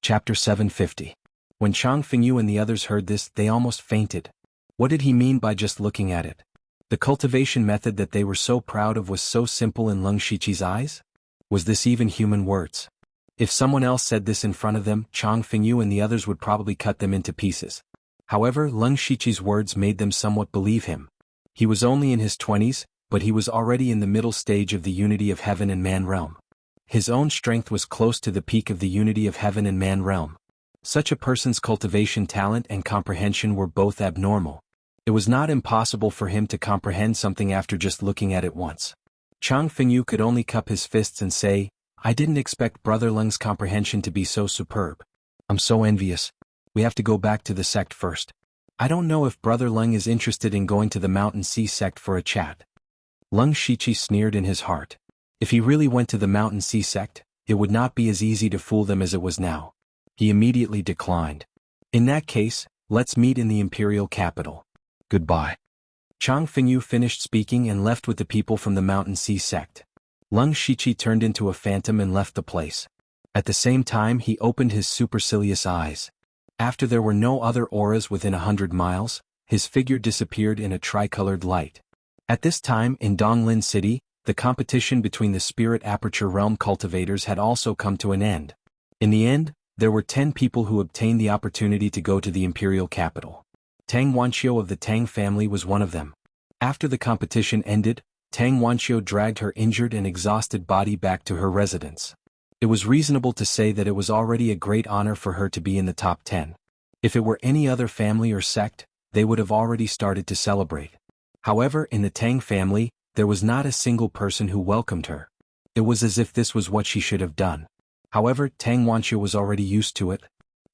Chapter 750. When Chang Fengyu and the others heard this, they almost fainted. What did he mean by just looking at it? The cultivation method that they were so proud of was so simple in Leng Shiqi's eyes? Was this even human words? If someone else said this in front of them, Chang Fengyu and the others would probably cut them into pieces. However, Leng Shiqi's words made them somewhat believe him. He was only in his 20s, but he was already in the middle stage of the unity of heaven and man realm. His own strength was close to the peak of the unity of heaven and man realm. Such a person's cultivation talent and comprehension were both abnormal. It was not impossible for him to comprehend something after just looking at it once. Chang Fengyu could only cup his fists and say, "I didn't expect Brother Leng's comprehension to be so superb. I'm so envious. We have to go back to the sect first. I don't know if Brother Leng is interested in going to the Mountain Sea sect for a chat." Leng Shiqi sneered in his heart. If he really went to the Mountain Sea sect, it would not be as easy to fool them as it was now. He immediately declined. "In that case, let's meet in the imperial capital. Goodbye." Chang Fengyu finished speaking and left with the people from the Mountain Sea sect. Leng Shiqi turned into a phantom and left the place. At the same time he opened his supercilious eyes. After there were no other auras within 100 miles, his figure disappeared in a tricolored light. At this time in Donglin City, the competition between the Spirit Aperture Realm cultivators had also come to an end. In the end, there were 10 people who obtained the opportunity to go to the imperial capital. Tang Wanxiu of the Tang family was one of them. After the competition ended, Tang Wanxiu dragged her injured and exhausted body back to her residence. It was reasonable to say that it was already a great honor for her to be in the top 10. If it were any other family or sect, they would have already started to celebrate. However, in the Tang family, there was not a single person who welcomed her. It was as if this was what she should have done. However, Tang Wanxiu was already used to it.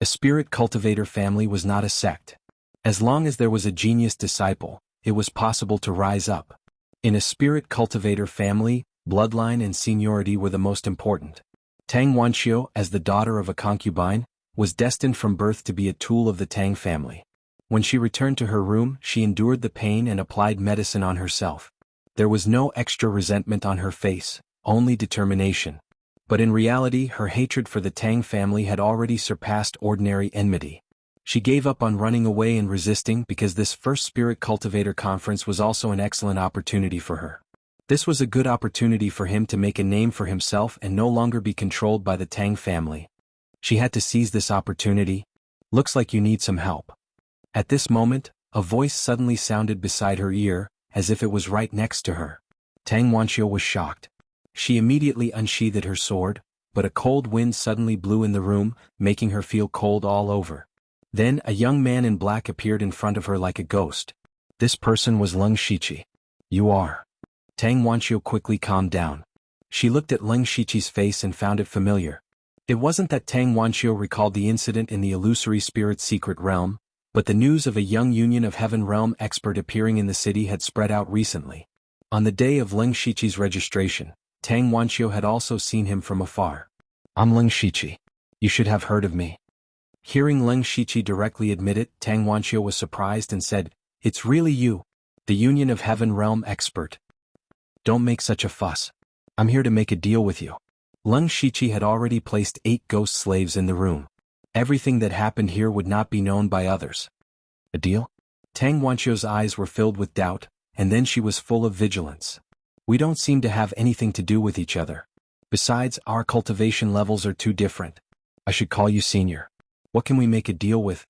A spirit cultivator family was not a sect. As long as there was a genius disciple, it was possible to rise up. In a spirit cultivator family, bloodline and seniority were the most important. Tang Wanxiu, as the daughter of a concubine, was destined from birth to be a tool of the Tang family. When she returned to her room, she endured the pain and applied medicine on herself. There was no extra resentment on her face, only determination. But in reality, her hatred for the Tang family had already surpassed ordinary enmity. She gave up on running away and resisting because this first Spirit Cultivator Conference was also an excellent opportunity for her. This was a good opportunity for him to make a name for himself and no longer be controlled by the Tang family. She had to seize this opportunity. "Looks like you need some help." At this moment, a voice suddenly sounded beside her ear, as if it was right next to her. Tang Wanxiu was shocked. She immediately unsheathed her sword, but a cold wind suddenly blew in the room, making her feel cold all over. Then a young man in black appeared in front of her like a ghost. This person was Leng Shiqi. "You are." Tang Wanxiu quickly calmed down. She looked at Leng Shiqi's face and found it familiar. It wasn't that Tang Wanxiu recalled the incident in the illusory spirit secret realm, but the news of a young Union of Heaven realm expert appearing in the city had spread out recently. On the day of Leng Shiqi's registration, Tang Wanxiu had also seen him from afar. "I'm Leng Shiqi. You should have heard of me." Hearing Leng Shiqi directly admit it, Tang Wanxiu was surprised and said, "It's really you, the Union of Heaven realm expert. Don't make such a fuss. I'm here to make a deal with you." Leng Shiqi had already placed 8 ghost slaves in the room. Everything that happened here would not be known by others. "A deal?" Tang Wanxiu's eyes were filled with doubt, and then she was full of vigilance. "We don't seem to have anything to do with each other. Besides, our cultivation levels are too different. I should call you senior. What can we make a deal with?"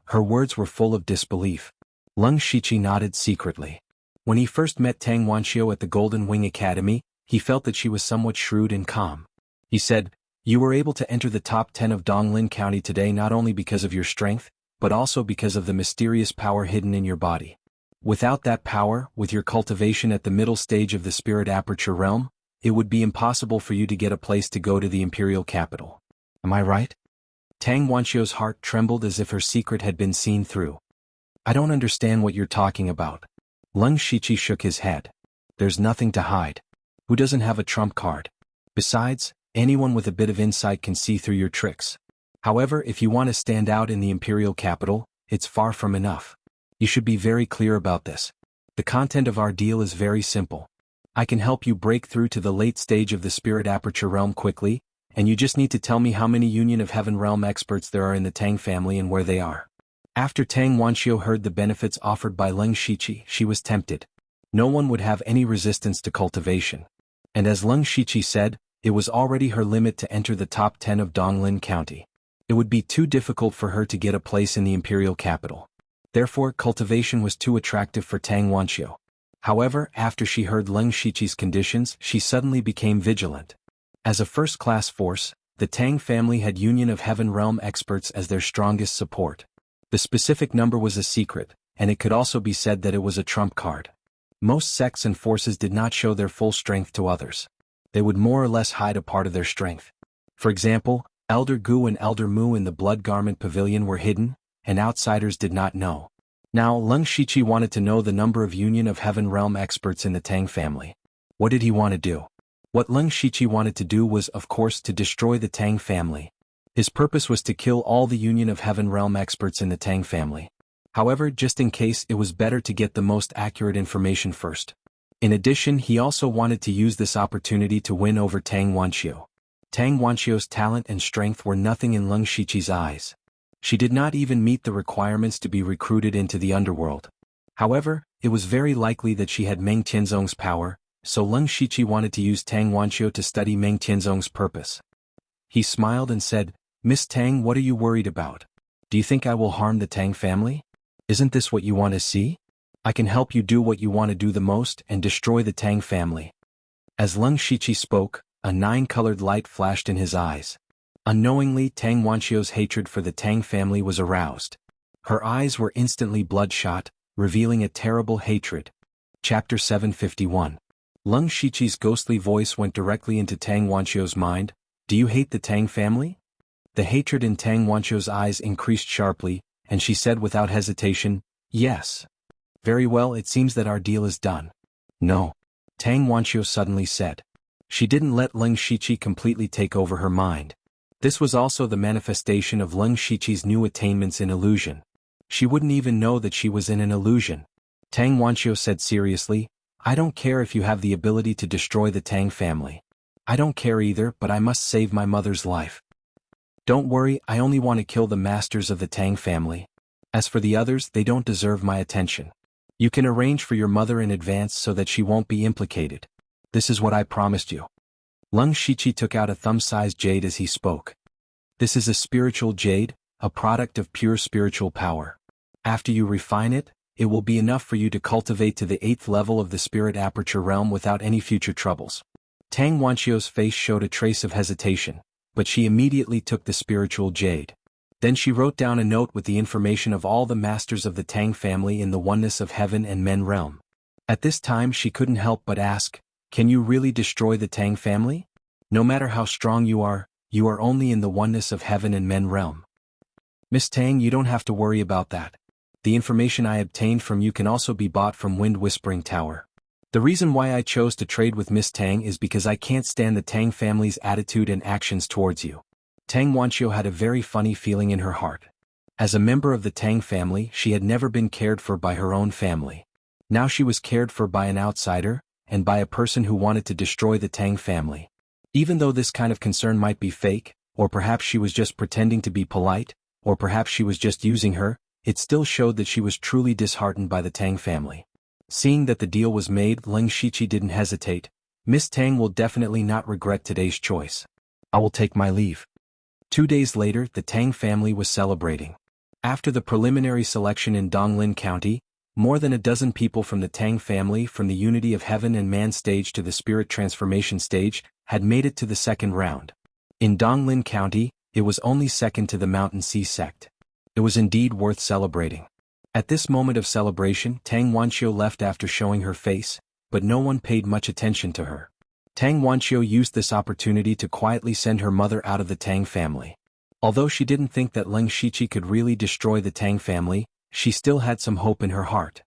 Her words were full of disbelief. Leng Shiqi nodded secretly. When he first met Tang Wanxiu at the Golden Wing Academy, he felt that she was somewhat shrewd and calm. He said, "You were able to enter the top 10 of Donglin County today not only because of your strength, but also because of the mysterious power hidden in your body. Without that power, with your cultivation at the middle stage of the Spirit Aperture Realm, it would be impossible for you to get a place to go to the imperial capital. Am I right?" Tang Wanxiu's heart trembled as if her secret had been seen through. "I don't understand what you're talking about." Leng Shiqi shook his head. "There's nothing to hide. Who doesn't have a trump card? Besides, anyone with a bit of insight can see through your tricks. However, if you want to stand out in the imperial capital, it's far from enough. You should be very clear about this. The content of our deal is very simple. I can help you break through to the late stage of the Spirit Aperture Realm quickly, and you just need to tell me how many Union of Heaven Realm experts there are in the Tang family and where they are." After Tang Wanxiu heard the benefits offered by Leng Shiqi, she was tempted. No one would have any resistance to cultivation. And as Leng Shiqi said, it was already her limit to enter the top 10 of Donglin County. It would be too difficult for her to get a place in the imperial capital. Therefore, cultivation was too attractive for Tang Wanxiu. However, after she heard Leng Shiqi's conditions, she suddenly became vigilant. As a first-class force, the Tang family had Union of Heaven Realm experts as their strongest support. The specific number was a secret, and it could also be said that it was a trump card. Most sects and forces did not show their full strength to others. They would more or less hide a part of their strength. For example, Elder Gu and Elder Mu in the Blood Garment Pavilion were hidden, and outsiders did not know. Now, Leng Shiqi wanted to know the number of Union of Heaven Realm experts in the Tang family. What did he want to do? What Leng Shiqi wanted to do was, of course, to destroy the Tang family. His purpose was to kill all the Union of Heaven Realm experts in the Tang family. However, just in case, it was better to get the most accurate information first. In addition, he also wanted to use this opportunity to win over Tang Wanxiu. Tang Wanxiu's talent and strength were nothing in Leng Shiqi's eyes. She did not even meet the requirements to be recruited into the underworld. However, it was very likely that she had Meng Tianzong's power, so Leng Shiqi wanted to use Tang Wanxiu to study Meng Tianzong's purpose. He smiled and said, "Miss Tang, what are you worried about? Do you think I will harm the Tang family? Isn't this what you want to see? I can help you do what you want to do the most and destroy the Tang family." As Leng Shiqi spoke, a 9-colored light flashed in his eyes. Unknowingly, Tang Wanxiu's hatred for the Tang family was aroused. Her eyes were instantly bloodshot, revealing a terrible hatred. Chapter 751. Leng Shiqi's ghostly voice went directly into Tang Wanxiu's mind. "Do you hate the Tang family?" The hatred in Tang Wanxiu's eyes increased sharply, and she said without hesitation, "Yes." "Very well, it seems that our deal is done." "No," Tang Wanxiu suddenly said. She didn't let Leng Shiqi completely take over her mind. This was also the manifestation of Leng Shiqi's new attainments in illusion. She wouldn't even know that she was in an illusion. Tang Wanxiu said seriously, "I don't care if you have the ability to destroy the Tang family. I don't care either, but I must save my mother's life. Don't worry, I only want to kill the masters of the Tang family. As for the others, they don't deserve my attention. You can arrange for your mother in advance so that she won't be implicated. This is what I promised you." Leng Shiqi took out a thumb-sized jade as he spoke. "This is a spiritual jade, a product of pure spiritual power. After you refine it, it will be enough for you to cultivate to the 8th level of the spirit aperture realm without any future troubles." Tang Wanxiu's face showed a trace of hesitation, but she immediately took the spiritual jade. Then she wrote down a note with the information of all the masters of the Tang family in the oneness of heaven and men realm. At this time she couldn't help but ask, "Can you really destroy the Tang family? No matter how strong you are only in the oneness of heaven and men realm." "Miss Tang, you don't have to worry about that. The information I obtained from you can also be bought from Wind Whispering Tower. The reason why I chose to trade with Miss Tang is because I can't stand the Tang family's attitude and actions towards you." Tang Wanxiu had a very funny feeling in her heart. As a member of the Tang family, she had never been cared for by her own family. Now she was cared for by an outsider, and by a person who wanted to destroy the Tang family. Even though this kind of concern might be fake, or perhaps she was just pretending to be polite, or perhaps she was just using her, it still showed that she was truly disheartened by the Tang family. Seeing that the deal was made, Leng Shiqi didn't hesitate. "Miss Tang will definitely not regret today's choice. I will take my leave." 2 days later, the Tang family was celebrating. After the preliminary selection in Donglin County, more than a dozen people from the Tang family from the Unity of Heaven and Man stage to the Spirit Transformation stage had made it to the second round. In Donglin County, it was only second to the Mountain Sea sect. It was indeed worth celebrating. At this moment of celebration, Tang Wanxiu left after showing her face, but no one paid much attention to her. Tang Wanxiu used this opportunity to quietly send her mother out of the Tang family. Although she didn't think that Leng Shiqi could really destroy the Tang family, she still had some hope in her heart.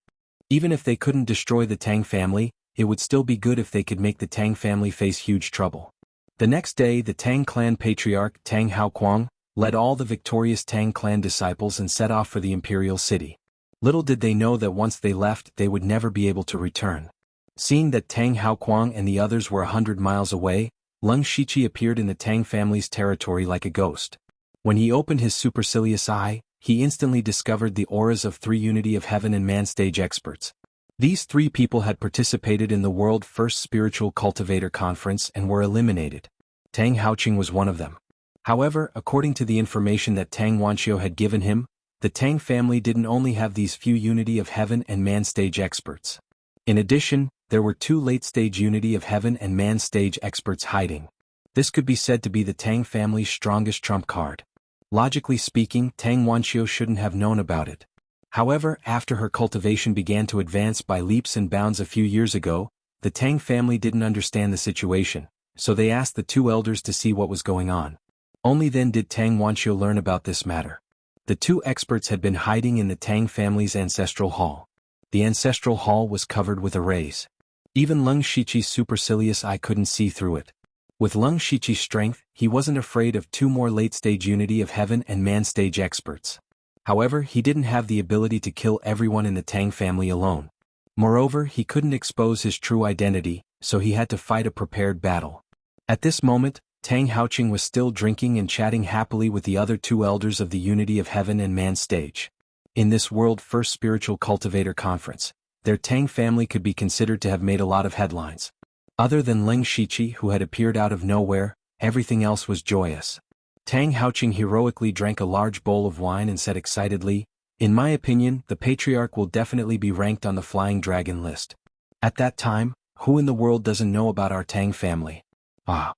Even if they couldn't destroy the Tang family, it would still be good if they could make the Tang family face huge trouble. The next day, the Tang clan patriarch Tang Haoquang led all the victorious Tang clan disciples and set off for the imperial city. Little did they know that once they left, they would never be able to return. Seeing that Tang Haoquang and the others were 100 miles away, Lung Shiqi appeared in the Tang family's territory like a ghost. When he opened his supercilious eye, he instantly discovered the auras of 3 Unity of Heaven and Man stage experts. These 3 people had participated in the world's first spiritual cultivator conference and were eliminated. Tang Haoqing was one of them. However, according to the information that Tang Wanxiu had given him, the Tang family didn't only have these few Unity of Heaven and Man stage experts. In addition, there were 2 late-stage Unity of Heaven and Man stage experts hiding. This could be said to be the Tang family's strongest trump card. Logically speaking, Tang Wanxiu shouldn't have known about it. However, after her cultivation began to advance by leaps and bounds a few years ago, the Tang family didn't understand the situation, so they asked the 2 elders to see what was going on. Only then did Tang Wanxiu learn about this matter. The 2 experts had been hiding in the Tang family's ancestral hall. The ancestral hall was covered with arrays. Even Lung Shiqi's supercilious eye couldn't see through it. With Lung Shiqi's strength, he wasn't afraid of 2 more late-stage Unity of Heaven and Man stage experts. However, he didn't have the ability to kill everyone in the Tang family alone. Moreover, he couldn't expose his true identity, so he had to fight a prepared battle. At this moment, Tang Haoqing was still drinking and chatting happily with the other 2 elders of the Unity of Heaven and Man stage. In this world's first spiritual cultivator conference, their Tang family could be considered to have made a lot of headlines. Other than Lung Shiqi, who had appeared out of nowhere, everything else was joyous. Tang Haoqing heroically drank a large bowl of wine and said excitedly, "In my opinion, the patriarch will definitely be ranked on the Flying Dragon list. At that time, who in the world doesn't know about our Tang family?" "Ah,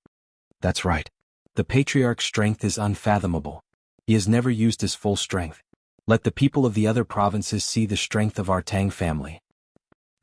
that's right. The patriarch's strength is unfathomable. He has never used his full strength. Let the people of the other provinces see the strength of our Tang family.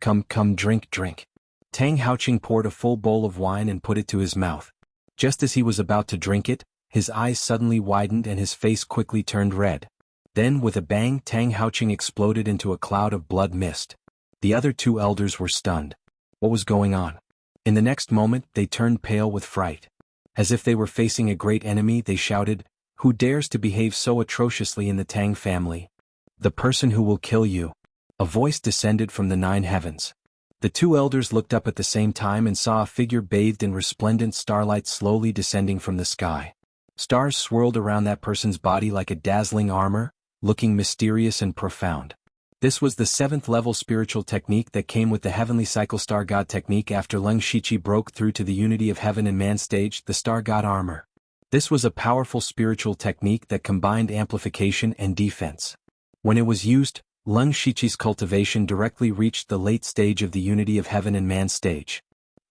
Come, drink. Tang Haoqing poured a full bowl of wine and put it to his mouth. Just as he was about to drink it, his eyes suddenly widened and his face quickly turned red. Then, with a bang, Tang Haoqing exploded into a cloud of blood mist. The other 2 elders were stunned. What was going on? In the next moment, they turned pale with fright. As if they were facing a great enemy, they shouted, "Who dares to behave so atrociously in the Tang family? The person who will kill you." A voice descended from the 9 heavens. The 2 elders looked up at the same time and saw a figure bathed in resplendent starlight slowly descending from the sky. Stars swirled around that person's body like a dazzling armor, looking mysterious and profound. This was the 7th-level spiritual technique that came with the Heavenly Cycle Star God technique after Lung Shiqi broke through to the Unity of Heaven and Man stage, the Star God armor. This was a powerful spiritual technique that combined amplification and defense. When it was used, Lung Shiqi's cultivation directly reached the late stage of the Unity of Heaven and Man stage.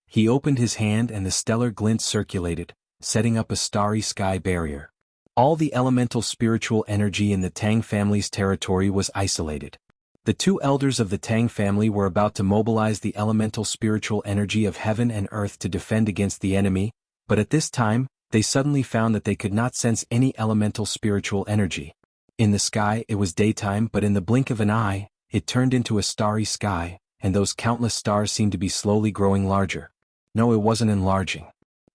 He opened his hand and the stellar glint circulated, setting up a starry sky barrier. All the elemental spiritual energy in the Tang family's territory was isolated. The 2 elders of the Tang family were about to mobilize the elemental spiritual energy of heaven and earth to defend against the enemy, but at this time, they suddenly found that they could not sense any elemental spiritual energy. In the sky it was daytime, but in the blink of an eye, it turned into a starry sky, and those countless stars seemed to be slowly growing larger. No, it wasn't enlarging.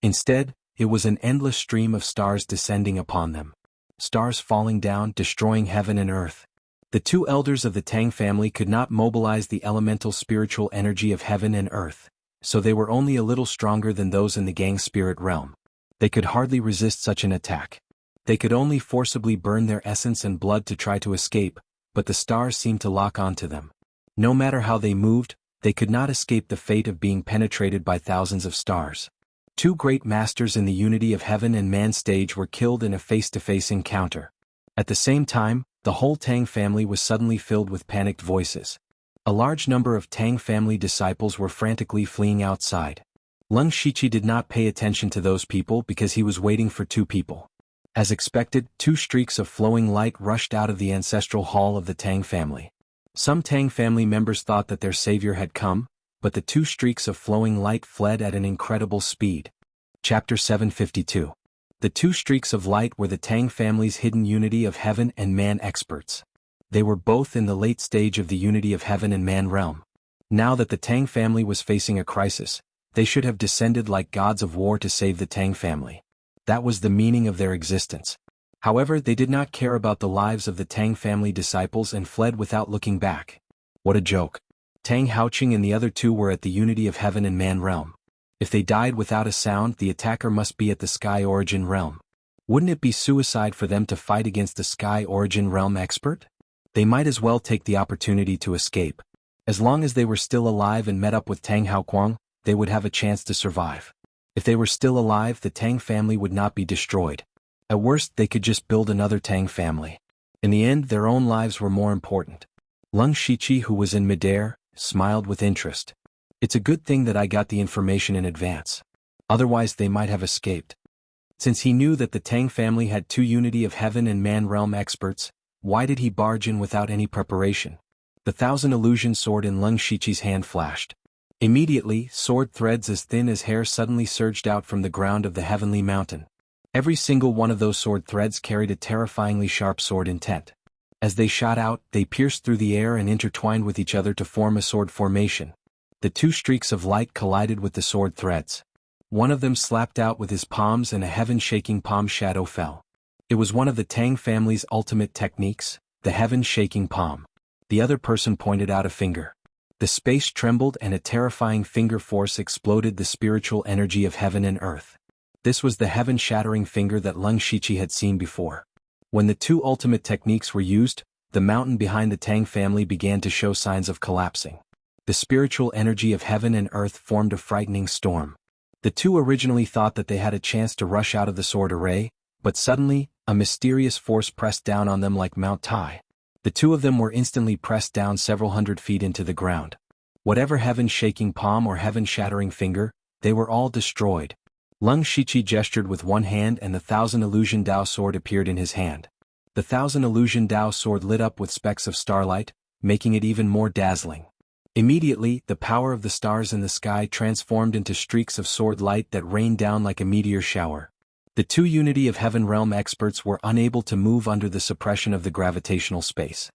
Instead, it was an endless stream of stars descending upon them. Stars falling down, destroying heaven and earth. The 2 elders of the Tang family could not mobilize the elemental spiritual energy of heaven and earth, so they were only a little stronger than those in the Gang spirit realm. They could hardly resist such an attack. They could only forcibly burn their essence and blood to try to escape, but the stars seemed to lock onto them. No matter how they moved, they could not escape the fate of being penetrated by thousands of stars. 2 great masters in the Unity of Heaven and Man stage were killed in a face-to-face encounter. At the same time, the whole Tang family was suddenly filled with panicked voices. A large number of Tang family disciples were frantically fleeing outside. Lung Shiqi did not pay attention to those people because he was waiting for 2 people. As expected, 2 streaks of flowing light rushed out of the ancestral hall of the Tang family. Some Tang family members thought that their savior had come, but the 2 streaks of flowing light fled at an incredible speed. Chapter 752. The 2 streaks of light were the Tang family's hidden Unity of Heaven and Man experts. They were both in the late stage of the Unity of Heaven and Man realm. Now that the Tang family was facing a crisis, they should have descended like gods of war to save the Tang family. That was the meaning of their existence. However, they did not care about the lives of the Tang family disciples and fled without looking back. What a joke. Tang Haoqing and the other 2 were at the Unity of Heaven and Man realm. If they died without a sound, the attacker must be at the Sky Origin realm. Wouldn't it be suicide for them to fight against the Sky Origin realm expert? They might as well take the opportunity to escape. As long as they were still alive and met up with Tang Haoquang, they would have a chance to survive. If they were still alive, the Tang family would not be destroyed. At worst, they could just build another Tang family. In the end, their own lives were more important. Lung Shiqi, who was in midair, smiled with interest. It's a good thing that I got the information in advance. Otherwise they might have escaped. Since he knew that the Tang family had 2 Unity of Heaven and Man realm experts, why did he barge in without any preparation? The 1,000 illusion sword in Lung Shiqi's hand flashed. Immediately, sword threads as thin as hair suddenly surged out from the ground of the heavenly mountain. Every single one of those sword threads carried a terrifyingly sharp sword intent. As they shot out, they pierced through the air and intertwined with each other to form a sword formation. The 2 streaks of light collided with the sword threads. One of them slapped out with his palms and a heaven-shaking palm shadow fell. It was one of the Tang family's ultimate techniques, the heaven-shaking palm. The other person pointed out a finger. The space trembled and a terrifying finger force exploded the spiritual energy of heaven and earth. This was the heaven-shattering finger that Lung Shiqi had seen before. When the 2 ultimate techniques were used, the mountain behind the Tang family began to show signs of collapsing. The spiritual energy of heaven and earth formed a frightening storm. The 2 originally thought that they had a chance to rush out of the sword array, but suddenly, a mysterious force pressed down on them like Mount Tai. The 2 of them were instantly pressed down several hundred feet into the ground. Whatever heaven-shaking palm or heaven-shattering finger, they were all destroyed. Lung Shiqi gestured with one hand and the 1,000 illusion Dao sword appeared in his hand. The 1,000 illusion Dao sword lit up with specks of starlight, making it even more dazzling. Immediately, the power of the stars in the sky transformed into streaks of sword light that rained down like a meteor shower. The 2 Unity of Heaven realm experts were unable to move under the suppression of the gravitational space.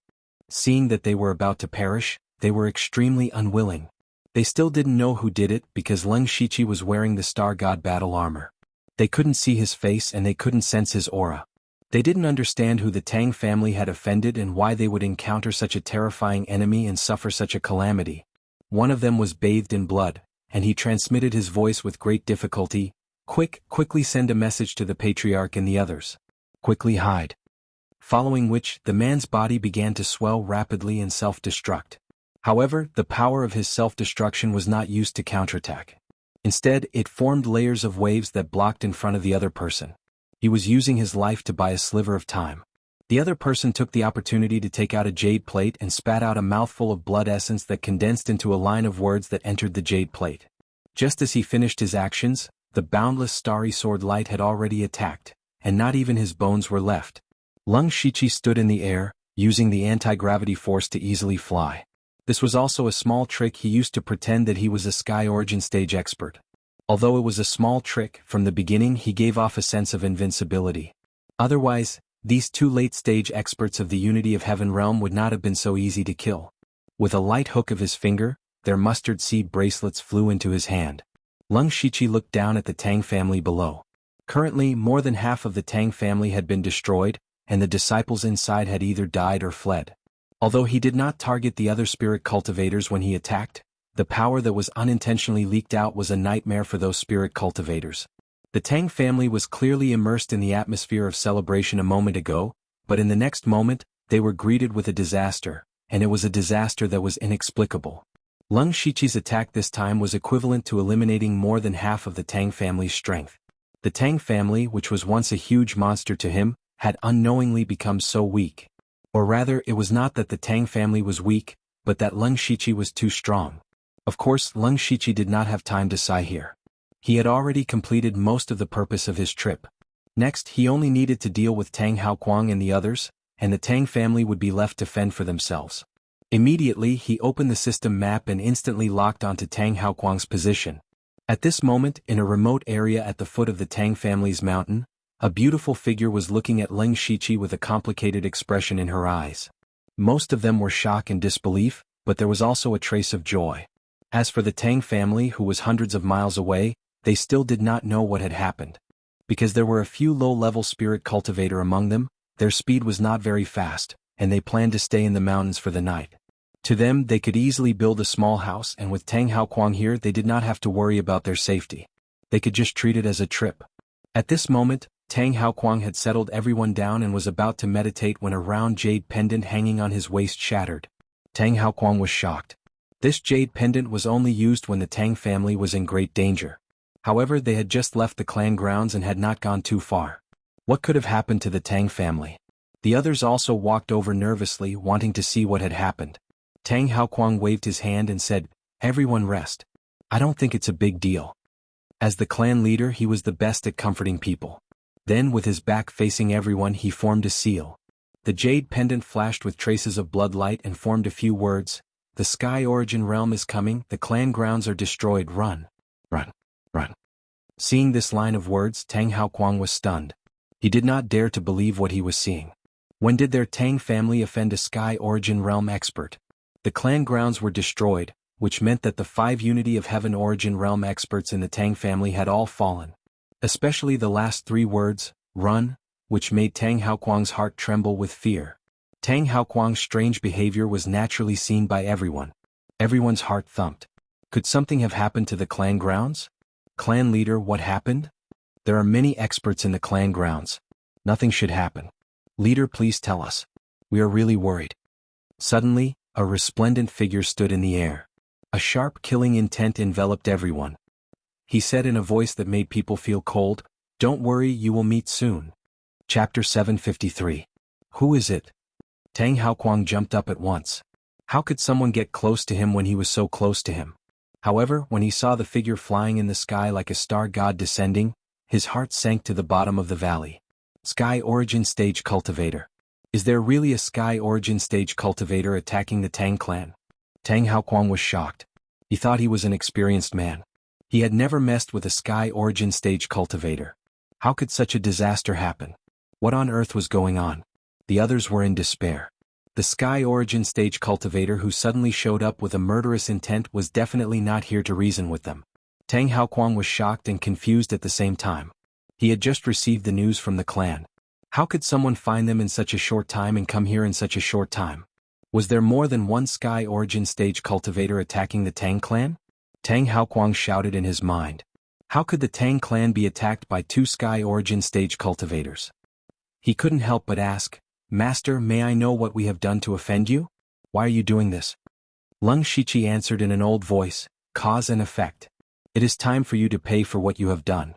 Seeing that they were about to perish, they were extremely unwilling. They still didn't know who did it because Lung Shiqi was wearing the Star God battle armor. They couldn't see his face and they couldn't sense his aura. They didn't understand who the Tang family had offended and why they would encounter such a terrifying enemy and suffer such a calamity. One of them was bathed in blood, and he transmitted his voice with great difficulty. Quickly send a message to the patriarch and the others. Quickly hide. Following which, the man's body began to swell rapidly and self-destruct. However, the power of his self-destruction was not used to counterattack. Instead, it formed layers of waves that blocked in front of the other person. He was using his life to buy a sliver of time. The other person took the opportunity to take out a jade plate and spat out a mouthful of blood essence that condensed into a line of words that entered the jade plate. Just as he finished his actions, the boundless starry sword light had already attacked, and not even his bones were left. Lung Shiqi stood in the air, using the anti-gravity force to easily fly. This was also a small trick he used to pretend that he was a Sky Origin stage expert. Although it was a small trick, from the beginning he gave off a sense of invincibility. Otherwise, these 2 late-stage experts of the Unity of Heaven realm would not have been so easy to kill. With a light hook of his finger, their mustard seed bracelets flew into his hand. Lung Shiqi looked down at the Tang family below. Currently, more than half of the Tang family had been destroyed, and the disciples inside had either died or fled. Although he did not target the other spirit cultivators when he attacked, the power that was unintentionally leaked out was a nightmare for those spirit cultivators. The Tang family was clearly immersed in the atmosphere of celebration a moment ago, but in the next moment, they were greeted with a disaster, and it was a disaster that was inexplicable. Lung Shiqi's attack this time was equivalent to eliminating more than half of the Tang family's strength. The Tang family, which was once a huge monster to him, had unknowingly become so weak. Or rather, it was not that the Tang family was weak, but that Lung Shiqi was too strong. Of course, Lung Shiqi did not have time to sigh here. He had already completed most of the purpose of his trip. Next, he only needed to deal with Tang Haoquang and the others, and the Tang family would be left to fend for themselves. Immediately, he opened the system map and instantly locked onto Tang Haoquang's position. At this moment, in a remote area at the foot of the Tang family's mountain, a beautiful figure was looking at Lung Shiqi with a complicated expression in her eyes. Most of them were shock and disbelief, but there was also a trace of joy. As for the Tang family, who was hundreds of miles away, they still did not know what had happened. Because there were a few low-level spirit cultivator among them, their speed was not very fast, and they planned to stay in the mountains for the night. To them, they could easily build a small house, and with Tang Haoquang here, they did not have to worry about their safety. They could just treat it as a trip. At this moment, Tang Haoquang had settled everyone down and was about to meditate when a round jade pendant hanging on his waist shattered. Tang Haoquang was shocked. This jade pendant was only used when the Tang family was in great danger. However, they had just left the clan grounds and had not gone too far. What could have happened to the Tang family? The others also walked over nervously, wanting to see what had happened. Tang Haoquang waved his hand and said, "Everyone rest. I don't think it's a big deal." As the clan leader, he was the best at comforting people. Then, with his back facing everyone, he formed a seal. The jade pendant flashed with traces of blood light and formed a few words. "The Sky Origin realm is coming, the clan grounds are destroyed, run. Run. Run." Seeing this line of words, Tang Haoquang was stunned. He did not dare to believe what he was seeing. When did their Tang family offend a Sky Origin realm expert? The clan grounds were destroyed, which meant that the 5 Unity of Heaven Origin realm experts in the Tang family had all fallen. Especially the last 3 words, "run," which made Tang Haoquang's heart tremble with fear. Tang Haoquang's strange behavior was naturally seen by everyone. Everyone's heart thumped. Could something have happened to the clan grounds? Clan leader, what happened? There are many experts in the clan grounds. Nothing should happen. Leader, please tell us. We are really worried. Suddenly, a resplendent figure stood in the air. A sharp, killing intent enveloped everyone. He said in a voice that made people feel cold, "Don't worry, you will meet soon." Chapter 753. Who is it? Tang Haoquang jumped up at once. How could someone get close to him when he was so close to him? However, when he saw the figure flying in the sky like a star god descending, his heart sank to the bottom of the valley. Sky Origin Stage Cultivator. Is there really a Sky Origin Stage Cultivator attacking the Tang clan? Tang Haoquang was shocked. He thought he was an experienced man. He had never messed with a Sky Origin Stage Cultivator. How could such a disaster happen? What on earth was going on? The others were in despair. The Sky Origin Stage Cultivator who suddenly showed up with a murderous intent was definitely not here to reason with them. Tang Haoquang was shocked and confused at the same time. He had just received the news from the clan. How could someone find them in such a short time and come here in such a short time? Was there more than one Sky Origin Stage Cultivator attacking the Tang clan? Tang Haoquang shouted in his mind. How could the Tang clan be attacked by 2 Sky Origin Stage Cultivators? He couldn't help but ask, "Master, may I know what we have done to offend you? Why are you doing this?" Lung Shiqi answered in an old voice, "Cause and effect. It is time for you to pay for what you have done."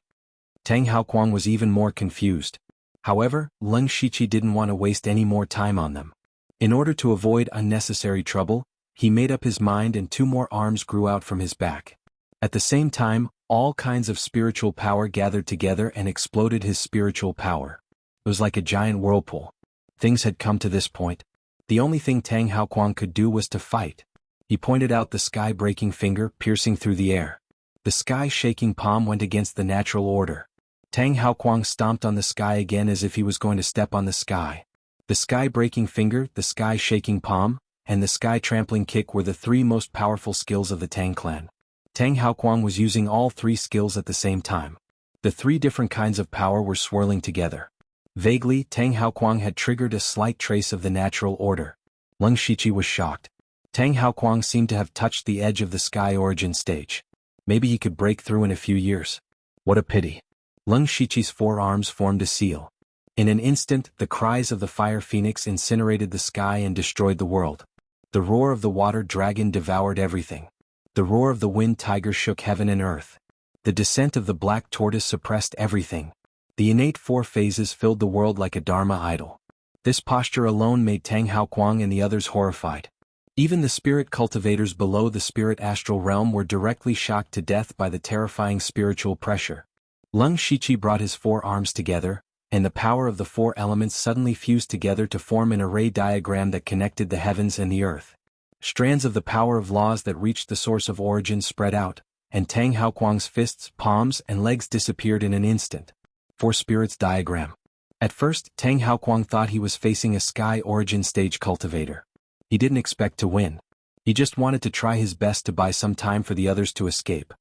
Tang Haoquang was even more confused. However, Lung Shiqi didn't want to waste any more time on them. In order to avoid unnecessary trouble, he made up his mind and 2 more arms grew out from his back. At the same time, all kinds of spiritual power gathered together and exploded his spiritual power. It was like a giant whirlpool. Things had come to this point. The only thing Tang Haoquang could do was to fight. He pointed out the sky-breaking finger, piercing through the air. The sky-shaking palm went against the natural order. Tang Haoquang stomped on the sky again as if he was going to step on the sky. The sky-breaking finger, the sky-shaking palm, and the sky-trampling kick were the 3 most powerful skills of the Tang clan. Tang Haoquang was using all 3 skills at the same time. The 3 different kinds of power were swirling together. Vaguely, Tang Haoquang had triggered a slight trace of the natural order. Lung Shiqi was shocked. Tang Haoquang seemed to have touched the edge of the Sky Origin stage. Maybe he could break through in a few years. What a pity. Lung Shiqi's 4 arms formed a seal. In an instant, the cries of the fire phoenix incinerated the sky and destroyed the world. The roar of the water dragon devoured everything. The roar of the wind tiger shook heaven and earth. The descent of the black tortoise suppressed everything. The innate 4 phases filled the world like a Dharma idol. This posture alone made Tang Haoquang and the others horrified. Even the spirit cultivators below the spirit astral realm were directly shocked to death by the terrifying spiritual pressure. Lung Shiqi brought his 4 arms together, and the power of the 4 elements suddenly fused together to form an array diagram that connected the heavens and the earth. Strands of the power of laws that reached the source of origin spread out, and Tang Haoquang's fists, palms, and legs disappeared in an instant. 4 spirits diagram. At first, Tang Haoquang thought he was facing a Sky Origin Stage Cultivator. He didn't expect to win. He just wanted to try his best to buy some time for the others to escape.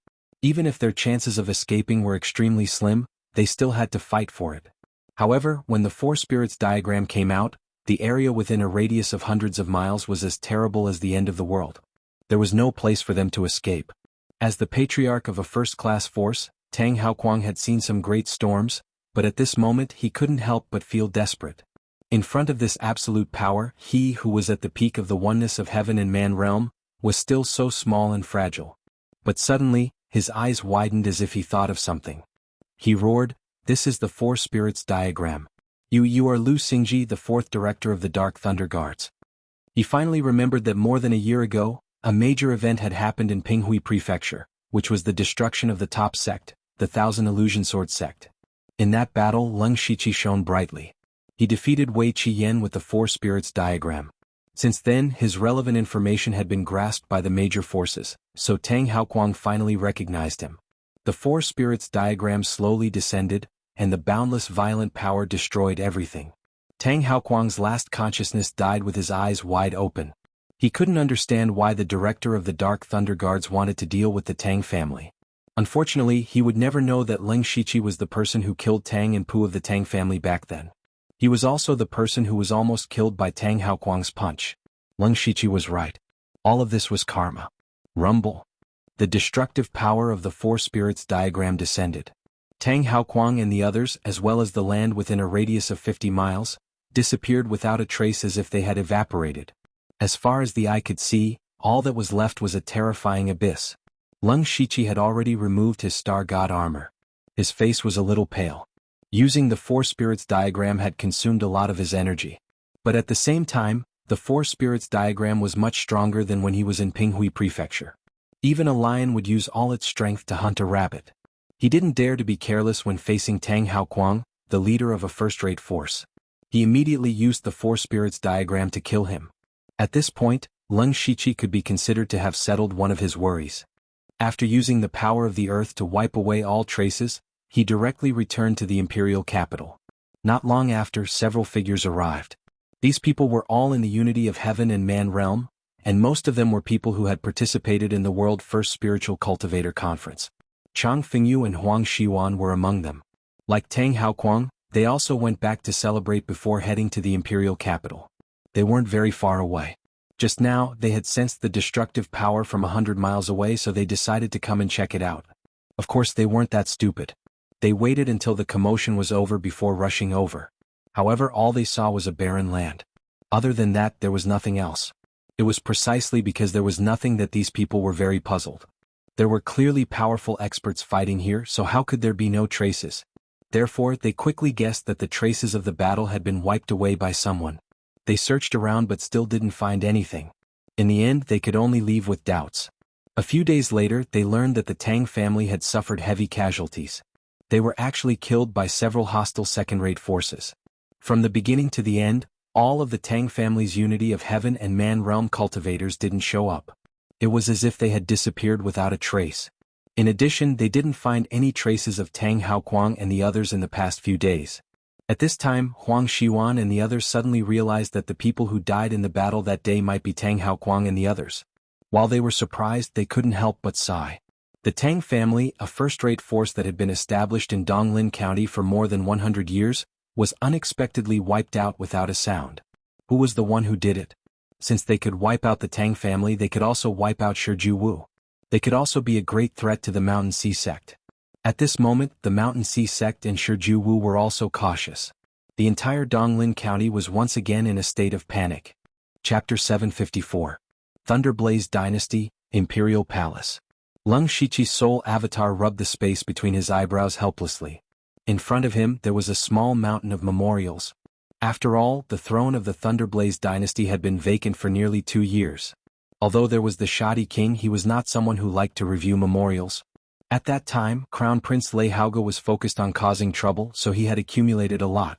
Even if their chances of escaping were extremely slim, they still had to fight for it. However, when the 4 spirits diagram came out, The area within a radius of hundreds of miles was as terrible as the end of the world. There was no place for them to escape. As the patriarch of a first-class force, Tang Haoquang had seen some great storms, but at this moment he couldn't help but feel desperate. In front of this absolute power, he who was at the peak of the oneness of heaven and man realm, was still so small and fragile. But suddenly, his eyes widened as if he thought of something. He roared, "This is the Four Spirits diagram. You are Lu Xingji, the fourth director of the Dark Thunder Guards." He finally remembered that more than a year ago, a major event had happened in Pinghui Prefecture, which was the destruction of the top sect, the Thousand Illusion Sword sect. In that battle, Leng Shiqi shone brightly. He defeated Wei Qiyan with the Four Spirits diagram. Since then, his relevant information had been grasped by the major forces, so Tang Haoquang finally recognized him. The Four Spirits diagram slowly descended, and the boundless violent power destroyed everything. Tang Haoquang's last consciousness died with his eyes wide open. He couldn't understand why the director of the Dark Thunder Guards wanted to deal with the Tang family. Unfortunately, he would never know that Leng Shiqi was the person who killed Tang and Pu of the Tang family back then. He was also the person who was almost killed by Tang Haoquang's punch. Leng Shiqi was right. All of this was karma. Rumble. The destructive power of the Four Spirits diagram descended. Tang Haoquang and the others, as well as the land within a radius of 50 miles, disappeared without a trace as if they had evaporated. As far as the eye could see, all that was left was a terrifying abyss. Leng Shiqi had already removed his star god armor. His face was a little pale. Using the Four Spirits diagram had consumed a lot of his energy. But at the same time, the Four Spirits diagram was much stronger than when he was in Pinghui Prefecture. Even a lion would use all its strength to hunt a rabbit. He didn't dare to be careless when facing Tang Haoquang, the leader of a first-rate force. He immediately used the Four Spirits diagram to kill him. At this point, Leng Shiqi could be considered to have settled one of his worries. After using the power of the earth to wipe away all traces, he directly returned to the imperial capital. Not long after, several figures arrived. These people were all in the unity of heaven and man realm, and most of them were people who had participated in the World First Spiritual Cultivator Conference. Chang Fengyu and Huang Xiwan were among them. Like Tang Haoquang, they also went back to celebrate before heading to the imperial capital. They weren't very far away. Just now, they had sensed the destructive power from 100 miles away, so they decided to come and check it out. Of course, they weren't that stupid. They waited until the commotion was over before rushing over. However, all they saw was a barren land. Other than that, there was nothing else. It was precisely because there was nothing that these people were very puzzled. There were clearly powerful experts fighting here, so how could there be no traces? Therefore, they quickly guessed that the traces of the battle had been wiped away by someone. They searched around but still didn't find anything. In the end, they could only leave with doubts. A few days later, they learned that the Tang family had suffered heavy casualties. They were actually killed by several hostile second-rate forces. From the beginning to the end, all of the Tang family's unity of heaven and man realm cultivators didn't show up. It was as if they had disappeared without a trace. In addition, they didn't find any traces of Tang Haoquang and the others in the past few days. At this time, Huang Xiwan and the others suddenly realized that the people who died in the battle that day might be Tang Haoquang and the others. While they were surprised, they couldn't help but sigh. The Tang family, a first-rate force that had been established in Donglin County for more than 100 years, was unexpectedly wiped out without a sound. Who was the one who did it? Since they could wipe out the Tang family, they could also wipe out Shiju Wu. They could also be a great threat to the Mountain Sea sect. At this moment, the Mountain Sea sect and Shiju Wu were also cautious. The entire Donglin County was once again in a state of panic. Chapter 754. Thunderblaze Dynasty, Imperial Palace. Leng Shiqi's soul avatar rubbed the space between his eyebrows helplessly. In front of him, there was a small mountain of memorials. After all, the throne of the Thunderblaze dynasty had been vacant for nearly 2 years. Although there was the shoddy king, he was not someone who liked to review memorials. At that time, Crown Prince Lei Haoge was focused on causing trouble, so he had accumulated a lot.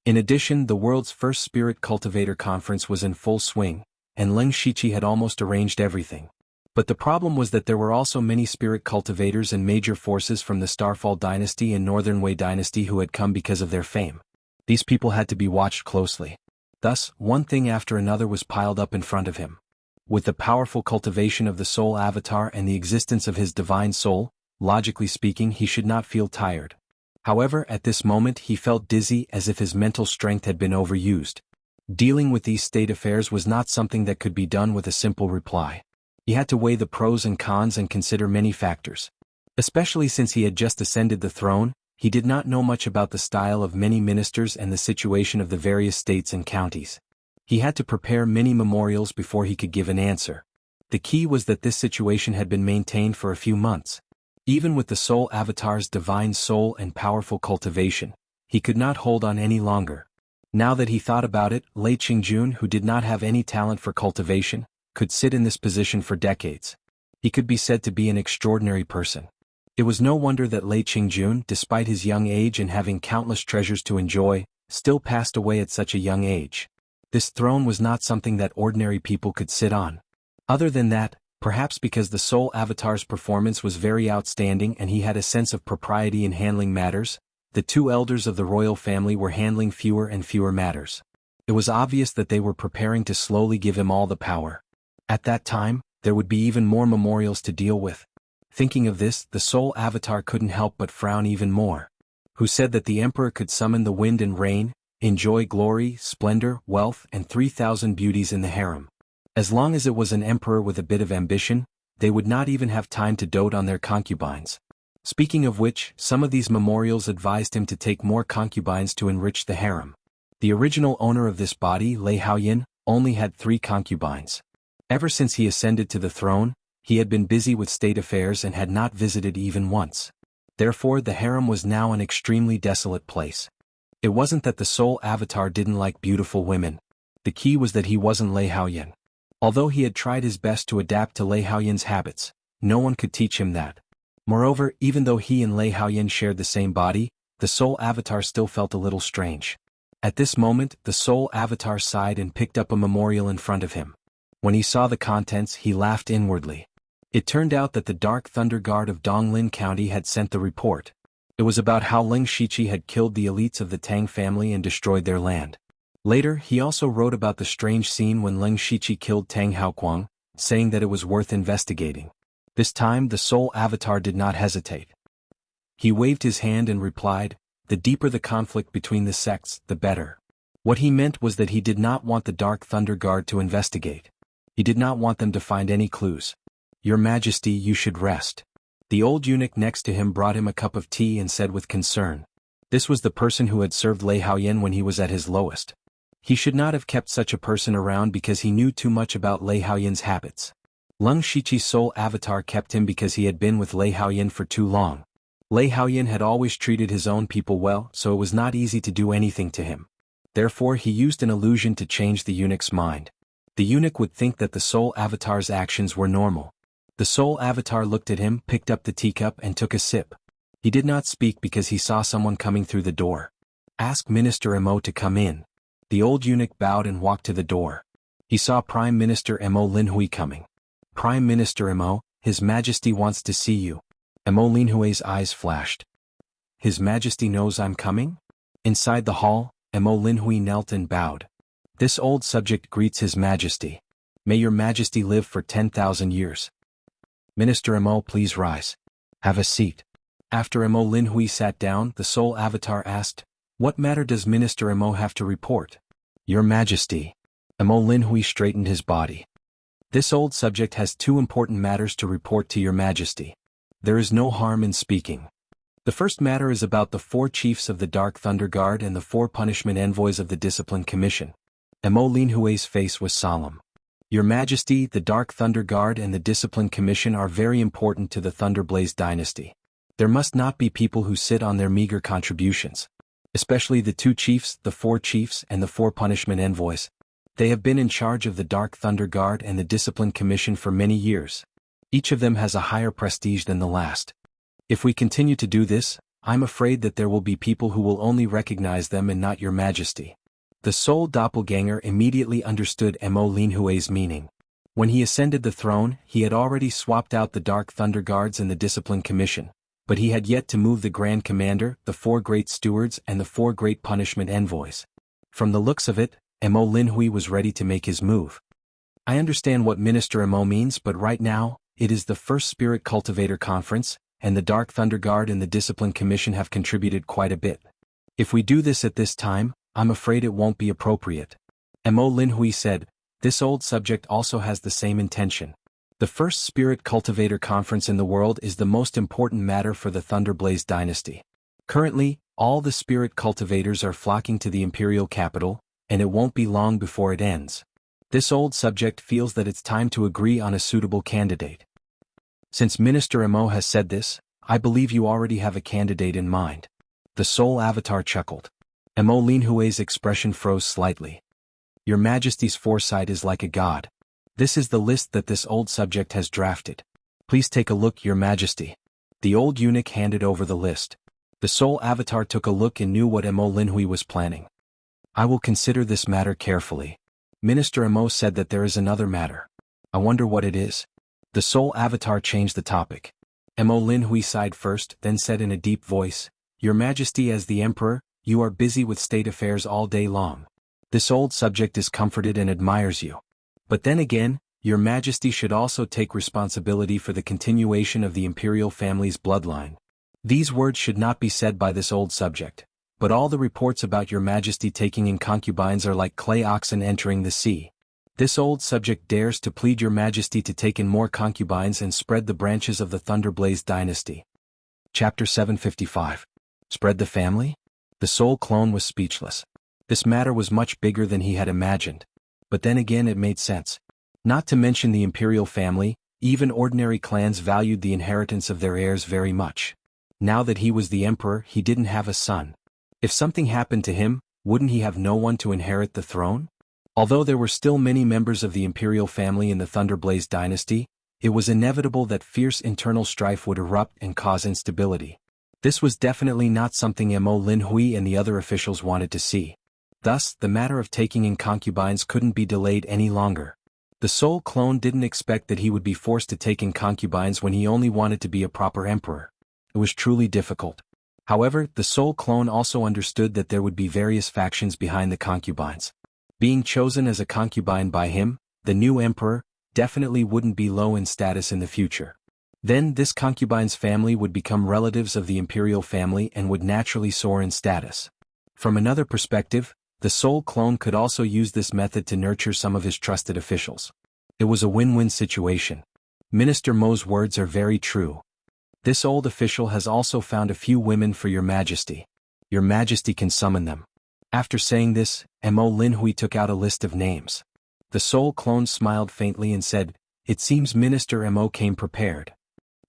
In addition, the world's first spirit cultivator conference was in full swing, and Leng Shiqi had almost arranged everything. But the problem was that there were also many spirit cultivators and major forces from the Starfall dynasty and Northern Wei dynasty who had come because of their fame. These people had to be watched closely. Thus, one thing after another was piled up in front of him. With the powerful cultivation of the soul avatar and the existence of his divine soul, logically speaking, he should not feel tired. However, at this moment he felt dizzy as if his mental strength had been overused. Dealing with these state affairs was not something that could be done with a simple reply. He had to weigh the pros and cons and consider many factors. Especially since he had just ascended the throne, he did not know much about the style of many ministers and the situation of the various states and counties. He had to prepare many memorials before he could give an answer. The key was that this situation had been maintained for a few months. Even with the soul avatar's divine soul and powerful cultivation, he could not hold on any longer. Now that he thought about it, Lei Qingjun, who did not have any talent for cultivation, could sit in this position for decades. He could be said to be an extraordinary person. It was no wonder that Lei Qingjun, despite his young age and having countless treasures to enjoy, still passed away at such a young age. This throne was not something that ordinary people could sit on. Other than that, perhaps because the soul avatar's performance was very outstanding and he had a sense of propriety in handling matters, the two elders of the royal family were handling fewer and fewer matters. It was obvious that they were preparing to slowly give him all the power. At that time, there would be even more memorials to deal with. Thinking of this, the soul avatar couldn't help but frown even more. Who said that the emperor could summon the wind and rain, enjoy glory, splendor, wealth, and 3,000 beauties in the harem? As long as it was an emperor with a bit of ambition, they would not even have time to dote on their concubines. Speaking of which, some of these memorials advised him to take more concubines to enrich the harem. The original owner of this body, Lei Haoyin, only had 3 concubines. Ever since he ascended to the throne, he had been busy with state affairs and had not visited even once. Therefore the harem was now an extremely desolate place. It wasn't that the soul avatar didn't like beautiful women. The key was that he wasn't Lei Haoyin. Although he had tried his best to adapt to Lei Haoyin's habits, no one could teach him that. Moreover, even though he and Lei Haoyin shared the same body, the soul avatar still felt a little strange. At this moment, the soul avatar sighed and picked up a memorial in front of him. When he saw the contents, he laughed inwardly. It turned out that the Dark Thunder Guard of Donglin County had sent the report. It was about how Leng Shiqi had killed the elites of the Tang family and destroyed their land. Later, he also wrote about the strange scene when Leng Shiqi killed Tang Haoquang, saying that it was worth investigating. This time the soul avatar did not hesitate. He waved his hand and replied, "The deeper the conflict between the sects, the better." What he meant was that he did not want the Dark Thunder Guard to investigate. He did not want them to find any clues. "Your Majesty, you should rest." The old eunuch next to him brought him a cup of tea and said with concern. This was the person who had served Lei Haoyin when he was at his lowest. He should not have kept such a person around because he knew too much about Lei Haoyin's habits. Leng Shiqi's soul avatar kept him because he had been with Lei Haoyin for too long. Lei Haoyin had always treated his own people well, so it was not easy to do anything to him. Therefore he used an illusion to change the eunuch's mind. The eunuch would think that the soul avatar's actions were normal. The soul avatar looked at him, picked up the teacup and took a sip. He did not speak because he saw someone coming through the door. "Ask Minister Mo to come in." The old eunuch bowed and walked to the door. He saw Prime Minister Mo Linhui coming. "Prime Minister Mo, His Majesty wants to see you." Mo Linhui's eyes flashed. "His Majesty knows I'm coming?" Inside the hall, Mo Linhui knelt and bowed. "This old subject greets His Majesty. May your Majesty live for 10,000 years. Minister Mo, please rise. Have a seat." After Mo Linhui sat down, the soul avatar asked, "What matter does Minister Mo have to report?" "Your Majesty." Mo Linhui straightened his body. "This old subject has 2 important matters to report to your Majesty. There is no harm in speaking. The first matter is about the 4 chiefs of the Dark Thunder Guard and the 4 punishment envoys of the Discipline Commission." Mo Linhui's face was solemn. "Your Majesty, the Dark Thunder Guard and the Discipline Commission are very important to the Thunderblaze dynasty. There must not be people who sit on their meager contributions. Especially the 2 chiefs, the 4 chiefs and the 4 punishment envoys. They have been in charge of the Dark Thunder Guard and the Discipline Commission for many years. Each of them has a higher prestige than the last. If we continue to do this, I'm afraid that there will be people who will only recognize them and not your Majesty." The soul doppelganger immediately understood Mo Linhui's meaning. When he ascended the throne, he had already swapped out the Dark Thunder Guards and the Discipline Commission, but he had yet to move the Grand Commander, the 4 Great Stewards and the 4 Great Punishment Envoys. From the looks of it, Mo Linhui was ready to make his move. "I understand what Minister Mo means, but right now, it is the first Spirit Cultivator Conference, and the Dark Thunder Guard and the Discipline Commission have contributed quite a bit. If we do this at this time, I'm afraid it won't be appropriate." Mo Linhui said, "This old subject also has the same intention. The first spirit cultivator conference in the world is the most important matter for the Thunderblaze dynasty. Currently, all the spirit cultivators are flocking to the imperial capital, and it won't be long before it ends. This old subject feels that it's time to agree on a suitable candidate." Since Minister Mo has said this, I believe you already have a candidate in mind. The Soul Avatar chuckled. Mo Linhui's expression froze slightly. "Your Majesty's foresight is like a god. This is the list that this old subject has drafted. Please take a look, Your Majesty." The old eunuch handed over the list. The Soul Avatar took a look and knew what Mo Linhui was planning. "I will consider this matter carefully. Minister Mo said that there is another matter. I wonder what it is." The Soul Avatar changed the topic. Mo Linhui sighed first, then said in a deep voice, "Your Majesty, as the Emperor, you are busy with state affairs all day long. This old subject is comforted and admires you. But then again, Your Majesty should also take responsibility for the continuation of the imperial family's bloodline. These words should not be said by this old subject, but all the reports about Your Majesty taking in concubines are like clay oxen entering the sea. This old subject dares to plead Your Majesty to take in more concubines and spread the branches of the Thunderblaze dynasty." Chapter 755. Spread the family? The soul clone was speechless. This matter was much bigger than he had imagined. But then again it made sense. Not to mention the imperial family, even ordinary clans valued the inheritance of their heirs very much. Now that he was the emperor, he didn't have a son. If something happened to him, wouldn't he have no one to inherit the throne? Although there were still many members of the imperial family in the Thunderblaze dynasty, it was inevitable that fierce internal strife would erupt and cause instability. This was definitely not something Mo Linhui and the other officials wanted to see. Thus, the matter of taking in concubines couldn't be delayed any longer. The soul clone didn't expect that he would be forced to take in concubines when he only wanted to be a proper emperor. It was truly difficult. However, the soul clone also understood that there would be various factions behind the concubines. Being chosen as a concubine by him, the new emperor, definitely wouldn't be low in status in the future. Then this concubine's family would become relatives of the imperial family and would naturally soar in status. From another perspective, the soul clone could also use this method to nurture some of his trusted officials. It was a win-win situation. Minister Mo's words are very true. This old official has also found a few women for Your Majesty. Your Majesty can summon them. After saying this, Mo Linhui took out a list of names. The soul clone smiled faintly and said, "It seems Minister Mo came prepared.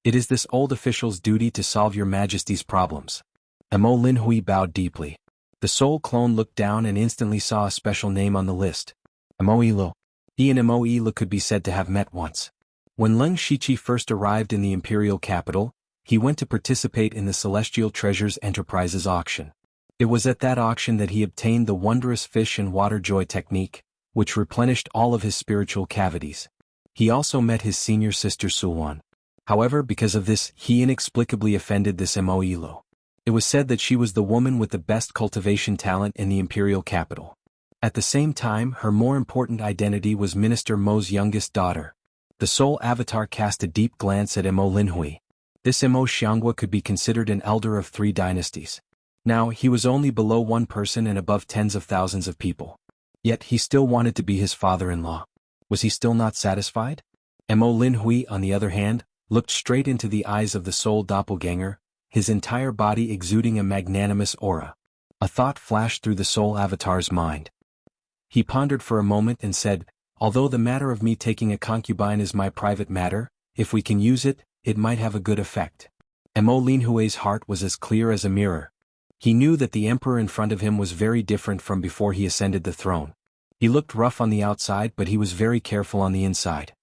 It is this old official's duty to solve Your Majesty's problems." Mo Linhui bowed deeply. The soul clone looked down and instantly saw a special name on the list. Moilo. He and Moilo could be said to have met once. When Leng Shiqi first arrived in the imperial capital, he went to participate in the Celestial Treasures Enterprises auction. It was at that auction that he obtained the wondrous fish and water joy technique, which replenished all of his spiritual cavities. He also met his senior sister Xuanhuan. However, because of this, he inexplicably offended this Moilo. It was said that she was the woman with the best cultivation talent in the imperial capital. At the same time, her more important identity was Minister Mo's youngest daughter. The soul avatar cast a deep glance at Mo Linhui. This Mo Xianghua could be considered an elder of 3 dynasties. Now, he was only below one person and above tens of thousands of people. Yet he still wanted to be his father-in-law. Was he still not satisfied? Mo Linhui, on the other hand, looked straight into the eyes of the soul doppelganger, his entire body exuding a magnanimous aura. A thought flashed through the soul avatar's mind. He pondered for a moment and said, "Although the matter of me taking a concubine is my private matter, if we can use it, it might have a good effect." Mo Linhui's heart was as clear as a mirror. He knew that the emperor in front of him was very different from before he ascended the throne. He looked rough on the outside, but he was very careful on the inside.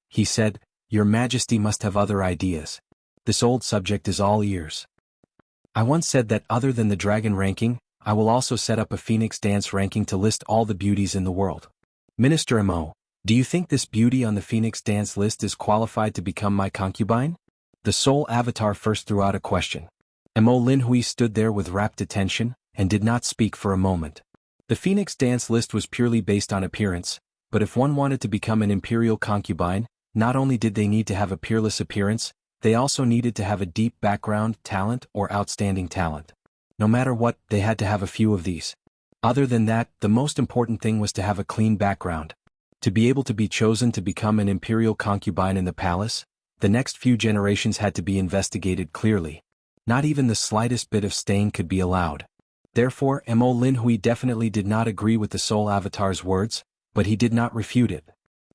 He said, "Your Majesty must have other ideas. This old subject is all ears. I once said that other than the dragon ranking, I will also set up a phoenix dance ranking to list all the beauties in the world. Minister Mo, do you think this beauty on the phoenix dance list is qualified to become my concubine?" The soul avatar first threw out a question. Mo Linhui stood there with rapt attention, and did not speak for a moment. The phoenix dance list was purely based on appearance, but if one wanted to become an imperial concubine, not only did they need to have a peerless appearance, they also needed to have a deep background, talent, or outstanding talent. No matter what, they had to have a few of these. Other than that, the most important thing was to have a clean background. To be able to be chosen to become an imperial concubine in the palace, the next few generations had to be investigated clearly. Not even the slightest bit of stain could be allowed. Therefore, Mo Linhui definitely did not agree with the soul avatar's words, but he did not refute it.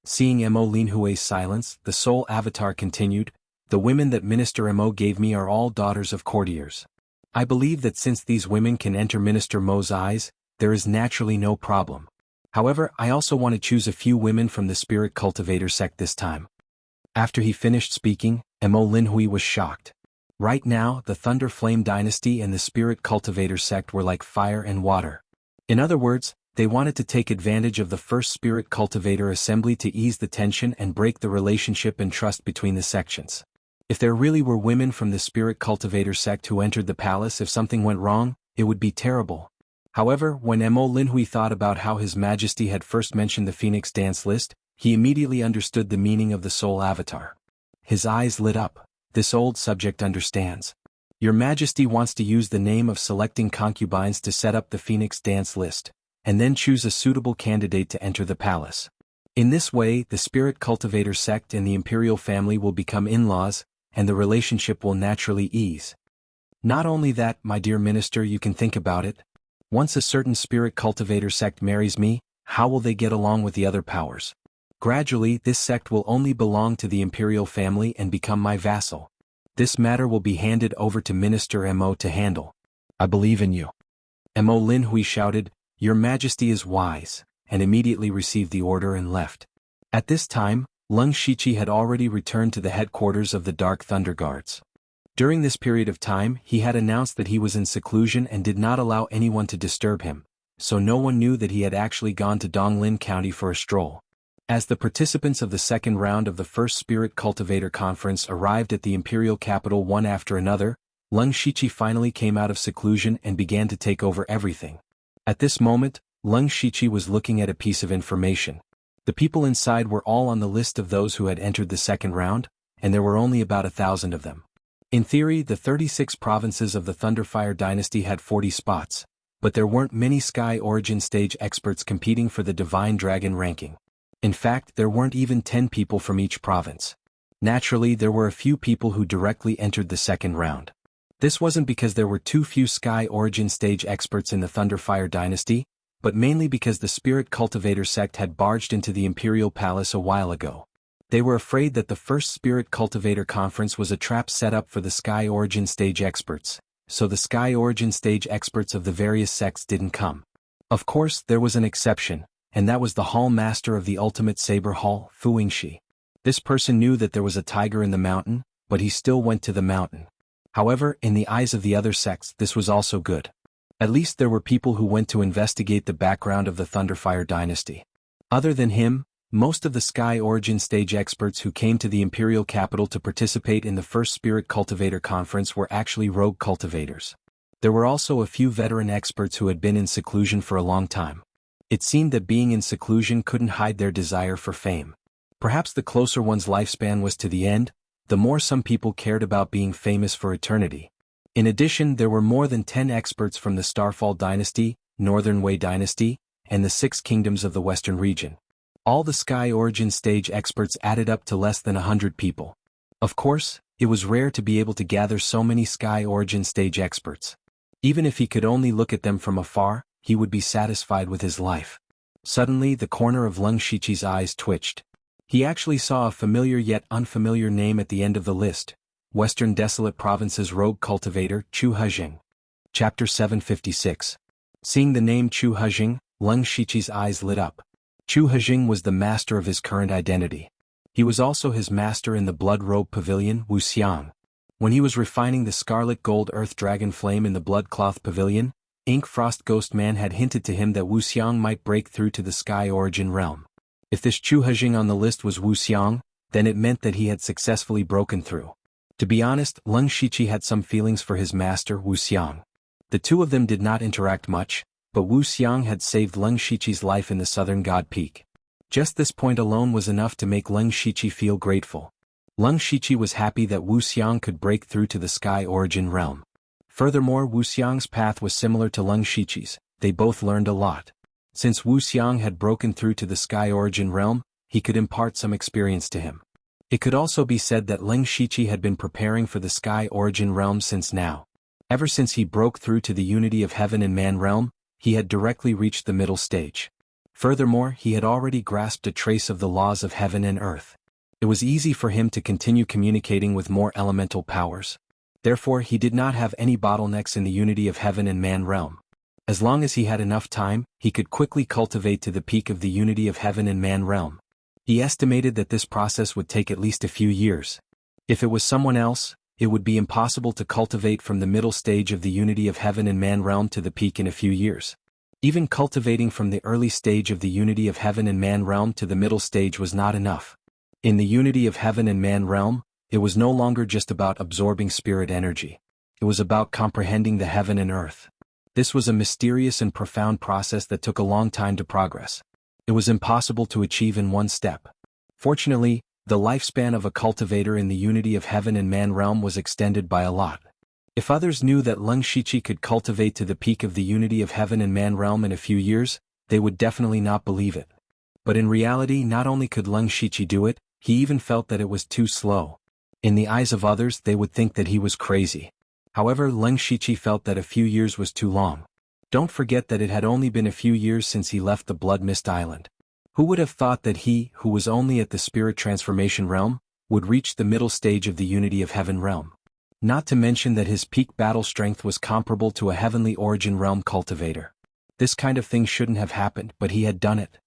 Seeing Mo Linhui's silence, the soul avatar continued, "The women that Minister Mo gave me are all daughters of courtiers. I believe that since these women can enter Minister Mo's eyes, there is naturally no problem. However, I also want to choose a few women from the spirit cultivator sect this time." After he finished speaking, Mo Linhui was shocked. Right now, the Thunder Flame Dynasty and the Spirit Cultivator sect were like fire and water. In other words, they wanted to take advantage of the first Spirit Cultivator assembly to ease the tension and break the relationship and trust between the sections. If there really were women from the Spirit Cultivator sect who entered the palace, if something went wrong, it would be terrible. However, when Mo Linhui thought about how His Majesty had first mentioned the Phoenix Dance list, he immediately understood the meaning of the soul avatar. His eyes lit up. This old subject understands. Your Majesty wants to use the name of selecting concubines to set up the Phoenix Dance list, and then choose a suitable candidate to enter the palace. In this way, the Spirit Cultivator sect and the imperial family will become in-laws, and the relationship will naturally ease. Not only that, my dear minister, you can think about it. Once a certain Spirit Cultivator sect marries me, how will they get along with the other powers? Gradually, this sect will only belong to the imperial family and become my vassal. This matter will be handed over to Minister Mo to handle. I believe in you. Mo Linhui shouted, "Your Majesty is wise," and immediately received the order and left. At this time, Lung Shiqi had already returned to the headquarters of the Dark Thunder Guards. During this period of time, he had announced that he was in seclusion and did not allow anyone to disturb him, so no one knew that he had actually gone to Donglin County for a stroll. As the participants of the second round of the first Spirit Cultivator Conference arrived at the imperial capital one after another, Lung Shiqi finally came out of seclusion and began to take over everything. At this moment, Lung Shiqi was looking at a piece of information. The people inside were all on the list of those who had entered the second round, and there were only about 1,000 of them. In theory, the 36 provinces of the Thunderfire dynasty had 40 spots, but there weren't many Sky Origin stage experts competing for the Divine Dragon ranking. In fact, there weren't even 10 people from each province. Naturally, there were a few people who directly entered the second round. This wasn't because there were too few Sky Origin stage experts in the Thunderfire dynasty, but mainly because the Spirit Cultivator sect had barged into the Imperial Palace a while ago. They were afraid that the first Spirit Cultivator Conference was a trap set up for the Sky Origin stage experts, so the Sky Origin stage experts of the various sects didn't come. Of course, there was an exception, and that was the Hall Master of the Ultimate Saber Hall, Fuingxi. This person knew that there was a tiger in the mountain, but he still went to the mountain. However, in the eyes of the other sects, this was also good. At least there were people who went to investigate the background of the Thunderfire dynasty. Other than him, most of the Sky Origin stage experts who came to the Imperial Capital to participate in the first Spirit Cultivator Conference were actually rogue cultivators. There were also a few veteran experts who had been in seclusion for a long time. It seemed that being in seclusion couldn't hide their desire for fame. Perhaps the closer one's lifespan was to the end, the more some people cared about being famous for eternity. In addition, there were more than 10 experts from the Starfall Dynasty, Northern Wei Dynasty, and the 6 kingdoms of the Western region. All the Sky Origin stage experts added up to less than 100 people. Of course, it was rare to be able to gather so many Sky Origin stage experts. Even if he could only look at them from afar, he would be satisfied with his life. Suddenly, the corner of Lung Shiqi's eyes twitched. He actually saw a familiar yet unfamiliar name at the end of the list: Western Desolate Province's rogue cultivator, Chu Hejing. Chapter 756. Seeing the name Chu Hejing, Lung Shiqi's eyes lit up. Chu Hejing was the master of his current identity. He was also his master in the Blood Robe Pavilion, Wuxiang. When he was refining the Scarlet Gold Earth Dragon Flame in the Blood Cloth Pavilion, Ink Frost Ghost Man had hinted to him that Wuxiang might break through to the Sky Origin realm. If this Chu Hejing on the list was Wuxiang, then it meant that he had successfully broken through. To be honest, Lung Shiqi had some feelings for his master, Wuxiang. The two of them did not interact much, but Wuxiang had saved Lung Shiqi's life in the Southern God Peak. Just this point alone was enough to make Lung Shiqi feel grateful. Lung Shiqi was happy that Wuxiang could break through to the Sky Origin realm. Furthermore, Wuxiang's path was similar to Lung Shiqi's, they both learned a lot. Since Wu Xiang had broken through to the Sky Origin realm, he could impart some experience to him. It could also be said that Leng Shiqi had been preparing for the Sky Origin realm since now. Ever since he broke through to the unity of heaven and man realm, he had directly reached the middle stage. Furthermore, he had already grasped a trace of the laws of heaven and earth. It was easy for him to continue communicating with more elemental powers. Therefore, he did not have any bottlenecks in the unity of heaven and man realm. As long as he had enough time, he could quickly cultivate to the peak of the unity of heaven and man realm. He estimated that this process would take at least a few years. If it was someone else, it would be impossible to cultivate from the middle stage of the unity of heaven and man realm to the peak in a few years. Even cultivating from the early stage of the unity of heaven and man realm to the middle stage was not enough. In the unity of heaven and man realm, it was no longer just about absorbing spirit energy. It was about comprehending the heaven and earth. This was a mysterious and profound process that took a long time to progress. It was impossible to achieve in one step. Fortunately, the lifespan of a cultivator in the unity of heaven and man realm was extended by a lot. If others knew that Leng Shiqi could cultivate to the peak of the unity of heaven and man realm in a few years, they would definitely not believe it. But in reality, not only could Leng Shiqi do it, he even felt that it was too slow. In the eyes of others, they would think that he was crazy. However, Leng Shiqi felt that a few years was too long. Don't forget that it had only been a few years since he left the Blood Mist Island. Who would have thought that he, who was only at the spirit transformation realm, would reach the middle stage of the unity of heaven realm? Not to mention that his peak battle strength was comparable to a heavenly origin realm cultivator. This kind of thing shouldn't have happened, but he had done it.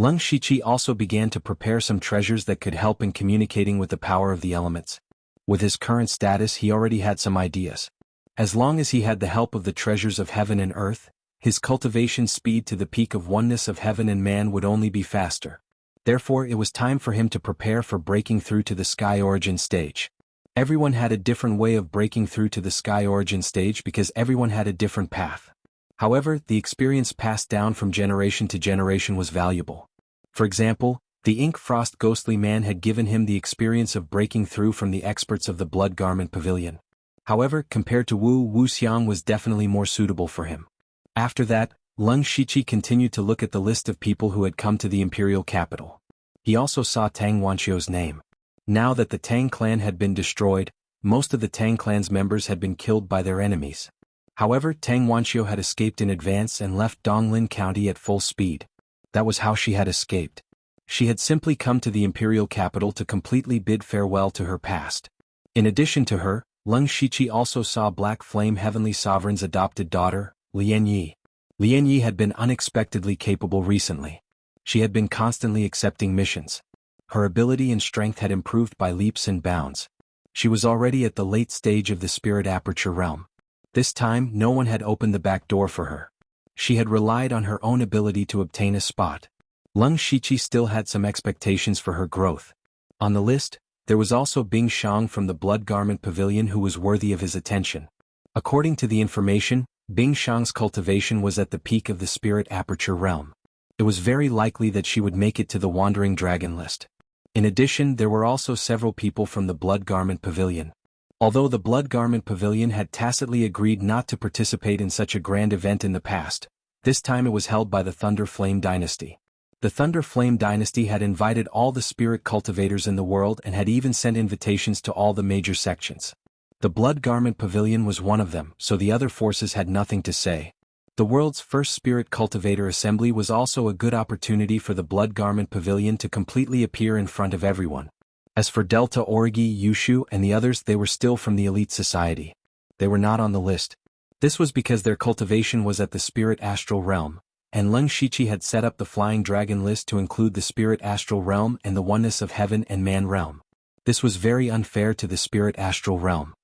Leng Shiqi also began to prepare some treasures that could help in communicating with the power of the elements. With his current status, he already had some ideas. As long as he had the help of the treasures of heaven and earth, his cultivation speed to the peak of oneness of heaven and man would only be faster. Therefore, it was time for him to prepare for breaking through to the Sky Origin stage. Everyone had a different way of breaking through to the Sky Origin stage because everyone had a different path. However, the experience passed down from generation to generation was valuable. For example, the Ink Frost Ghostly Man had given him the experience of breaking through from the experts of the Blood Garment Pavilion. However, compared to Wu Xiang was definitely more suitable for him. After that, Leng Shiqi continued to look at the list of people who had come to the imperial capital. He also saw Tang Wanqiu's name. Now that the Tang clan had been destroyed, most of the Tang clan's members had been killed by their enemies. However, Tang Wanqiu had escaped in advance and left Donglin County at full speed. That was how she had escaped. She had simply come to the imperial capital to completely bid farewell to her past. In addition to her, Leng Shiqi also saw Black Flame Heavenly Sovereign's adopted daughter, Lian Yi. Lian Yi had been unexpectedly capable recently. She had been constantly accepting missions. Her ability and strength had improved by leaps and bounds. She was already at the late stage of the spirit aperture realm. This time, no one had opened the back door for her. She had relied on her own ability to obtain a spot. Leng Shiqi still had some expectations for her growth. On the list, there was also Bing Shang from the Blood Garment Pavilion who was worthy of his attention. According to the information, Bing Shang's cultivation was at the peak of the spirit aperture realm. It was very likely that she would make it to the Wandering Dragon list. In addition, there were also several people from the Blood Garment Pavilion. Although the Blood Garment Pavilion had tacitly agreed not to participate in such a grand event in the past, this time it was held by the Thunder Flame Dynasty. The Thunder Flame Dynasty had invited all the spirit cultivators in the world and had even sent invitations to all the major sections. The Blood Garment Pavilion was one of them, so the other forces had nothing to say. The world's first spirit cultivator assembly was also a good opportunity for the Blood Garment Pavilion to completely appear in front of everyone. As for Delta Orgi, Yushu, and the others, they were still from the elite society. They were not on the list. This was because their cultivation was at the spirit astral realm, and Leng Shiqi had set up the Flying Dragon list to include the spirit astral realm and the oneness of heaven and man realm. This was very unfair to the spirit astral realm.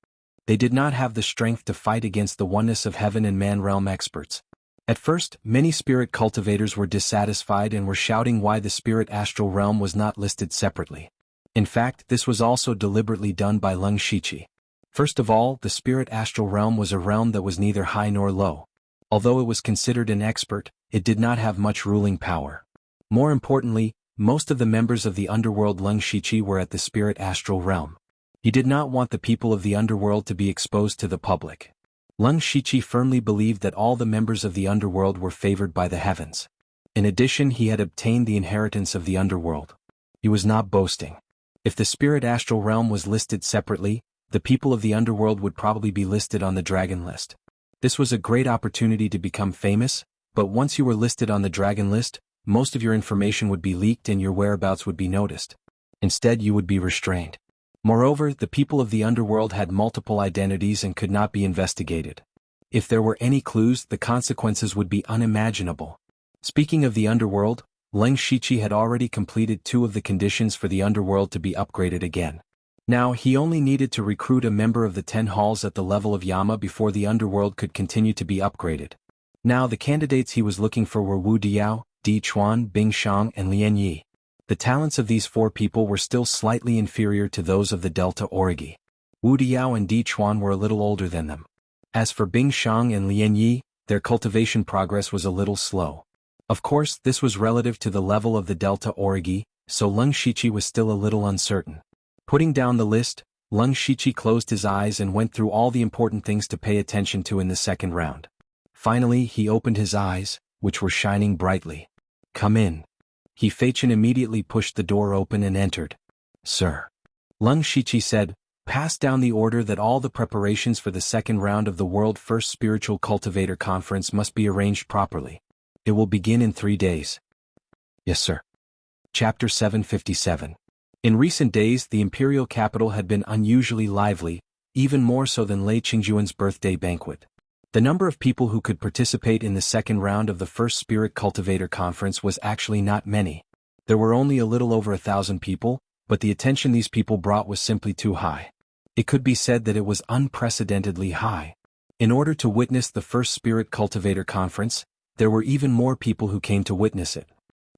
They did not have the strength to fight against the oneness of heaven and man realm experts. At first, many spirit cultivators were dissatisfied and were shouting why the spirit astral realm was not listed separately. In fact, this was also deliberately done by Leng Shiqi. First of all, the spirit astral realm was a realm that was neither high nor low. Although it was considered an expert, it did not have much ruling power. More importantly, most of the members of the underworld Leng Shiqi were at the spirit astral realm. He did not want the people of the underworld to be exposed to the public. Leng Shiqi firmly believed that all the members of the underworld were favored by the heavens. In addition, he had obtained the inheritance of the underworld. He was not boasting. If the spirit astral realm was listed separately, the people of the underworld would probably be listed on the dragon list. This was a great opportunity to become famous, but once you were listed on the dragon list, most of your information would be leaked and your whereabouts would be noticed. Instead, you would be restrained. Moreover, the people of the underworld had multiple identities and could not be investigated. If there were any clues, the consequences would be unimaginable. Speaking of the underworld, Leng Shiqi had already completed 2 of the conditions for the underworld to be upgraded again. Now he only needed to recruit a member of the 10 halls at the level of Yama before the underworld could continue to be upgraded. Now the candidates he was looking for were Wu Diao, Di Chuan, Bing Shang and Lian Yi. The talents of these 4 people were still slightly inferior to those of the Delta Origi. Wu Diao and Di Chuan were a little older than them. As for Bing Shang and Lian Yi, their cultivation progress was a little slow. Of course, this was relative to the level of the Delta Origi, so Leng Shiqi was still a little uncertain. Putting down the list, Leng Shiqi closed his eyes and went through all the important things to pay attention to in the second round. Finally, he opened his eyes, which were shining brightly. "Come in." He Feichen immediately pushed the door open and entered. "Sir." Leng Shiqi said, "Pass down the order that all the preparations for the second round of the World First Spiritual Cultivator Conference must be arranged properly. It will begin in 3 days." "Yes, sir." Chapter 757. In recent days, the imperial capital had been unusually lively, even more so than Lei Qingjuan's birthday banquet. The number of people who could participate in the second round of the First Spirit Cultivator Conference was actually not many. There were only a little over 1,000 people, but the attention these people brought was simply too high. It could be said that it was unprecedentedly high. In order to witness the First Spirit Cultivator Conference, there were even more people who came to witness it.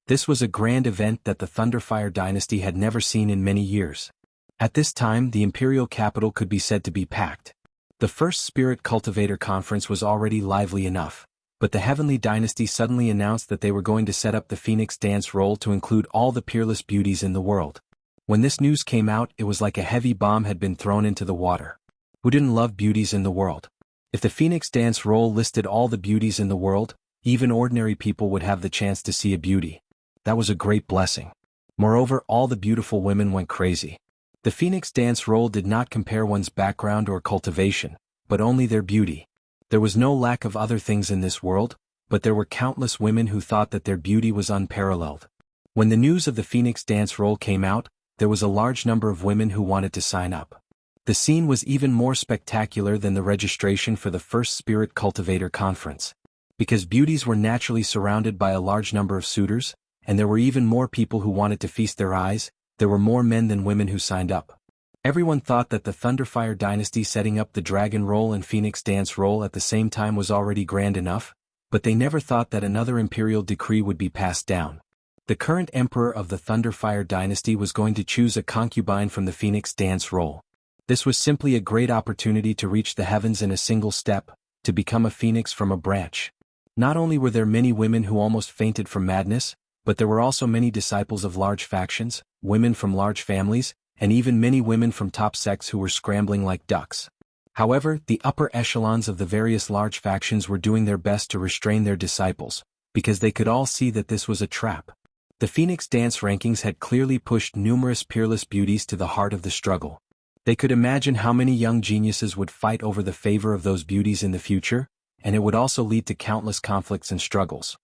This was a grand event that the Thunderfire dynasty had never seen in many years. At this time, the imperial capital could be said to be packed. The First Spirit Cultivator Conference was already lively enough, but the Heavenly Dynasty suddenly announced that they were going to set up the Phoenix Dance Roll to include all the peerless beauties in the world. When this news came out, it was like a heavy bomb had been thrown into the water. Who didn't love beauties in the world? If the Phoenix Dance Roll listed all the beauties in the world, even ordinary people would have the chance to see a beauty. That was a great blessing. Moreover, all the beautiful women went crazy. The Phoenix Dance Roll did not compare one's background or cultivation, but only their beauty. There was no lack of other things in this world, but there were countless women who thought that their beauty was unparalleled. When the news of the Phoenix Dance Roll came out, there was a large number of women who wanted to sign up. The scene was even more spectacular than the registration for the First Spirit Cultivator Conference. Because beauties were naturally surrounded by a large number of suitors, and there were even more people who wanted to feast their eyes, there were more men than women who signed up. Everyone thought that the Thunderfire dynasty setting up the Dragon Roll and Phoenix Dance Roll at the same time was already grand enough, but they never thought that another imperial decree would be passed down. The current emperor of the Thunderfire dynasty was going to choose a concubine from the Phoenix Dance Roll. This was simply a great opportunity to reach the heavens in a single step, to become a phoenix from a branch. Not only were there many women who almost fainted from madness, but there were also many disciples of large factions, women from large families, and even many women from top sects who were scrambling like ducks. However, the upper echelons of the various large factions were doing their best to restrain their disciples, because they could all see that this was a trap. The Phoenix Dance rankings had clearly pushed numerous peerless beauties to the heart of the struggle. They could imagine how many young geniuses would fight over the favor of those beauties in the future, and it would also lead to countless conflicts and struggles.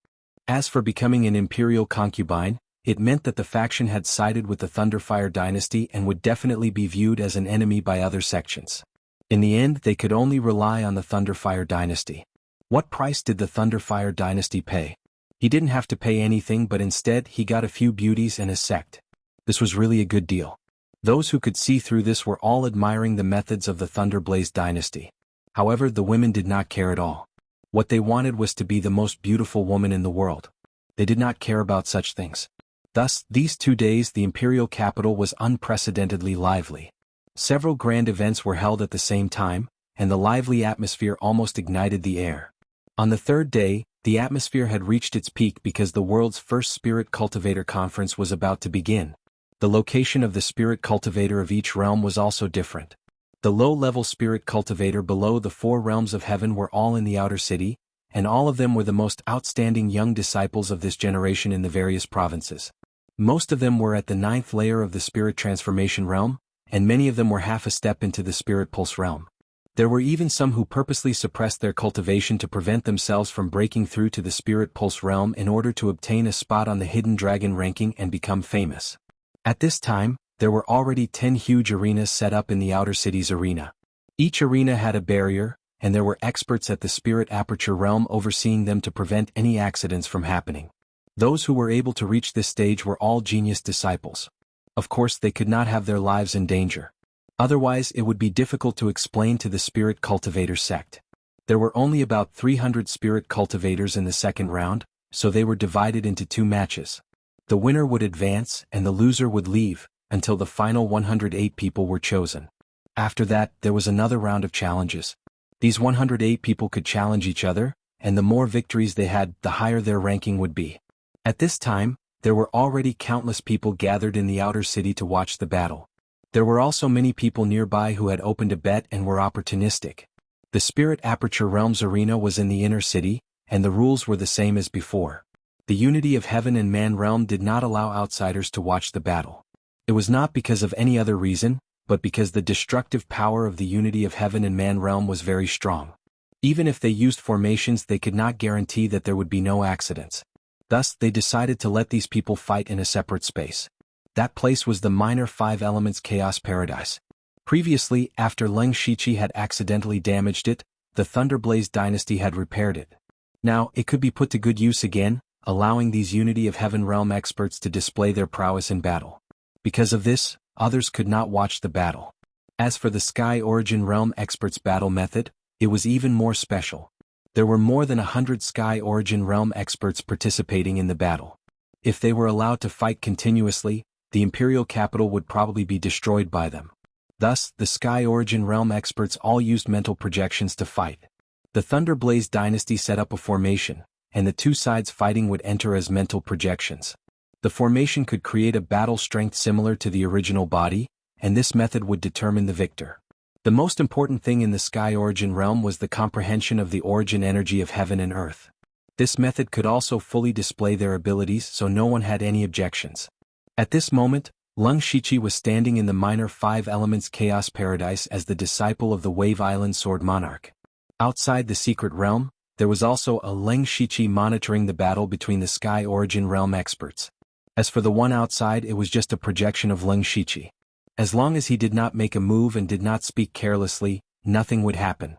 As for becoming an imperial concubine, it meant that the faction had sided with the Thunderfire dynasty and would definitely be viewed as an enemy by other sections. In the end, they could only rely on the Thunderfire dynasty. What price did the Thunderfire dynasty pay? He didn't have to pay anything, but instead he got a few beauties and a sect. This was really a good deal. Those who could see through this were all admiring the methods of the Thunderblaze dynasty. However, the women did not care at all. What they wanted was to be the most beautiful woman in the world. They did not care about such things. Thus, these 2 days the imperial capital was unprecedentedly lively. Several grand events were held at the same time, and the lively atmosphere almost ignited the air. On the third day, the atmosphere had reached its peak because the world's first Spirit Cultivator Conference was about to begin. The location of the Spirit Cultivator of each realm was also different. The low-level spirit cultivator below the 4 realms of heaven were all in the outer city, and all of them were the most outstanding young disciples of this generation in the various provinces. Most of them were at the 9th layer of the spirit transformation realm, and many of them were half a step into the spirit pulse realm. There were even some who purposely suppressed their cultivation to prevent themselves from breaking through to the spirit pulse realm in order to obtain a spot on the hidden dragon ranking and become famous. At this time, there were already 10 huge arenas set up in the outer city's arena. Each arena had a barrier, and there were experts at the spirit aperture realm overseeing them to prevent any accidents from happening. Those who were able to reach this stage were all genius disciples. Of course, they could not have their lives in danger. Otherwise, it would be difficult to explain to the spirit cultivator sect. There were only about 300 spirit cultivators in the second round, so they were divided into 2 matches. The winner would advance, and the loser would leave, until the final 108 people were chosen. After that, there was another round of challenges. These 108 people could challenge each other, and the more victories they had, the higher their ranking would be. At this time, there were already countless people gathered in the outer city to watch the battle. There were also many people nearby who had opened a bet and were opportunistic. The Spirit Aperture Realms arena was in the inner city, and the rules were the same as before. The unity of heaven and man realm did not allow outsiders to watch the battle. It was not because of any other reason, but because the destructive power of the unity of heaven and man realm was very strong. Even if they used formations, they could not guarantee that there would be no accidents. Thus, they decided to let these people fight in a separate space. That place was the minor 5 elements chaos paradise. Previously, after Leng Shiqi had accidentally damaged it, the Thunderblaze dynasty had repaired it. Now, it could be put to good use again, allowing these Unity of Heaven realm experts to display their prowess in battle. Because of this, others could not watch the battle. As for the Sky Origin realm experts' battle method, it was even more special. There were more than 100 Sky Origin realm experts participating in the battle. If they were allowed to fight continuously, the imperial capital would probably be destroyed by them. Thus, the Sky Origin realm experts all used mental projections to fight. The Thunderblaze dynasty set up a formation, and the 2 sides fighting would enter as mental projections. The formation could create a battle strength similar to the original body, and this method would determine the victor. The most important thing in the Sky Origin realm was the comprehension of the origin energy of heaven and earth. This method could also fully display their abilities, so no one had any objections. At this moment, Leng Shiqi was standing in the minor 5 elements chaos paradise as the disciple of the Wave Island Sword Monarch. Outside the secret realm, there was also a Leng Shiqi monitoring the battle between the Sky Origin realm experts. As for the one outside, it was just a projection of Leng Shiqi. As long as he did not make a move and did not speak carelessly, nothing would happen.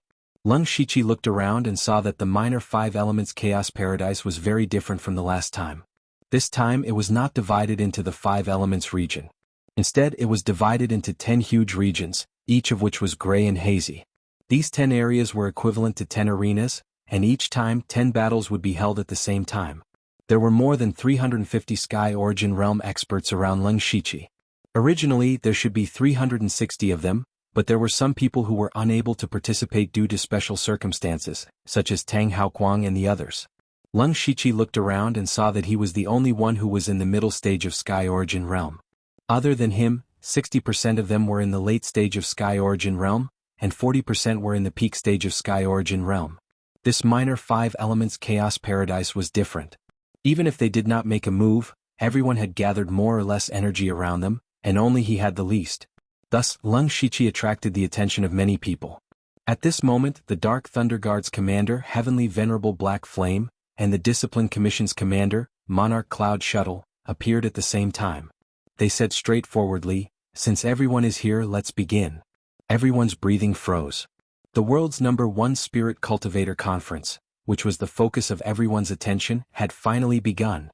Leng Shiqi looked around and saw that the minor 5 elements chaos paradise was very different from the last time. This time it was not divided into the 5 elements region. Instead, it was divided into 10 huge regions, each of which was gray and hazy. These 10 areas were equivalent to 10 arenas, and each time 10 battles would be held at the same time. There were more than 350 Sky Origin realm experts around Leng Shiqi. Originally, there should be 360 of them, but there were some people who were unable to participate due to special circumstances, such as Tang Haoquang and the others. Leng Shiqi looked around and saw that he was the only one who was in the middle stage of Sky Origin realm. Other than him, 60% of them were in the late stage of Sky Origin realm, and 40% were in the peak stage of Sky Origin realm. This minor 5 elements chaos paradise was different. Even if they did not make a move, everyone had gathered more or less energy around them, and only he had the least. Thus, Leng Shiqi attracted the attention of many people. At this moment, the Dark Thunder Guard's commander, Heavenly Venerable Black Flame, and the Discipline Commission's commander, Monarch Cloud Shuttle, appeared at the same time. They said straightforwardly, "Since everyone is here, let's begin." Everyone's breathing froze. The world's #1 Spirit Cultivator Conference, which was the focus of everyone's attention, had finally begun.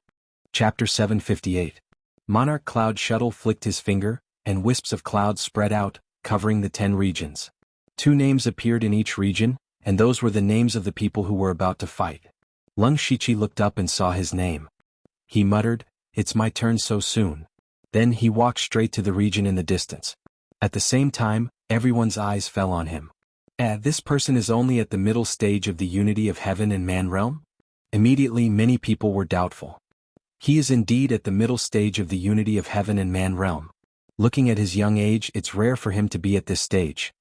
Chapter 758. Monarch Cloud Shuttle flicked his finger, and wisps of clouds spread out, covering the 10 regions. 2 names appeared in each region, and those were the names of the people who were about to fight. Leng Shiqi looked up and saw his name. He muttered, "It's my turn so soon." Then he walked straight to the region in the distance. At the same time, everyone's eyes fell on him. This person is only at the middle stage of the unity of heaven and man realm? Immediately many people were doubtful. He is indeed at the middle stage of the unity of heaven and man realm. Looking at his young age, it's rare for him to be at this stage.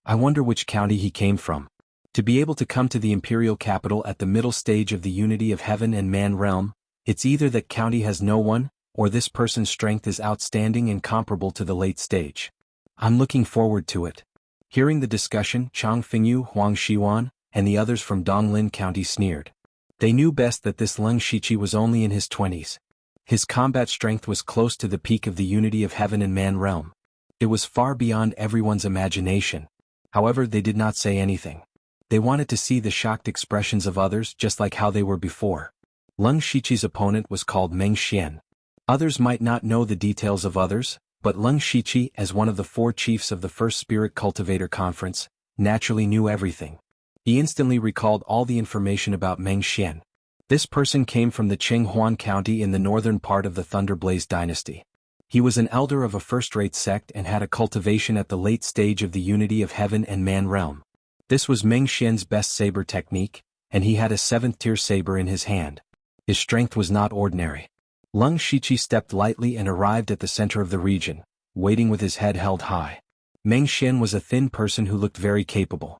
I wonder which county he came from. To be able to come to the imperial capital at the middle stage of the unity of heaven and man realm, it's either that county has no one, or this person's strength is outstanding and comparable to the late stage. I'm looking forward to it. Hearing the discussion, Chang Fingyu, Huang Xiwan, and the others from Donglin County sneered. They knew best that this Leng Shichi was only in his 20s. His combat strength was close to the peak of the unity of heaven and man realm. It was far beyond everyone's imagination. However, they did not say anything. They wanted to see the shocked expressions of others just like how they were before. Leng Shichi's opponent was called Meng Xian. Others might not know the details of others, but Leng Shichi, as one of the 4 chiefs of the First Spirit Cultivator Conference, naturally knew everything. He instantly recalled all the information about Meng Xian. This person came from the Xuanhuan County in the northern part of the Thunderblaze dynasty. He was an elder of a first-rate sect and had a cultivation at the late stage of the unity of heaven and man realm. This was Meng Xian's best saber technique, and he had a 7th-tier saber in his hand. His strength was not ordinary. Leng Shichi stepped lightly and arrived at the center of the region, waiting with his head held high. Meng Xian was a thin person who looked very capable.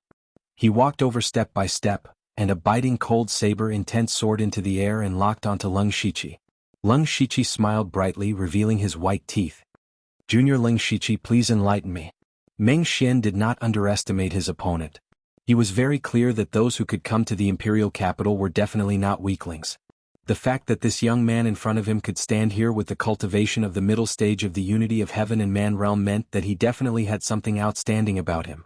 He walked over step by step, and a biting cold saber intense soared into the air and locked onto Leng Shichi. Leng Shichi smiled brightly, revealing his white teeth. Junior Leng Shichi, please enlighten me. Meng Xian did not underestimate his opponent. He was very clear that those who could come to the imperial capital were definitely not weaklings. The fact that this young man in front of him could stand here with the cultivation of the middle stage of the unity of heaven and man realm meant that he definitely had something outstanding about him.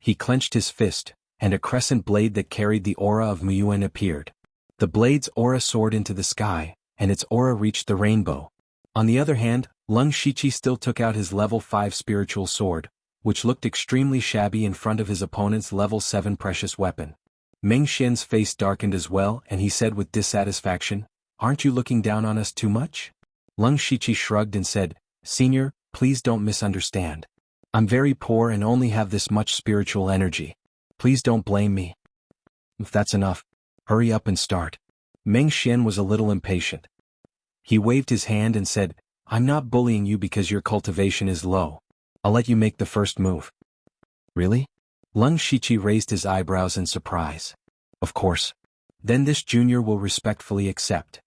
He clenched his fist, and a crescent blade that carried the aura of Muyuan appeared. The blade's aura soared into the sky, and its aura reached the rainbow. On the other hand, Leng Shichi still took out his level 5 spiritual sword, which looked extremely shabby in front of his opponent's level 7 precious weapon. Meng Xian's face darkened as well, and he said with dissatisfaction, "Aren't you looking down on us too much?" Leng Shichi shrugged and said, "Senior, please don't misunderstand. I'm very poor and only have this much spiritual energy. Please don't blame me. If that's enough, hurry up and start." Meng Xian was a little impatient. He waved his hand and said, "I'm not bullying you because your cultivation is low. I'll let you make the first move." "Really?" Leng Shichi raised his eyebrows in surprise. "Of course. Then this junior will respectfully accept."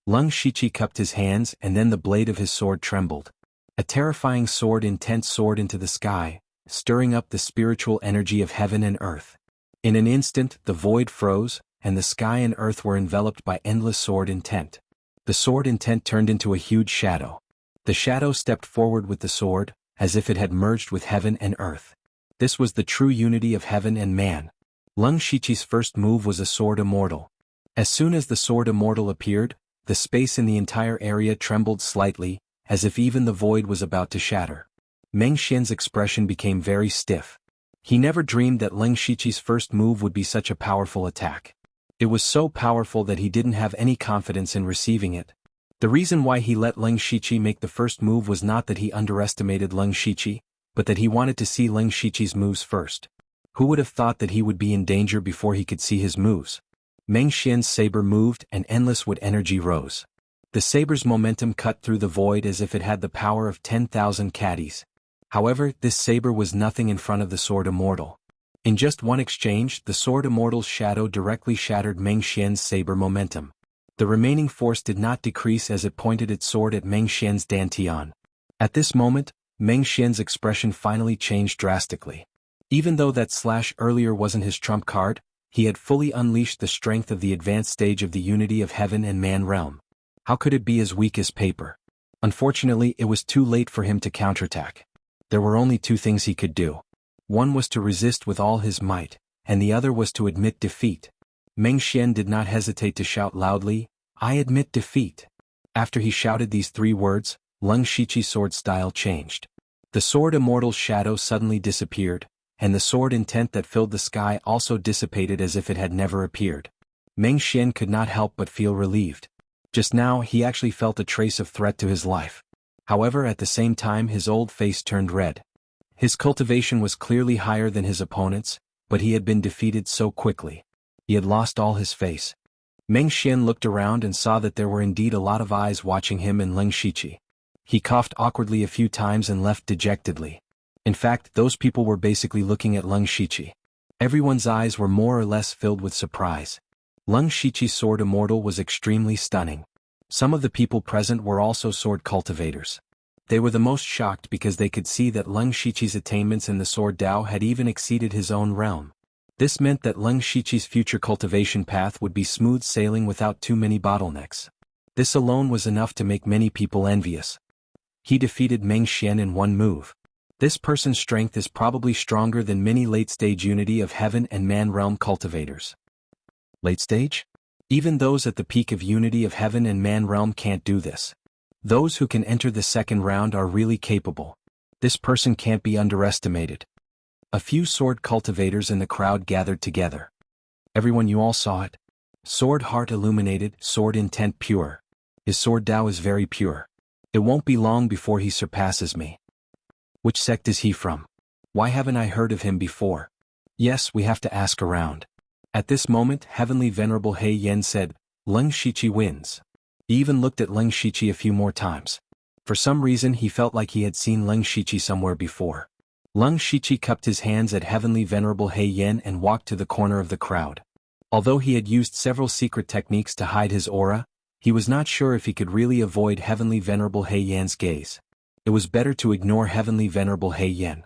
Leng Shichi cupped his hands and then the blade of his sword trembled. A terrifying sword intent soared into the sky, stirring up the spiritual energy of heaven and earth. In an instant, the void froze, and the sky and earth were enveloped by endless sword intent. The sword intent turned into a huge shadow. The shadow stepped forward with the sword, as if it had merged with heaven and earth. This was the true unity of heaven and man. Leng Shichi's first move was a sword immortal. As soon as the sword immortal appeared, the space in the entire area trembled slightly, as if even the void was about to shatter. Meng Xian's expression became very stiff. He never dreamed that Leng Shichi's first move would be such a powerful attack. It was so powerful that he didn't have any confidence in receiving it. The reason why he let Leng Shichi make the first move was not that he underestimated Leng Shichi, but that he wanted to see Leng Shichi's moves first. Who would have thought that he would be in danger before he could see his moves? Meng Xian's saber moved and endless wood energy rose. The saber's momentum cut through the void as if it had the power of 10,000 caddies. However, this saber was nothing in front of the sword immortal. In just one exchange, the sword immortal's shadow directly shattered Meng Xian's saber momentum. The remaining force did not decrease as it pointed its sword at Meng Xian's dantian. At this moment, Meng Xian's expression finally changed drastically. Even though that slash earlier wasn't his trump card, he had fully unleashed the strength of the advanced stage of the unity of heaven and man realm. How could it be as weak as paper? Unfortunately, it was too late for him to counterattack. There were only 2 things he could do. One was to resist with all his might, and the other was to admit defeat. Meng Xian did not hesitate to shout loudly, "I admit defeat." After he shouted these 3 words, Leng Shichi's sword style changed. The sword immortal's shadow suddenly disappeared, and the sword intent that filled the sky also dissipated as if it had never appeared. Meng Xian could not help but feel relieved. Just now he actually felt a trace of threat to his life. However, at the same time his old face turned red. His cultivation was clearly higher than his opponent's, but he had been defeated so quickly. He had lost all his face. Meng Xian looked around and saw that there were indeed a lot of eyes watching him and Leng Shichi. He coughed awkwardly a few times and left dejectedly. In fact, those people were basically looking at Leng Shiqi. Everyone's eyes were more or less filled with surprise. Leng Shiqi's sword immortal was extremely stunning. Some of the people present were also sword cultivators. They were the most shocked because they could see that Leng Shiqi's attainments in the sword Dao had even exceeded his own realm. This meant that Leng Shiqi's future cultivation path would be smooth sailing without too many bottlenecks. This alone was enough to make many people envious. He defeated Meng Xian in one move. This person's strength is probably stronger than many late-stage unity of heaven and man realm cultivators. Late stage? Even those at the peak of unity of heaven and man realm can't do this. Those who can enter the second round are really capable. This person can't be underestimated. A few sword cultivators in the crowd gathered together. Everyone, you all saw it. Sword heart illuminated, sword intent pure. His sword Dao is very pure. It won't be long before he surpasses me. Which sect is he from? Why haven't I heard of him before? Yes, we have to ask around. At this moment, Heavenly Venerable He Yen said, Leng Shiqi wins. He even looked at Leng Shiqi a few more times. For some reason he felt like he had seen Leng Shiqi somewhere before. Leng Shiqi cupped his hands at Heavenly Venerable He Yen and walked to the corner of the crowd. Although he had used several secret techniques to hide his aura, he was not sure if he could really avoid Heavenly Venerable He Yen's gaze. It was better to ignore Heavenly Venerable He Yen.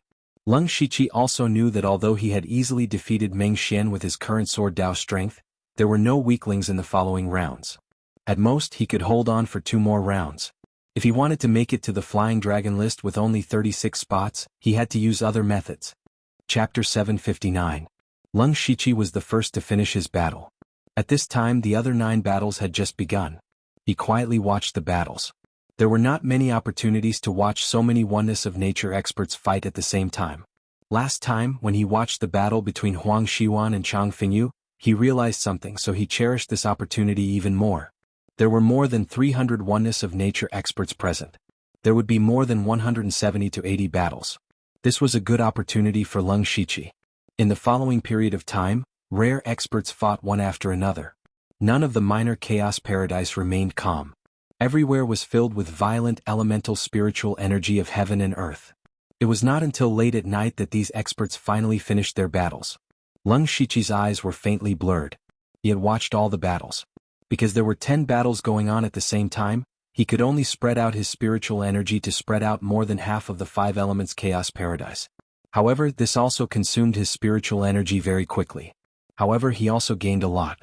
Leng Shiqi also knew that although he had easily defeated Meng Xian with his current sword Dao strength, there were no weaklings in the following rounds. At most he could hold on for 2 more rounds. If he wanted to make it to the Flying Dragon list with only 36 spots, he had to use other methods. Chapter 759. Leng Shiqi was the first to finish his battle. At this time the other 9 battles had just begun. He quietly watched the battles. There were not many opportunities to watch so many oneness of nature experts fight at the same time. Last time, when he watched the battle between xuanhuan and Chang Fengyu, he realized something, so he cherished this opportunity even more. There were more than 300 oneness of nature experts present. There would be more than 170 to 80 battles. This was a good opportunity for Leng Shiqi. In the following period of time, rare experts fought one after another. None of the minor chaos paradise remained calm. Everywhere was filled with violent elemental spiritual energy of heaven and earth. It was not until late at night that these experts finally finished their battles. Leng Shiqi's eyes were faintly blurred. He had watched all the battles. Because there were 10 battles going on at the same time, he could only spread out his spiritual energy to spread out more than half of the 5 elements chaos paradise. However, this also consumed his spiritual energy very quickly. However, he also gained a lot.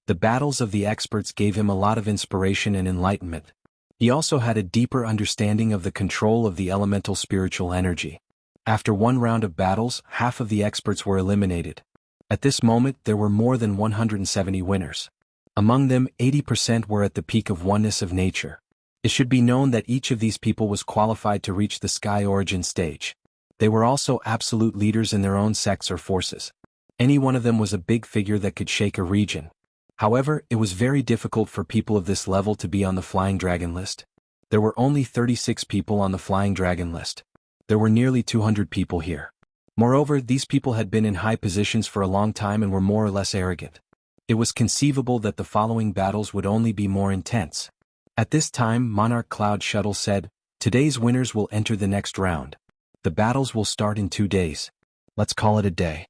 The battles of the experts gave him a lot of inspiration and enlightenment. He also had a deeper understanding of the control of the elemental spiritual energy. After 1 round of battles, half of the experts were eliminated. At this moment there were more than 170 winners. Among them, 80% were at the peak of oneness of nature. It should be known that each of these people was qualified to reach the sky origin stage. They were also absolute leaders in their own sects or forces. Any one of them was a big figure that could shake a region. However, it was very difficult for people of this level to be on the Flying Dragon list. There were only 36 people on the Flying Dragon list. There were nearly 200 people here. Moreover, these people had been in high positions for a long time and were more or less arrogant. It was conceivable that the following battles would only be more intense. At this time, Monarch Cloud Shuttle said, "Today's winners will enter the next round. The battles will start in 2 days. Let's call it a day."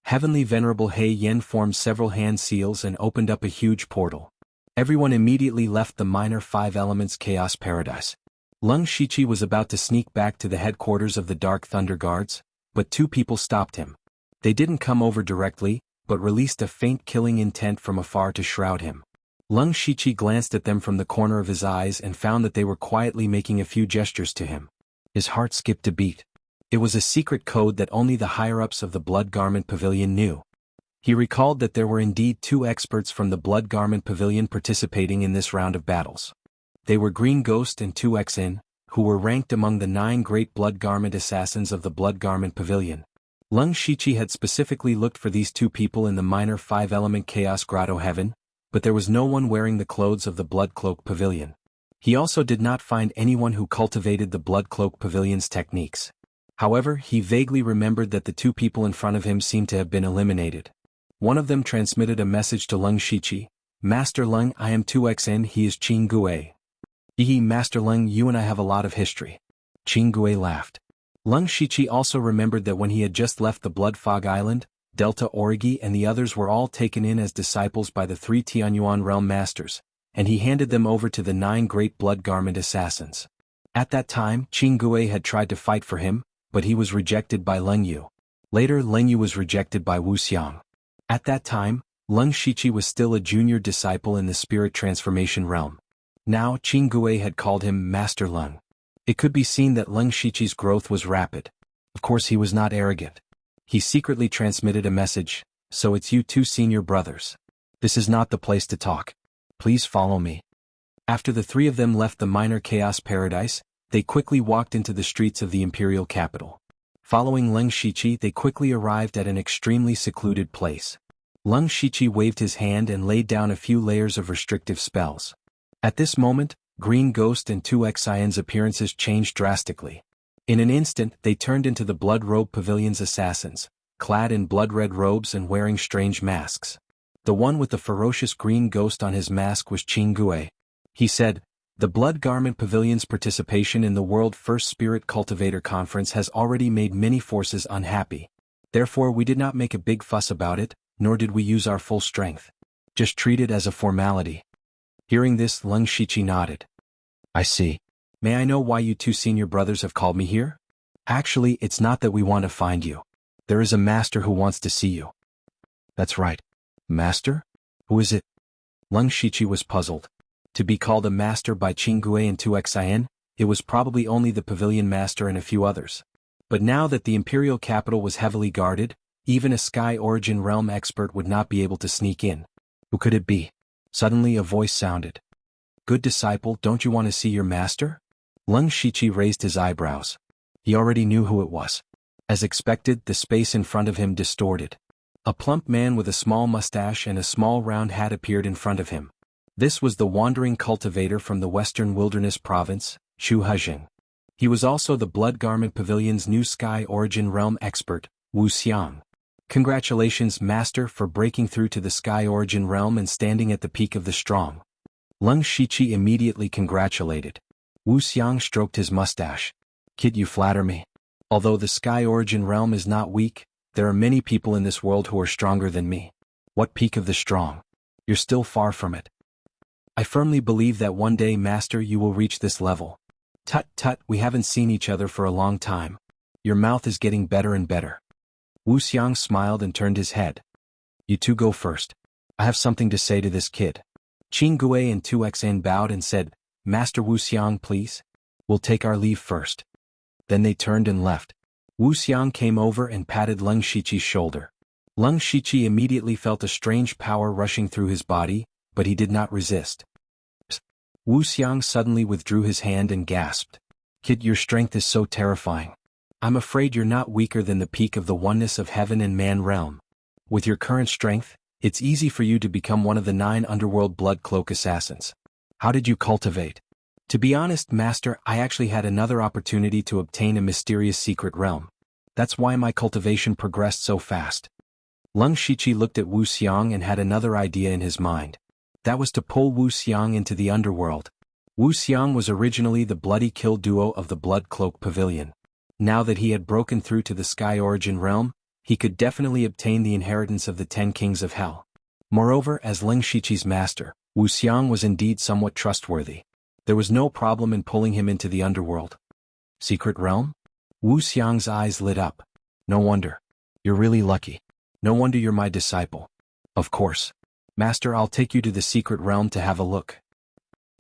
Heavenly Venerable He Yen formed several hand seals and opened up a huge portal. Everyone immediately left the minor 5 elements chaos paradise. Leng Shiqi was about to sneak back to the headquarters of the Dark Thunder Guards, but 2 people stopped him. They didn't come over directly, but released a faint killing intent from afar to shroud him. Leng Shiqi glanced at them from the corner of his eyes and found that they were quietly making a few gestures to him. His heart skipped a beat. It was a secret code that only the higher-ups of the Blood Garment Pavilion knew. He recalled that there were indeed 2 experts from the Blood Garment Pavilion participating in this round of battles. They were Green Ghost and 2xin, who were ranked among the 9 great Blood Garment assassins of the Blood Garment Pavilion. Leng Shiqi had specifically looked for these 2 people in the minor 5-element Chaos Grotto Heaven, but there was no one wearing the clothes of the Blood Cloak Pavilion. He also did not find anyone who cultivated the Blood Cloak Pavilion's techniques. However, he vaguely remembered that the 2 people in front of him seemed to have been eliminated. One of them transmitted a message to Leng Shiqi, "Master Leng, I am 2xin, he is Qinggue." "Master Leng, you and I have a lot of history." Qinggue laughed. Lung Shiqi also remembered that when he had just left the Blood Fog Island, Delta Origi and the others were all taken in as disciples by the 3 Tianyuan realm masters, and he handed them over to the 9 great blood garment assassins. At that time, Qinggue had tried to fight for him, but he was rejected by Leng Yu. Later Leng Yu was rejected by Wu Xiang. At that time, Lung Shiqi was still a junior disciple in the spirit transformation realm. Now Qinggue had called him Master Lung. It could be seen that Lung Shiqi's growth was rapid. Of course he was not arrogant. He secretly transmitted a message, "So it's you 2 senior brothers. This is not the place to talk. Please follow me." After the 3 of them left the minor chaos paradise, they quickly walked into the streets of the imperial capital. Following Lung Shiqi, they quickly arrived at an extremely secluded place. Lung Shiqi waved his hand and laid down a few layers of restrictive spells. At this moment, Green Ghost and 2Xian's appearances changed drastically. In an instant, they turned into the Blood Robe Pavilion's assassins, clad in blood-red robes and wearing strange masks. The one with the ferocious green ghost on his mask was Qinggue. He said, "The Blood Garment Pavilion's participation in the World First Spirit Cultivator Conference has already made many forces unhappy. Therefore we did not make a big fuss about it, nor did we use our full strength. Just treat it as a formality." Hearing this, Lung Shiqi nodded. "I see. May I know why you 2 senior brothers have called me here?" "Actually, it's not that we want to find you. There is a master who wants to see you." "That's right. Master? Who is it?" Lung Shiqi was puzzled. To be called a master by Qinggue and 2Xian, it was probably only the pavilion master and a few others. But now that the imperial capital was heavily guarded, even a Sky Origin realm expert would not be able to sneak in. Who could it be? Suddenly a voice sounded. "Good disciple, don't you want to see your master?" Lung Shiqi raised his eyebrows. He already knew who it was. As expected, the space in front of him distorted. A plump man with a small mustache and a small round hat appeared in front of him. This was the wandering cultivator from the Western Wilderness Province, Xuanhuan. He was also the Blood Garment Pavilion's new Sky Origin realm expert, Wu Xiang. "Congratulations, Master, for breaking through to the Sky Origin realm and standing at the peak of the strong." Lung Shiqi immediately congratulated. Wu Xiang stroked his mustache. "Kid, you flatter me. Although the Sky Origin realm is not weak, there are many people in this world who are stronger than me." "What peak of the strong? You're still far from it." "I firmly believe that one day, Master, you will reach this level." "Tut tut, we haven't seen each other for a long time. Your mouth is getting better and better." Wu Xiang smiled and turned his head. "You 2 go first. I have something to say to this kid." Qinggue and 2Xian bowed and said, "Master Wu Xiang, please. We'll take our leave first." Then they turned and left. Wu Xiang came over and patted Lung Shiqi's shoulder. Lung Shiqi immediately felt a strange power rushing through his body, but he did not resist. Wu Xiang suddenly withdrew his hand and gasped. "Kid, your strength is so terrifying. I'm afraid you're not weaker than the peak of the oneness of heaven and man realm. With your current strength, it's easy for you to become one of the 9 underworld blood cloak assassins. How did you cultivate?" "To be honest, Master, I actually had another opportunity to obtain a mysterious secret realm. That's why my cultivation progressed so fast." Lung Shiqi looked at Wu Xiang and had another idea in his mind. That was to pull Wu Xiang into the underworld. Wu Xiang was originally the bloody kill duo of the Blood Cloak Pavilion. Now that he had broken through to the Sky Origin realm, he could definitely obtain the inheritance of the 10 Kings of Hell. Moreover, as Lung Shiqi's master, Wu Xiang was indeed somewhat trustworthy. There was no problem in pulling him into the underworld. "Secret realm?" Wu Xiang's eyes lit up. "No wonder. You're really lucky. No wonder you're my disciple." "Of course. Master, I'll take you to the secret realm to have a look."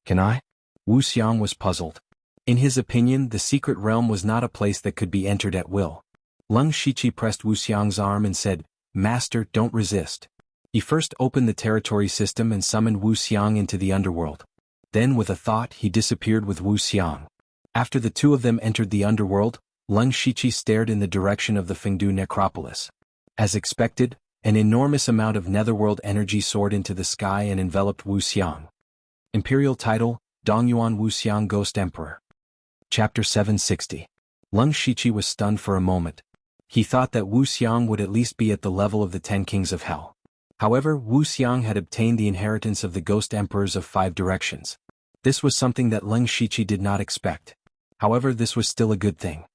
"Can I?" Wu Xiang was puzzled. In his opinion, the secret realm was not a place that could be entered at will. Lung Shiqi pressed Wu Xiang's arm and said, "Master, don't resist." He first opened the territory system and summoned Wu Xiang into the underworld. Then with a thought he disappeared with Wu Xiang. After the 2 of them entered the underworld, Lung Shiqi stared in the direction of the Fengdu necropolis. As expected, an enormous amount of netherworld energy soared into the sky and enveloped Wu Xiang. Imperial title, Dongyuan Wu Xiang Ghost Emperor. Chapter 760. Lung Shiqi was stunned for a moment. He thought that Wu Xiang would at least be at the level of the 10 Kings of Hell. However, Wu Xiang had obtained the inheritance of the Ghost Emperors of 5 directions. This was something that Lung Shiqi did not expect. However, this was still a good thing.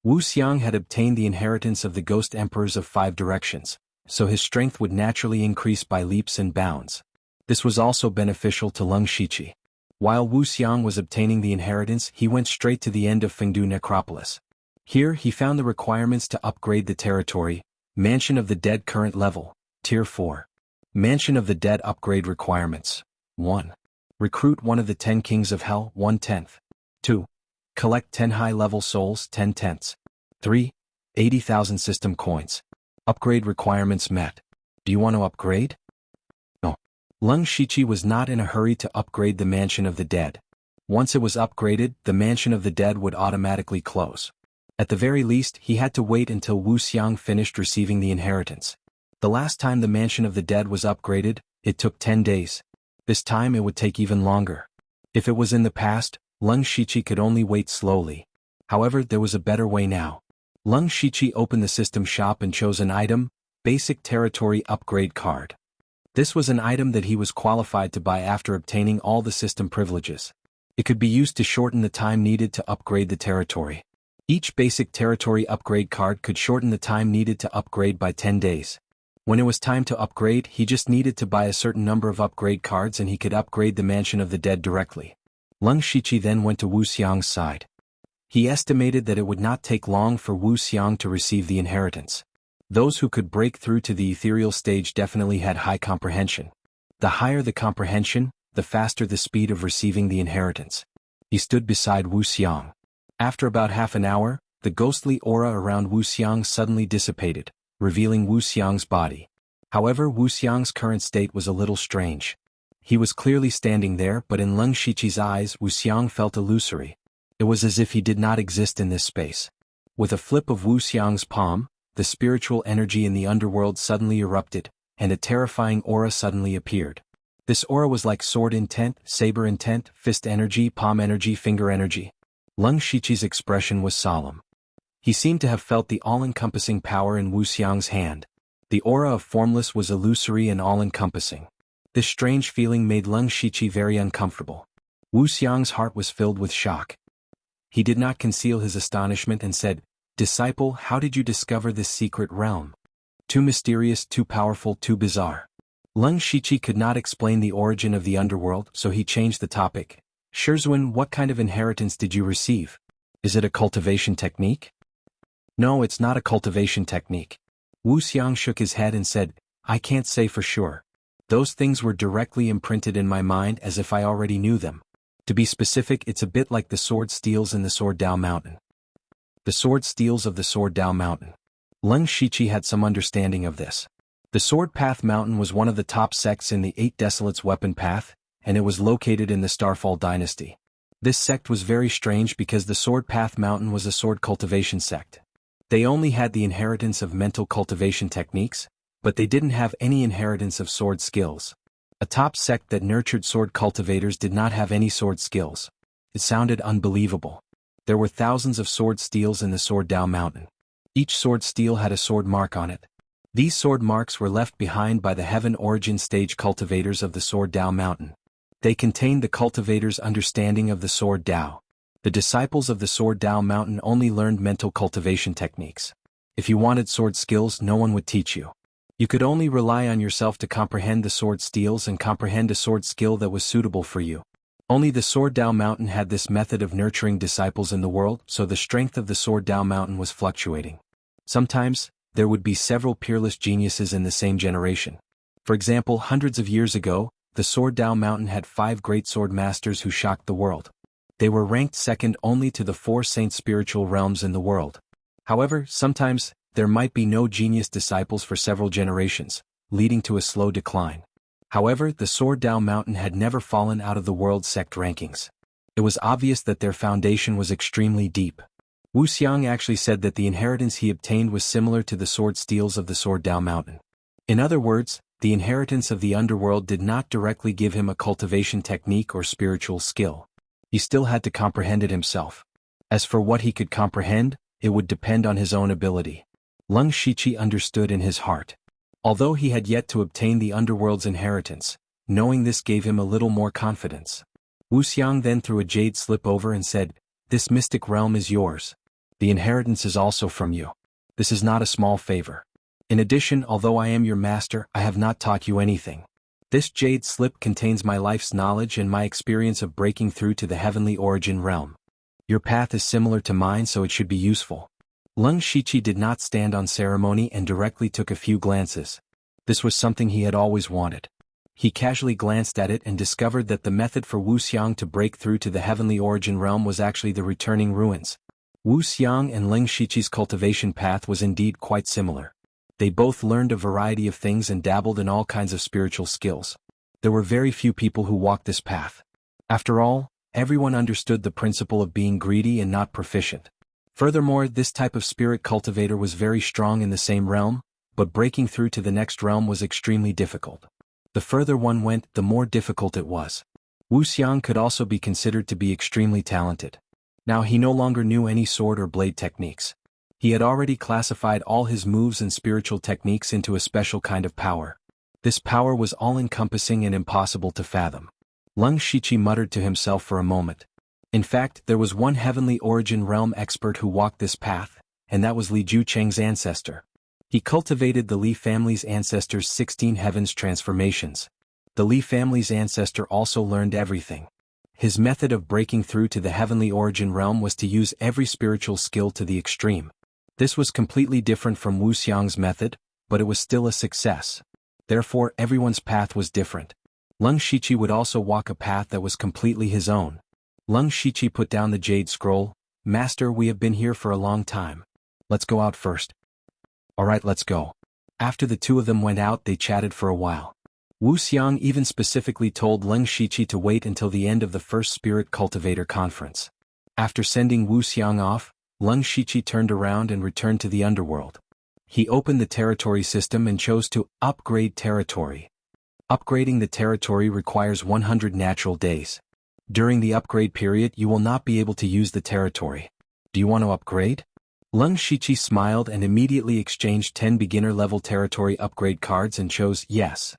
Wu Xiang had obtained the inheritance of the ghost emperors of 5 directions, so his strength would naturally increase by leaps and bounds. This was also beneficial to Leng Shiqi. While Wu Xiang was obtaining the inheritance, he went straight to the end of Fengdu Necropolis. Here he found the requirements to upgrade the territory: Mansion of the Dead current level, Tier 4. Mansion of the Dead upgrade requirements: 1. Recruit one of the 10 kings of hell, 1/10. 2. Collect 10 high-level souls, 10/10. 3. 80,000 system coins. Upgrade requirements met. Do you want to upgrade? No. Leng Shiqi was not in a hurry to upgrade the Mansion of the Dead. Once it was upgraded, the Mansion of the Dead would automatically close. At the very least, he had to wait until Wu Xiang finished receiving the inheritance. The last time the Mansion of the Dead was upgraded, it took 10 days. This time it would take even longer. If it was in the past, Leng Shiqi could only wait slowly. However, there was a better way now. Leng Shiqi opened the system shop and chose an item: Basic Territory Upgrade Card. This was an item that he was qualified to buy after obtaining all the system privileges. It could be used to shorten the time needed to upgrade the territory. Each basic territory upgrade card could shorten the time needed to upgrade by 10 days. When it was time to upgrade, he just needed to buy a certain number of upgrade cards and he could upgrade the Mansion of the Dead directly. Leng Shiqi then went to Wu Xiang's side. He estimated that it would not take long for Wu Xiang to receive the inheritance. Those who could break through to the ethereal stage definitely had high comprehension. The higher the comprehension, the faster the speed of receiving the inheritance. He stood beside Wu Xiang. After about half an hour, the ghostly aura around Wu Xiang suddenly dissipated, revealing Wu Xiang's body. However, Wu Xiang's current state was a little strange. He was clearly standing there, but in Leng Shiqi's eyes, Wu Xiang felt illusory. It was as if he did not exist in this space. With a flip of Wu Xiang's palm, the spiritual energy in the underworld suddenly erupted, and a terrifying aura suddenly appeared. This aura was like sword intent, saber intent, fist energy, palm energy, finger energy. Leng Shiqi's expression was solemn. He seemed to have felt the all-encompassing power in Wu Xiang's hand. The aura of formless was illusory and all-encompassing. This strange feeling made Leng Shiqi very uncomfortable. Wu Xiang's heart was filled with shock. He did not conceal his astonishment and said, "Disciple, how did you discover this secret realm? Too mysterious, too powerful, too bizarre." Leng Shiqi could not explain the origin of the underworld, so he changed the topic. "Xuanhuan, what kind of inheritance did you receive? Is it a cultivation technique?" "No, it's not a cultivation technique." Wu Xiang shook his head and said, "I can't say for sure. Those things were directly imprinted in my mind as if I already knew them. To be specific, it's a bit like the sword steels in the Sword Dao Mountain." The sword steels of the Sword Dao Mountain. Leng Shiqi had some understanding of this. The Swordpath Mountain was one of the top sects in the 8 Desolates weapon path, and it was located in the Starfall dynasty. This sect was very strange because the Swordpath Mountain was a sword cultivation sect. They only had the inheritance of mental cultivation techniques, but they didn't have any inheritance of sword skills. A top sect that nurtured sword cultivators did not have any sword skills. It sounded unbelievable. There were thousands of sword steels in the Sword Dao Mountain. Each sword steel had a sword mark on it. These sword marks were left behind by the Heaven Origin Stage cultivators of the Sword Dao Mountain. They contained the cultivators' understanding of the Sword Dao. The disciples of the Sword Dao Mountain only learned mental cultivation techniques. If you wanted sword skills, no one would teach you. You could only rely on yourself to comprehend the sword steels and comprehend a sword skill that was suitable for you. Only the Sword Dao Mountain had this method of nurturing disciples in the world, so the strength of the Sword Dao Mountain was fluctuating. Sometimes, there would be several peerless geniuses in the same generation. For example, hundreds of years ago, the Sword Dao Mountain had 5 great swordmasters who shocked the world. They were ranked second only to the 4 saint spiritual realms in the world. However, sometimes, there might be no genius disciples for several generations, leading to a slow decline. However, the Sword Dao Mountain had never fallen out of the world sect rankings. It was obvious that their foundation was extremely deep. Wu Xiang actually said that the inheritance he obtained was similar to the sword steels of the Sword Dao Mountain. In other words, the inheritance of the underworld did not directly give him a cultivation technique or spiritual skill. He still had to comprehend it himself. As for what he could comprehend, it would depend on his own ability. Leng Shiqi understood in his heart. Although he had yet to obtain the underworld's inheritance, knowing this gave him a little more confidence. Wu Xiang then threw a jade slip over and said, "This mystic realm is yours. The inheritance is also from you. This is not a small favor. In addition, although I am your master, I have not taught you anything. This jade slip contains my life's knowledge and my experience of breaking through to the heavenly origin realm. Your path is similar to mine, so it should be useful. Leng Shiqi did not stand on ceremony and directly took a few glances. This was something he had always wanted. He casually glanced at it and discovered that the method for Wu Xiang to break through to the heavenly origin realm was actually the returning ruins. Wu Xiang and Leng Shiqi's cultivation path was indeed quite similar. They both learned a variety of things and dabbled in all kinds of spiritual skills. There were very few people who walked this path. After all, everyone understood the principle of being greedy and not proficient. Furthermore, this type of spirit cultivator was very strong in the same realm, but breaking through to the next realm was extremely difficult. The further one went, the more difficult it was. Wu Xiang could also be considered to be extremely talented. Now he no longer knew any sword or blade techniques. He had already classified all his moves and spiritual techniques into a special kind of power. This power was all-encompassing and impossible to fathom. Leng Shiqi muttered to himself for a moment. In fact, there was one heavenly origin realm expert who walked this path, and that was Li Jucheng's ancestor. He cultivated the Li family's ancestor's 16 heavens transformations. The Li family's ancestor also learned everything. His method of breaking through to the heavenly origin realm was to use every spiritual skill to the extreme. This was completely different from Wu Xiang's method, but it was still a success. Therefore, everyone's path was different. Leng Shiqi would also walk a path that was completely his own. Leng Shiqi put down the jade scroll. Master, we have been here for a long time. Let's go out first. Alright, let's go. After the two of them went out, they chatted for a while. Wu Xiang even specifically told Leng Shiqi to wait until the end of the first Spirit Cultivator Conference. After sending Wu Xiang off, Leng Shiqi turned around and returned to the underworld. He opened the territory system and chose to upgrade territory. Upgrading the territory requires 100 natural days. During the upgrade period, you will not be able to use the territory. Do you want to upgrade? Leng Shiqi smiled and immediately exchanged 10 beginner-level territory upgrade cards and chose yes.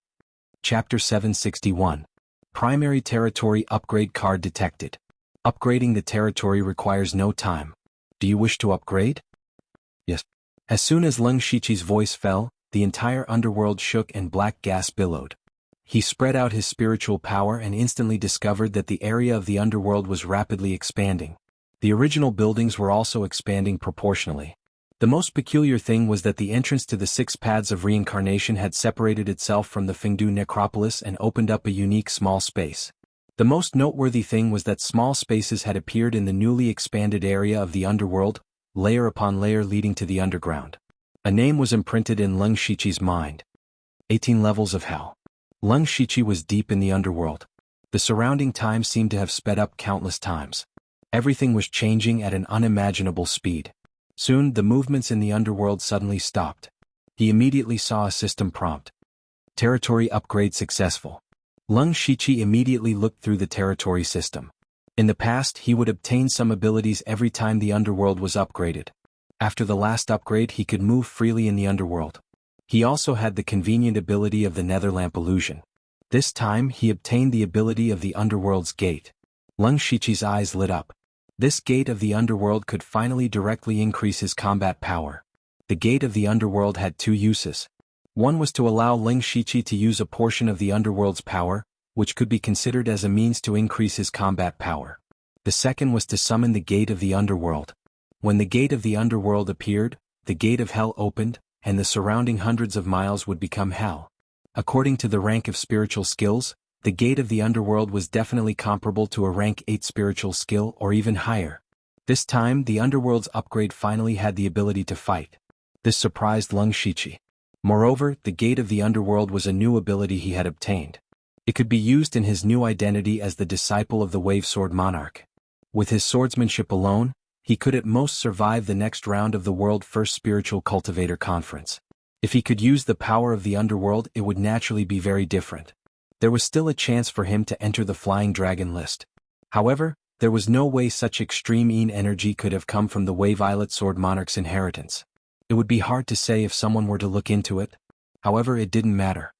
Chapter 761. Primary Territory Upgrade Card detected. Upgrading the territory requires no time. Do you wish to upgrade? Yes. As soon as Leng Shiqi's voice fell, the entire underworld shook and black gas billowed. He spread out his spiritual power and instantly discovered that the area of the underworld was rapidly expanding. The original buildings were also expanding proportionally. The most peculiar thing was that the entrance to the 6 paths of reincarnation had separated itself from the Fengdu necropolis and opened up a unique small space. The most noteworthy thing was that small spaces had appeared in the newly expanded area of the underworld, layer upon layer leading to the underground. A name was imprinted in Leng Shiqi's mind. 18 levels of hell. Leng Shiqi was deep in the underworld. The surrounding time seemed to have sped up countless times. Everything was changing at an unimaginable speed. Soon, the movements in the underworld suddenly stopped. He immediately saw a system prompt. Territory upgrade successful. Leng Shiqi immediately looked through the territory system. In the past, he would obtain some abilities every time the underworld was upgraded. After the last upgrade, he could move freely in the underworld. He also had the convenient ability of the Netherlamp illusion. This time, he obtained the ability of the underworld's gate. Leng Shiqi's eyes lit up. This gate of the underworld could finally directly increase his combat power. The gate of the underworld had 2 uses. One was to allow Leng Shiqi to use a portion of the underworld's power, which could be considered as a means to increase his combat power. The second was to summon the gate of the underworld. When the gate of the underworld appeared, the gate of hell opened, and the surrounding hundreds of miles would become hell. According to the rank of spiritual skills, the gate of the underworld was definitely comparable to a rank 8 spiritual skill or even higher. This time, the underworld's upgrade finally had the ability to fight. This surprised Leng Shiqi. Moreover, the gate of the underworld was a new ability he had obtained. It could be used in his new identity as the disciple of the Wave Sword Monarch. With his swordsmanship alone, he could at most survive the next round of the World First Spiritual Cultivator Conference. If he could use the power of the underworld, it would naturally be very different. There was still a chance for him to enter the Flying Dragon list. However, there was no way such extreme energy could have come from the Wave Sword Monarch's inheritance. It would be hard to say if someone were to look into it. However, it didn't matter.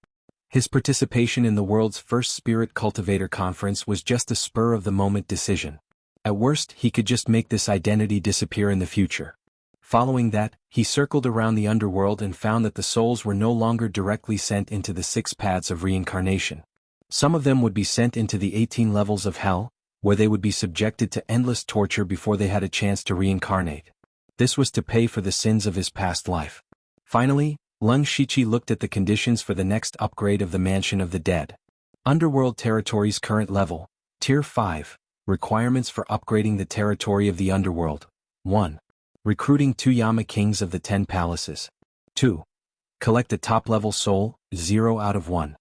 His participation in the world's first Spirit Cultivator Conference was just a spur-of-the-moment decision. At worst, he could just make this identity disappear in the future. Following that, he circled around the underworld and found that the souls were no longer directly sent into the 6 paths of reincarnation. Some of them would be sent into the 18 levels of hell, where they would be subjected to endless torture before they had a chance to reincarnate. This was to pay for the sins of his past life. Finally, Leng Shiqi looked at the conditions for the next upgrade of the Mansion of the Dead. Underworld Territories Current Level, Tier 5, Requirements for upgrading the territory of the Underworld. 1. Recruiting 2 Yama Kings of the 10 Palaces. 2. Collect a top-level soul, 0 out of 1.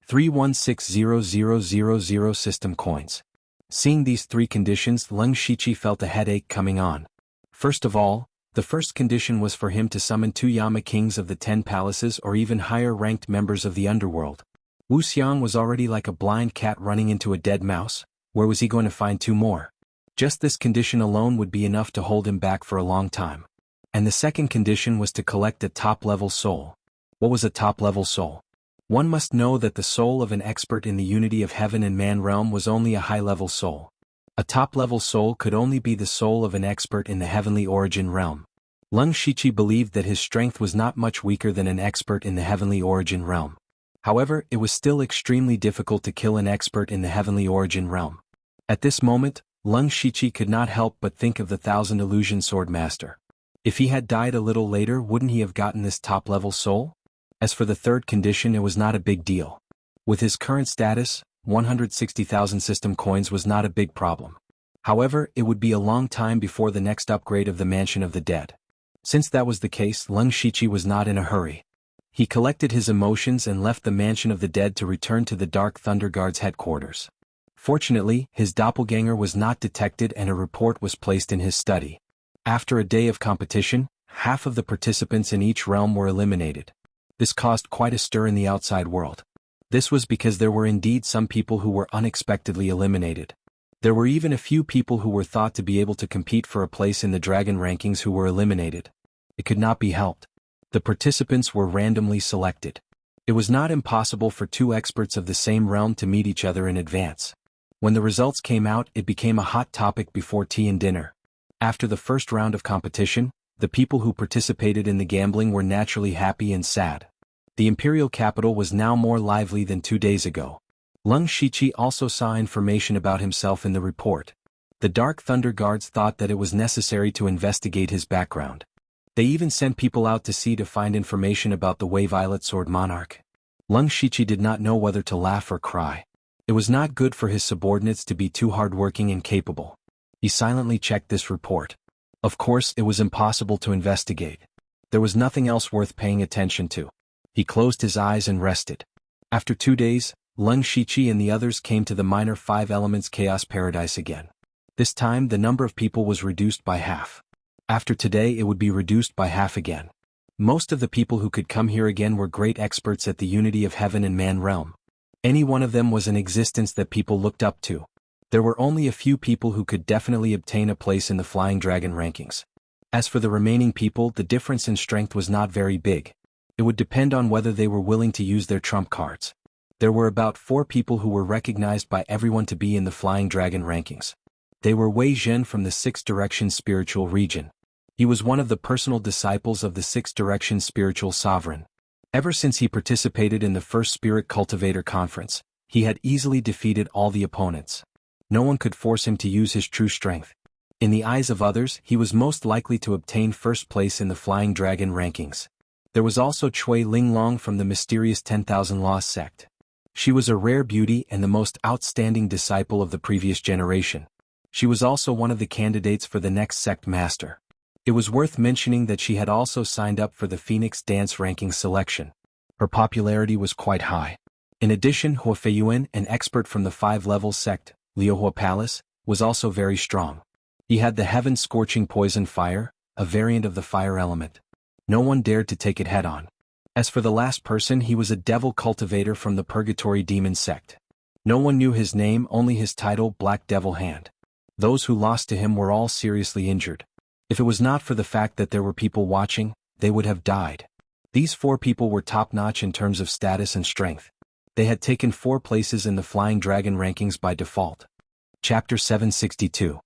3160000 system coins. Seeing these 3 conditions, Leng Shiqi felt a headache coming on. First of all, the first condition was for him to summon 2 Yama Kings of the 10 Palaces or even higher-ranked members of the Underworld. Wu Xiang was already like a blind cat running into a dead mouse. Where was he going to find 2 more? Just this condition alone would be enough to hold him back for a long time. And the second condition was to collect a top-level soul. What was a top-level soul? One must know that the soul of an expert in the unity of heaven and man realm was only a high-level soul. A top-level soul could only be the soul of an expert in the heavenly origin realm. Leng Shiqi believed that his strength was not much weaker than an expert in the heavenly origin realm. However, it was still extremely difficult to kill an expert in the heavenly origin realm. At this moment, Leng Shiqi could not help but think of the 1000 Illusion Swordmaster. If he had died a little later, wouldn't he have gotten this top-level soul? As for the third condition, it was not a big deal. With his current status, 160,000 system coins was not a big problem. However, it would be a long time before the next upgrade of the Mansion of the Dead. Since that was the case, Leng Shiqi was not in a hurry. He collected his emotions and left the Mansion of the Dead to return to the Dark Thunder Guard's headquarters. Fortunately, his doppelganger was not detected and a report was placed in his study. After a day of competition, half of the participants in each realm were eliminated. This caused quite a stir in the outside world. This was because there were indeed some people who were unexpectedly eliminated. There were even a few people who were thought to be able to compete for a place in the dragon rankings who were eliminated. It could not be helped. The participants were randomly selected. It was not impossible for 2 experts of the same realm to meet each other in advance. When the results came out, it became a hot topic before tea and dinner. After the first round of competition, the people who participated in the gambling were naturally happy and sad. The imperial capital was now more lively than 2 days ago. Leng Shiqi also saw information about himself in the report. The Dark Thunder Guards thought that it was necessary to investigate his background. They even sent people out to sea to find information about the Violet Sword Monarch. Leng Shiqi did not know whether to laugh or cry. It was not good for his subordinates to be too hardworking and capable. He silently checked this report. Of course, it was impossible to investigate. There was nothing else worth paying attention to. He closed his eyes and rested. After 2 days, Leng Shiqi and the others came to the Minor 5 Elements Chaos Paradise again. This time, the number of people was reduced by half. After today, it would be reduced by half again. Most of the people who could come here again were great experts at the unity of heaven and man realm. Any one of them was an existence that people looked up to. There were only a few people who could definitely obtain a place in the Flying Dragon rankings. As for the remaining people, the difference in strength was not very big. It would depend on whether they were willing to use their trump cards. There were about 4 people who were recognized by everyone to be in the Flying Dragon rankings. They were Wei Zhen from the 6 Direction Spiritual Region. He was one of the personal disciples of the 6 Direction Spiritual Sovereign. Ever since he participated in the first Spirit Cultivator Conference, he had easily defeated all the opponents. No one could force him to use his true strength. In the eyes of others, he was most likely to obtain first place in the Flying Dragon rankings. There was also Cui Linglong from the mysterious 10,000 Laws sect. She was a rare beauty and the most outstanding disciple of the previous generation. She was also one of the candidates for the next sect master. It was worth mentioning that she had also signed up for the Phoenix Dance ranking selection. Her popularity was quite high. In addition, Hua Feiyuan, an expert from the 5-level sect, Liuhua Palace, was also very strong. He had the heaven-scorching poison fire, a variant of the fire element. No one dared to take it head-on. As for the last person, he was a devil cultivator from the Purgatory Demon sect. No one knew his name, only his title, Black Devil Hand. Those who lost to him were all seriously injured. If it was not for the fact that there were people watching, they would have died. These 4 people were top-notch in terms of status and strength. They had taken 4 places in the Flying Dragon rankings by default. Chapter 762.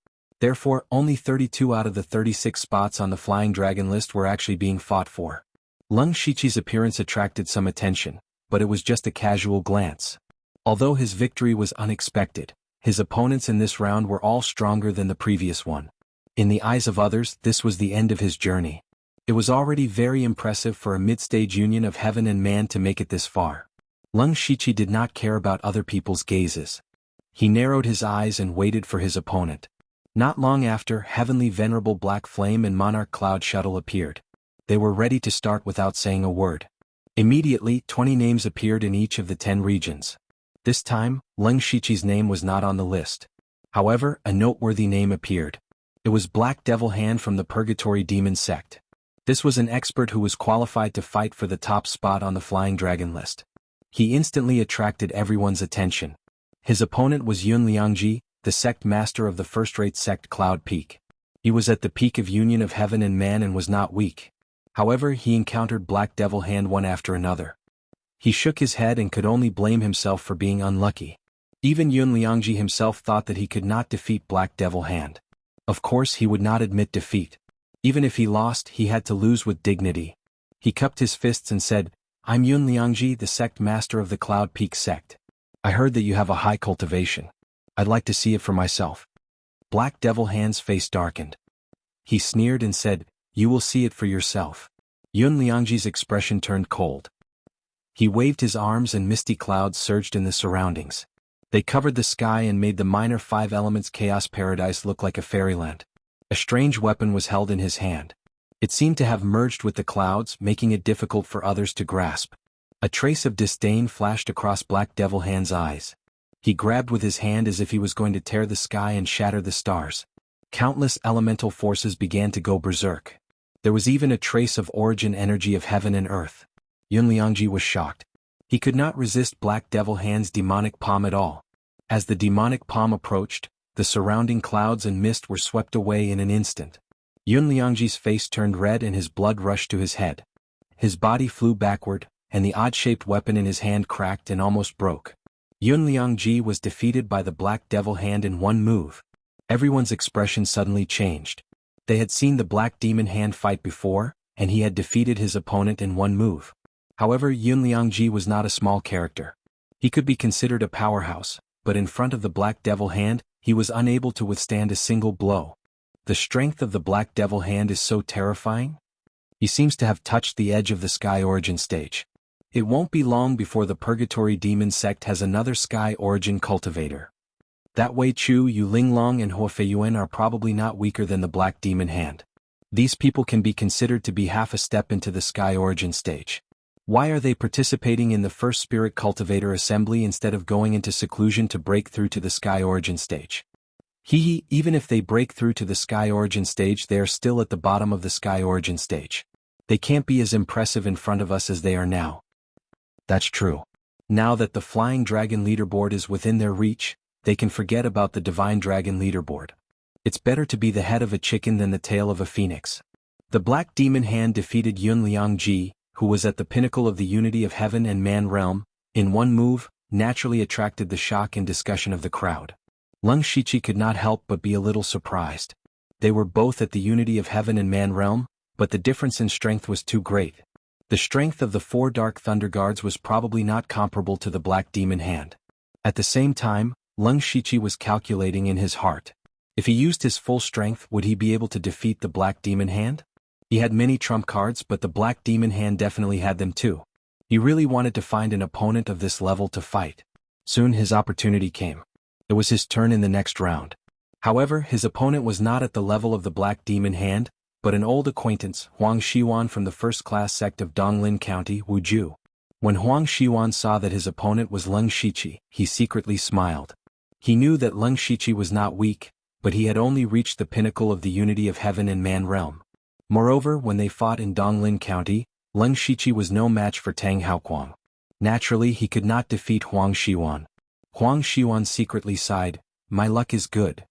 Therefore, only 32 out of the 36 spots on the Flying Dragon list were actually being fought for. Leng Shiqi's appearance attracted some attention, but it was just a casual glance. Although his victory was unexpected, his opponents in this round were all stronger than the previous one. In the eyes of others, this was the end of his journey. It was already very impressive for a mid-stage union of heaven and man to make it this far. Leng Shiqi did not care about other people's gazes. He narrowed his eyes and waited for his opponent. Not long after, Heavenly Venerable Black Flame and Monarch Cloud Shuttle appeared. They were ready to start without saying a word. Immediately, 20 names appeared in each of the 10 regions. This time, Leng Shiqi's name was not on the list. However, a noteworthy name appeared. It was Black Devil Hand from the Purgatory Demon Sect. This was an expert who was qualified to fight for the top spot on the Flying Dragon list. He instantly attracted everyone's attention. His opponent was Yun Liangji, the sect master of the first-rate sect Cloud Peak. He was at the peak of union of heaven and man and was not weak. However, he encountered Black Devil Hand one after another. He shook his head and could only blame himself for being unlucky. Even Yun Liangji himself thought that he could not defeat Black Devil Hand. Of course, he would not admit defeat. Even if he lost, he had to lose with dignity. He cupped his fists and said, "I'm Yun Liangji, the sect master of the Cloud Peak sect. I heard that you have a high cultivation. I'd like to see it for myself." Black Devil Hand's face darkened. He sneered and said, "You will see it for yourself." Yun Liangji's expression turned cold. He waved his arms and misty clouds surged in the surroundings. They covered the sky and made the minor 5 elements chaos paradise look like a fairyland. A strange weapon was held in his hand. It seemed to have merged with the clouds, making it difficult for others to grasp. A trace of disdain flashed across Black Devil Hand's eyes. He grabbed with his hand as if he was going to tear the sky and shatter the stars. Countless elemental forces began to go berserk. There was even a trace of origin energy of heaven and earth. Yun Liangji was shocked. He could not resist Black Devil Hand's demonic palm at all. As the demonic palm approached, the surrounding clouds and mist were swept away in an instant. Yun Liangji's face turned red and his blood rushed to his head. His body flew backward, and the odd-shaped weapon in his hand cracked and almost broke. Yun Liangji was defeated by the Black Devil Hand in one move. Everyone's expression suddenly changed. They had seen the Black Demon Hand fight before, and he had defeated his opponent in one move. However, Yun Liangji was not a small character. He could be considered a powerhouse, but in front of the Black Devil Hand, he was unable to withstand a single blow. The strength of the Black Devil Hand is so terrifying. He seems to have touched the edge of the Sky Origin stage. It won't be long before the Purgatory Demon Sect has another Sky Origin cultivator. That Wei Chu, Yu Linglong and Hua Feiyuan are probably not weaker than the Black Demon Hand. These people can be considered to be half a step into the Sky Origin stage. Why are they participating in the first Spirit Cultivator Assembly instead of going into seclusion to break through to the Sky Origin stage? Even if they break through to the Sky Origin stage, they are still at the bottom of the Sky Origin stage. They can't be as impressive in front of us as they are now. That's true. Now that the Flying Dragon leaderboard is within their reach, they can forget about the Divine Dragon leaderboard. It's better to be the head of a chicken than the tail of a phoenix. The Black Demon Hand defeated Yun Liangji, who was at the pinnacle of the unity of heaven and man realm, in one move, naturally attracted the shock and discussion of the crowd. Leng Shiqi could not help but be a little surprised. They were both at the unity of heaven and man realm, but the difference in strength was too great. The strength of the 4 Dark Thunder Guards was probably not comparable to the Black Demon Hand. At the same time, Leng Shiqi was calculating in his heart. If he used his full strength, would he be able to defeat the Black Demon Hand? He had many trump cards, but the Black Demon Hand definitely had them too. He really wanted to find an opponent of this level to fight. Soon his opportunity came. It was his turn in the next round. However, his opponent was not at the level of the Black Demon Hand, but an old acquaintance, Xuanhuan from the first-class sect of Donglin County, Wuju. When Xuanhuan saw that his opponent was Leng Shiqi, he secretly smiled. He knew that Leng Shiqi was not weak, but he had only reached the pinnacle of the unity of heaven and man realm. Moreover, when they fought in Donglin County, Leng Shiqi was no match for Tang Haoquang. Naturally, he could not defeat Xuanhuan. Xuanhuan secretly sighed, "My luck is good."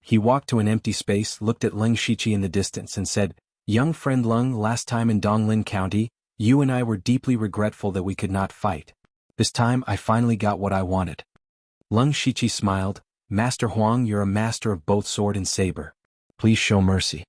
He walked to an empty space, looked at Leng Shiqi in the distance and said, "Young friend Leng, last time in Donglin County, you and I were deeply regretful that we could not fight. This time I finally got what I wanted." Leng Shiqi smiled, "Master Huang, you're a master of both sword and saber. Please show mercy.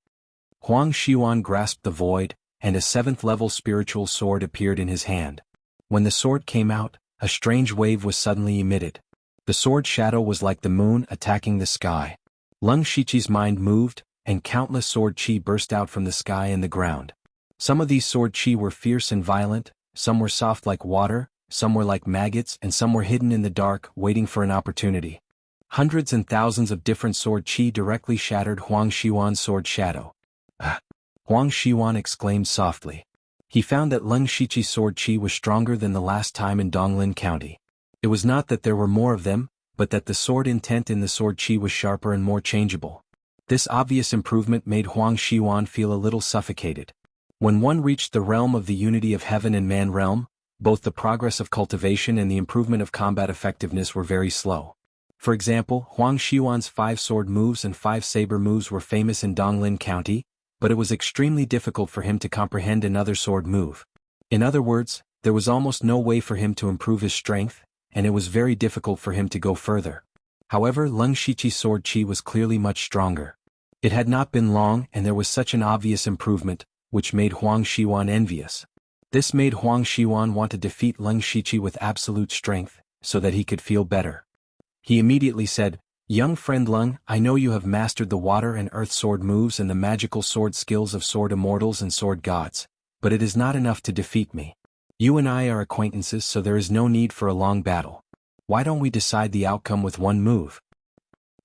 Xuanhuan grasped the void, and a 7th-level spiritual sword appeared in his hand. When the sword came out, a strange wave was suddenly emitted. The sword shadow was like the moon attacking the sky. Lung Shichi's mind moved, and countless sword chi burst out from the sky and the ground. Some of these sword chi were fierce and violent, some were soft like water, some were like maggots, and some were hidden in the dark, waiting for an opportunity. Hundreds and thousands of different sword chi directly shattered Xuanhuan's sword shadow. Ah! Xuanhuan exclaimed softly. He found that Lung Shichi's sword chi was stronger than the last time in Donglin County. It was not that there were more of them, but that the sword intent in the sword chi was sharper and more changeable. This obvious improvement made Xuanhuan feel a little suffocated. When one reached the realm of the unity of heaven and man realm, both the progress of cultivation and the improvement of combat effectiveness were very slow. For example, Xuanhuan's 5 sword moves and 5 saber moves were famous in Donglin County, but it was extremely difficult for him to comprehend another sword move. In other words, there was almost no way for him to improve his strength, and it was very difficult for him to go further. However, Lung Shichi's sword chi was clearly much stronger. It had not been long and there was such an obvious improvement, which made Xuanhuan envious. This made Xuanhuan want to defeat Lung Shichi with absolute strength, so that he could feel better. He immediately said, "Young friend Lung, I know you have mastered the water and earth sword moves and the magical sword skills of sword immortals and sword gods, but it is not enough to defeat me. You and I are acquaintances, so there is no need for a long battle. Why don't we decide the outcome with one move?"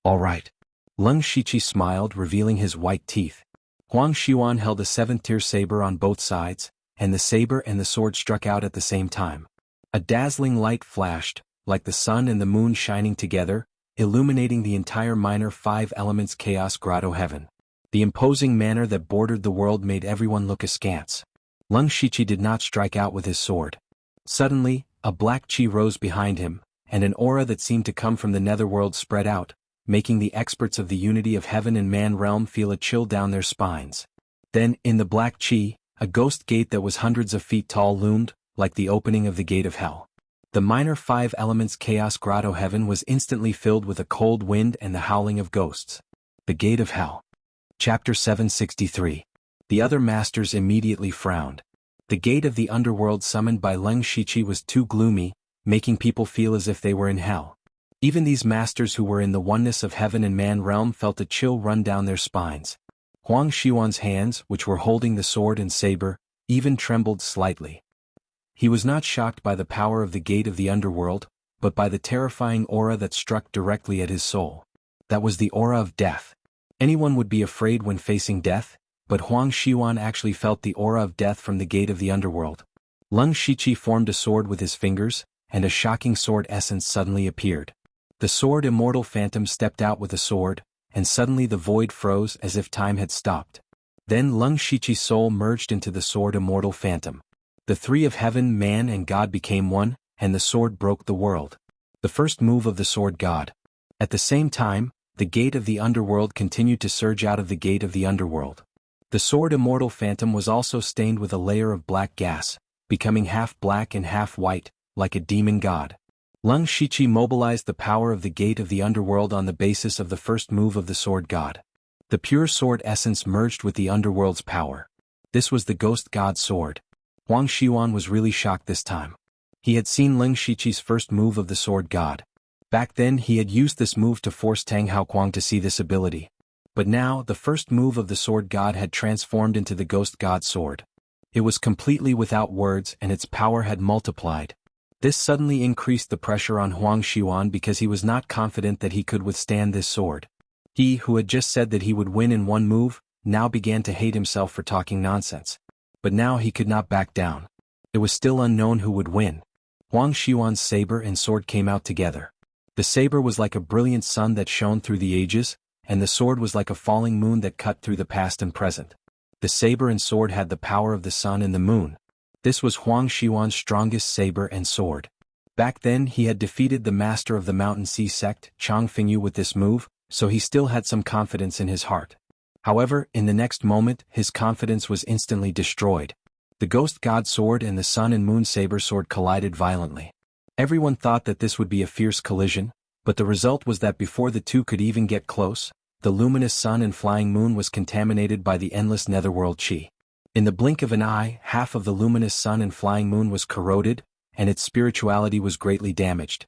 "All right." Lung Shichi smiled, revealing his white teeth. Xuanhuan held a 7th-tier saber on both sides, and the saber and the sword struck out at the same time. A dazzling light flashed, like the sun and the moon shining together, illuminating the entire minor 5 elements chaos grotto heaven. The imposing manner that bordered the world made everyone look askance. Lung Shichi did not strike out with his sword. Suddenly, a black chi rose behind him, and an aura that seemed to come from the netherworld spread out, making the experts of the unity of heaven and man realm feel a chill down their spines. Then, in the black chi, a ghost gate that was hundreds of feet tall loomed, like the opening of the gate of hell. The minor 5 elements chaos grotto heaven was instantly filled with a cold wind and the howling of ghosts. The Gate of Hell. Chapter 763. The other masters immediately frowned. The gate of the underworld summoned by Lung Shichi was too gloomy, making people feel as if they were in hell. Even these masters who were in the oneness of heaven and man realm felt a chill run down their spines. Xuanhuan's hands, which were holding the sword and saber, even trembled slightly. He was not shocked by the power of the gate of the underworld, but by the terrifying aura that struck directly at his soul. That was the aura of death. Anyone would be afraid when facing death, but Xuanhuan actually felt the aura of death from the gate of the underworld. Lung Shichi formed a sword with his fingers, and a shocking sword essence suddenly appeared. The sword immortal phantom stepped out with a sword, and suddenly the void froze as if time had stopped. Then Lung Shichi's soul merged into the sword immortal phantom. The 3 of heaven, man and God became one, and the sword broke the world. The first move of the sword god. At the same time, the gate of the underworld continued to surge out of the gate of the underworld. The sword immortal phantom was also stained with a layer of black gas, becoming half black and half white, like a demon god. Lung Shichi mobilized the power of the gate of the underworld on the basis of the first move of the sword god. The pure sword essence merged with the underworld's power. This was the ghost god sword. Xuanhuan was really shocked this time. He had seen Lung Shichi's first move of the sword god. Back then he had used this move to force Tang Haoquang to see this ability. But now, the first move of the sword god had transformed into the ghost god sword. It was completely without words and its power had multiplied. This suddenly increased the pressure on Xuanhuan because he was not confident that he could withstand this sword. He who had just said that he would win in one move, now began to hate himself for talking nonsense. But now he could not back down. It was still unknown who would win. Xuanhuan's saber and sword came out together. The saber was like a brilliant sun that shone through the ages, and the sword was like a falling moon that cut through the past and present. The saber and sword had the power of the sun and the moon. This was Xuanhuan's strongest saber and sword. Back then he had defeated the master of the Mountain Sea sect, Changfengyu, with this move, so he still had some confidence in his heart. However, in the next moment, his confidence was instantly destroyed. The ghost god sword and the sun and moon saber sword collided violently. Everyone thought that this would be a fierce collision, but the result was that before the two could even get close, the luminous sun and flying moon was contaminated by the endless netherworld chi. In the blink of an eye, half of the luminous sun and flying moon was corroded, and its spirituality was greatly damaged.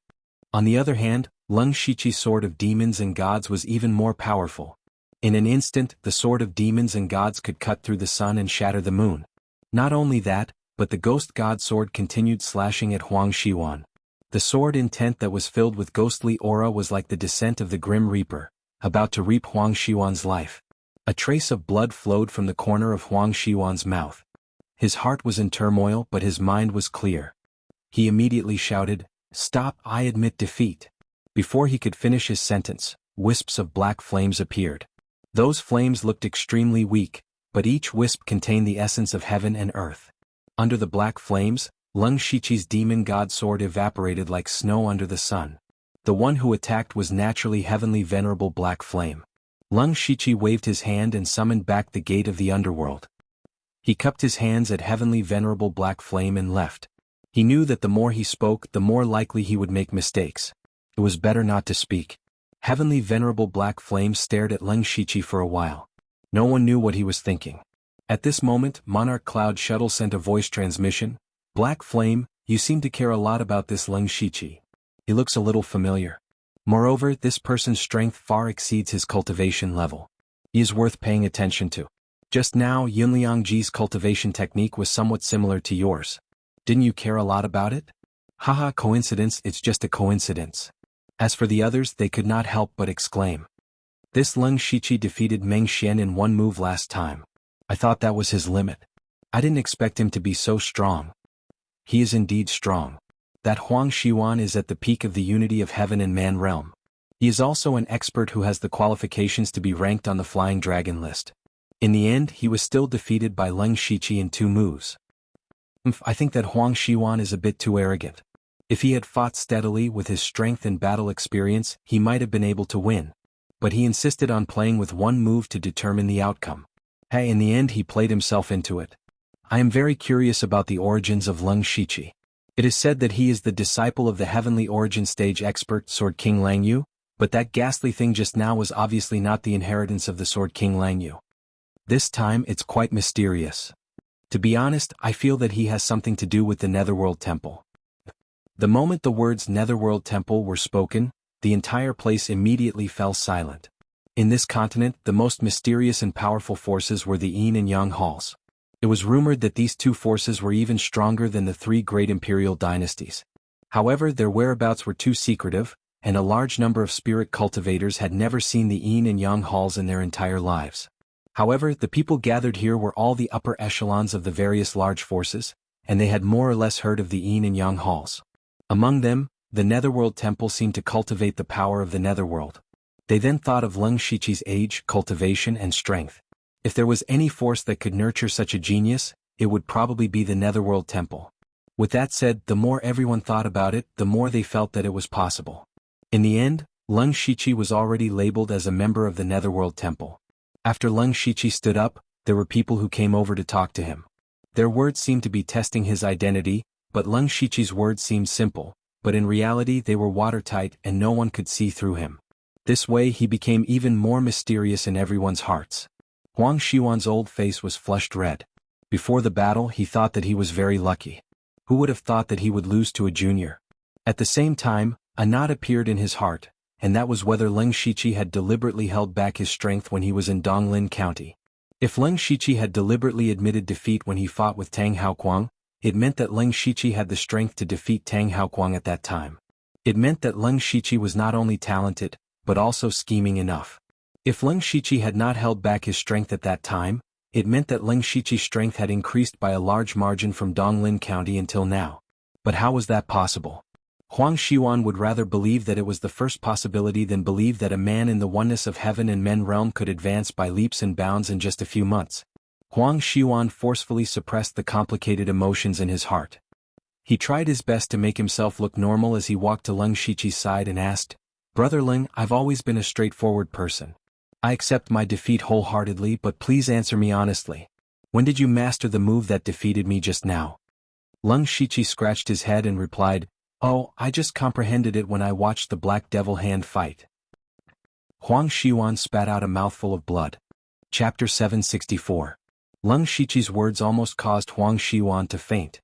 On the other hand, Leng Shichi's sword of demons and gods was even more powerful. In an instant, the sword of demons and gods could cut through the sun and shatter the moon. Not only that, but the ghost god sword continued slashing at Xuanhuan. The sword intent that was filled with ghostly aura was like the descent of the Grim Reaper, about to reap Xuanhuan's life. A trace of blood flowed from the corner of Xuanhuan's mouth. His heart was in turmoil, but his mind was clear. He immediately shouted, "Stop, I admit defeat." Before he could finish his sentence, wisps of black flames appeared. Those flames looked extremely weak, but each wisp contained the essence of heaven and earth. Under the black flames, Leng Shichi's demon god sword evaporated like snow under the sun. The one who attacked was naturally heavenly venerable black flame. Leng Shichi waved his hand and summoned back the gate of the underworld. He cupped his hands at heavenly venerable black flame and left. He knew that the more he spoke, the more likely he would make mistakes. It was better not to speak. Heavenly venerable black flame stared at Leng Shichi for a while. No one knew what he was thinking. At this moment, Monarch Cloud Shuttle sent a voice transmission. "Black Flame, you seem to care a lot about this Leng Shichi. He looks a little familiar. Moreover, this person's strength far exceeds his cultivation level. He is worth paying attention to. Just now, Yunliangji's cultivation technique was somewhat similar to yours. Didn't you care a lot about it? Haha, coincidence, it's just a coincidence." As for the others, they could not help but exclaim. "This Leng Shichi defeated Meng Xian in one move last time. I thought that was his limit. I didn't expect him to be so strong." He is indeed strong. That Xuanhuan is at the peak of the unity of heaven and man realm. He is also an expert who has the qualifications to be ranked on the Flying Dragon list. In the end, he was still defeated by Leng Shichi in 2 moves. I think that Xuanhuan is a bit too arrogant. If he had fought steadily with his strength and battle experience, he might have been able to win. But he insisted on playing with 1 move to determine the outcome. Hey, in the end he played himself into it. I am very curious about the origins of Leng Shichi. It is said that he is the disciple of the heavenly origin stage expert Sword King Langyu, but that ghastly thing just now was obviously not the inheritance of the Sword King Langyu. This time it's quite mysterious. To be honest, I feel that he has something to do with the Netherworld Temple. The moment the words Netherworld Temple were spoken, the entire place immediately fell silent. In this continent, the most mysterious and powerful forces were the Yin and Yang halls. It was rumored that these 2 forces were even stronger than the 3 great imperial dynasties. However, their whereabouts were too secretive, and a large number of spirit cultivators had never seen the Yin and Yang halls in their entire lives. However, the people gathered here were all the upper echelons of the various large forces, and they had more or less heard of the Yin and Yang halls. Among them, the Netherworld Temple seemed to cultivate the power of the Netherworld. They then thought of Leng Shichi's age, cultivation and strength. If there was any force that could nurture such a genius, it would probably be the Netherworld Temple. With that said, the more everyone thought about it, the more they felt that it was possible. In the end, Leng Shichi was already labeled as a member of the Netherworld Temple. After Leng Shichi stood up, there were people who came over to talk to him. Their words seemed to be testing his identity, but Leng Shichi's words seemed simple, but in reality they were watertight and no one could see through him. This way he became even more mysterious in everyone's hearts. Xuanhuan's old face was flushed red. Before the battle he thought that he was very lucky. Who would have thought that he would lose to a junior? At the same time, a knot appeared in his heart, and that was whether Leng Shichi had deliberately held back his strength when he was in Donglin County. If Leng Shichi had deliberately admitted defeat when he fought with Tang Haoquang, it meant that Leng Shichi had the strength to defeat Tang Haoquang at that time. It meant that Leng Shichi was not only talented, but also scheming enough. If Leng Shichi had not held back his strength at that time, it meant that Leng Shichi's strength had increased by a large margin from Donglin County until now. But how was that possible? Xuanhuan would rather believe that it was the first possibility than believe that a man in the oneness of heaven and men realm could advance by leaps and bounds in just a few months. Xuanhuan forcefully suppressed the complicated emotions in his heart. He tried his best to make himself look normal as he walked to Leng Shichi's side and asked, "Brother Leng, I've always been a straightforward person. I accept my defeat wholeheartedly, but please answer me honestly. When did you master the move that defeated me just now?" Leng Shichi scratched his head and replied, "Oh, I just comprehended it when I watched the Black Devil hand fight." Xuanhuan spat out a mouthful of blood. Chapter 764. Leng Shiqi's words almost caused Xuanhuan to faint.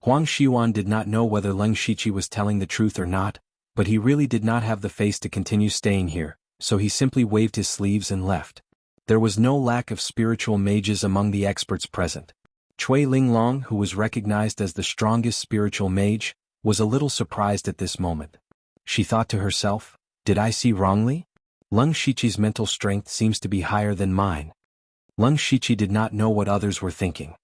Xuanhuan did not know whether Leng Shiqi was telling the truth or not, but he really did not have the face to continue staying here, so he simply waved his sleeves and left. There was no lack of spiritual mages among the experts present. Cui Linglong, who was recognized as the strongest spiritual mage, was a little surprised at this moment. She thought to herself, "Did I see wrongly? Leng Shiqi's mental strength seems to be higher than mine." Leng Shiqi did not know what others were thinking.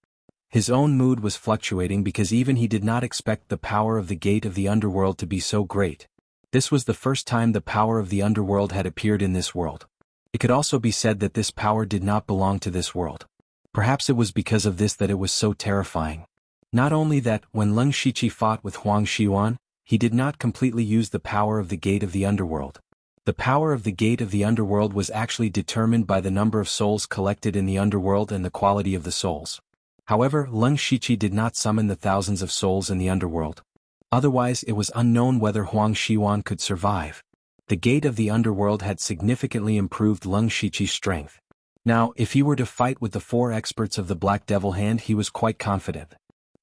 His own mood was fluctuating because even he did not expect the power of the gate of the underworld to be so great. This was the first time the power of the underworld had appeared in this world. It could also be said that this power did not belong to this world. Perhaps it was because of this that it was so terrifying. Not only that, when Leng Shiqi fought with Xuanhuan, he did not completely use the power of the gate of the underworld. The power of the gate of the underworld was actually determined by the number of souls collected in the underworld and the quality of the souls. However, Leng Shiqi did not summon the thousands of souls in the underworld. Otherwise it was unknown whether Xuanhuan could survive. The gate of the underworld had significantly improved Leng Shiqi's strength. Now, if he were to fight with the 4 experts of the Black Devil Hand, he was quite confident.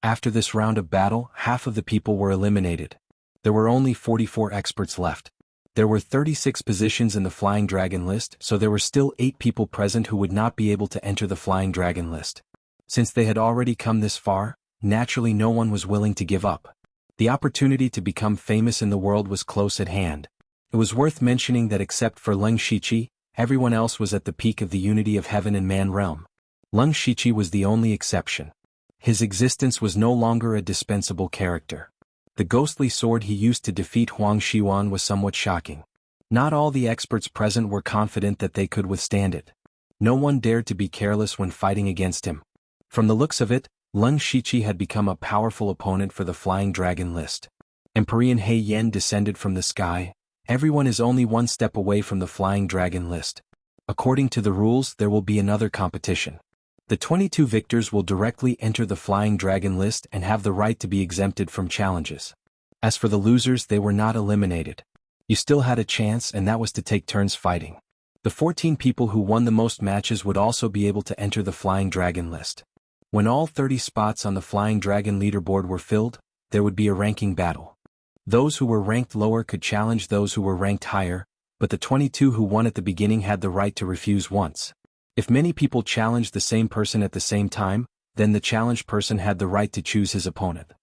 After this round of battle, half of the people were eliminated. There were only 44 experts left. There were 36 positions in the Flying Dragon list, so there were still 8 people present who would not be able to enter the Flying Dragon list. Since they had already come this far, naturally no one was willing to give up. The opportunity to become famous in the world was close at hand. It was worth mentioning that except for Leng Shiqi, everyone else was at the peak of the unity of heaven and man realm. Leng Shiqi was the only exception. His existence was no longer a dispensable character. The ghostly sword he used to defeat Xuanhuan was somewhat shocking. Not all the experts present were confident that they could withstand it. No one dared to be careless when fighting against him. From the looks of it, Leng Shiqi had become a powerful opponent for the Flying Dragon list. Empyrean He Yen descended from the sky. Everyone is only one step away from the Flying Dragon list. According to the rules, there will be another competition. The 22 victors will directly enter the Flying Dragon list and have the right to be exempted from challenges. As for the losers, they were not eliminated. You still had a chance, and that was to take turns fighting. The 14 people who won the most matches would also be able to enter the Flying Dragon list. When all 30 spots on the Flying Dragon leaderboard were filled, there would be a ranking battle. Those who were ranked lower could challenge those who were ranked higher, but the 22 who won at the beginning had the right to refuse once. If many people challenged the same person at the same time, then the challenged person had the right to choose his opponent.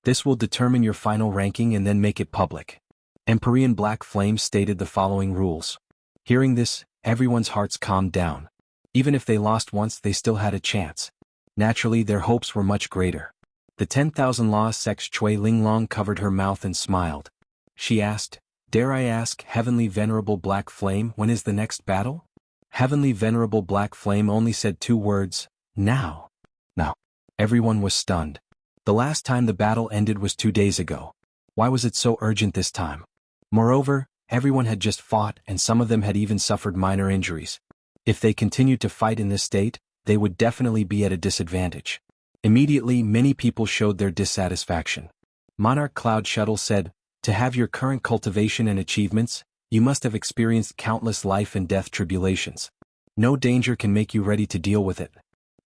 This will determine your final ranking and then make it public. Empyrean Black Flame stated the following rules. Hearing this, everyone's hearts calmed down. Even if they lost once, they still had a chance. Naturally, their hopes were much greater. The 10,000 Law Sex Cui Linglong covered her mouth and smiled. She asked, "Dare I ask, Heavenly Venerable Black Flame, when is the next battle?" Heavenly Venerable Black Flame only said 2 words, "Now." Now. Everyone was stunned. The last time the battle ended was 2 days ago. Why was it so urgent this time? Moreover, everyone had just fought and some of them had even suffered minor injuries. If they continued to fight in this state, they would definitely be at a disadvantage. Immediately, many people showed their dissatisfaction. Monarch Cloud Shuttle said, "To have your current cultivation and achievements, you must have experienced countless life and death tribulations. No danger can make you ready to deal with it.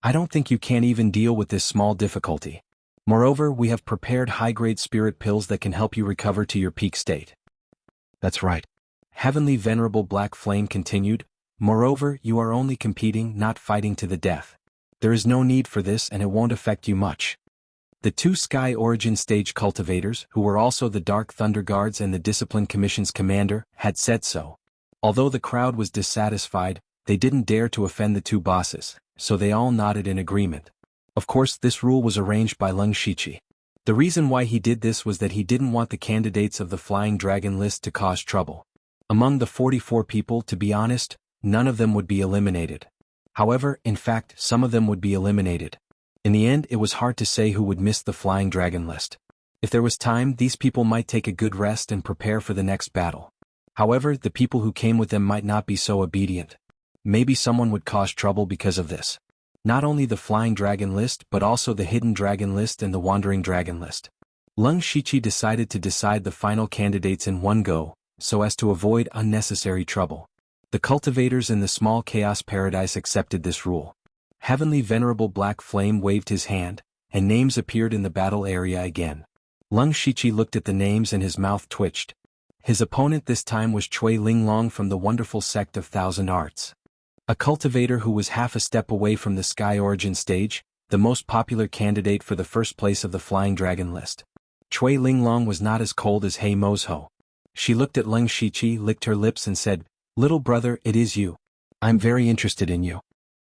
I don't think you can even deal with this small difficulty. Moreover, we have prepared high-grade spirit pills that can help you recover to your peak state." That's right. Heavenly Venerable Black Flame continued, "Moreover, you are only competing, not fighting to the death. There is no need for this and it won't affect you much." The 2 Sky Origin Stage cultivators, who were also the Dark Thunder Guards and the Discipline Commission's commander, had said so. Although the crowd was dissatisfied, they didn't dare to offend the 2 bosses, so they all nodded in agreement. Of course, this rule was arranged by Leng Shiqi. The reason why he did this was that he didn't want the candidates of the Flying Dragon list to cause trouble. Among the 44 people, to be honest, none of them would be eliminated. However, in fact, some of them would be eliminated. In the end, it was hard to say who would miss the Flying Dragon list. If there was time, these people might take a good rest and prepare for the next battle. However, the people who came with them might not be so obedient. Maybe someone would cause trouble because of this. Not only the Flying Dragon list but also the Hidden Dragon list and the Wandering Dragon list. Leng Shiqi decided to decide the final candidates in one go, so as to avoid unnecessary trouble. The cultivators in the small chaos paradise accepted this rule. Heavenly Venerable Black Flame waved his hand, and names appeared in the battle area again. Lung Shiqi looked at the names and his mouth twitched. His opponent this time was Cui Linglong from the wonderful sect of Thousand Arts. A cultivator who was half a step away from the Sky Origin stage, the most popular candidate for the first place of the Flying Dragon list. Cui Linglong was not as cold as Hei Mozho. She looked at Lung Shiqi, licked her lips and said, "Little brother, it is you. I'm very interested in you."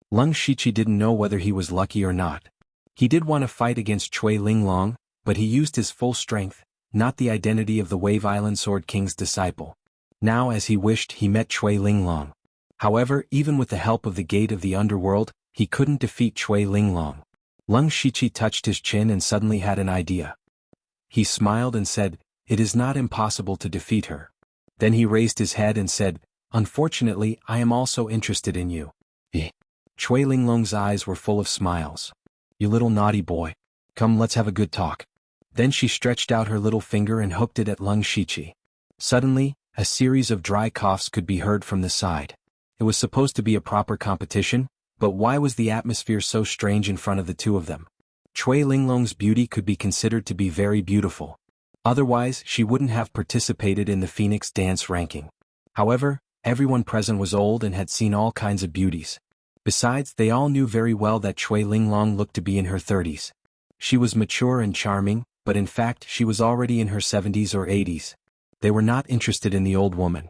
Lung Shiqi didn't know whether he was lucky or not. He did want to fight against Cui Linglong, but he used his full strength, not the identity of the Wave Island Sword King's disciple. Now as he wished he met Cui Linglong. However, even with the help of the Gate of the Underworld, he couldn't defeat Cui Linglong. Lung Shiqi touched his chin and suddenly had an idea. He smiled and said, "It is not impossible to defeat her." Then he raised his head and said, "Unfortunately, I am also interested in you." Cui Linglong's eyes were full of smiles. "You little naughty boy. Come, let's have a good talk." Then she stretched out her little finger and hooked it at Lung Shiqi. Suddenly, a series of dry coughs could be heard from the side. It was supposed to be a proper competition, but why was the atmosphere so strange in front of the two of them? Cui Linglong's beauty could be considered to be very beautiful. Otherwise, she wouldn't have participated in the Phoenix Dance ranking. However, everyone present was old and had seen all kinds of beauties. Besides, they all knew very well that Cui Linglong looked to be in her 30s. She was mature and charming, but in fact she was already in her 70s or 80s. They were not interested in the old woman.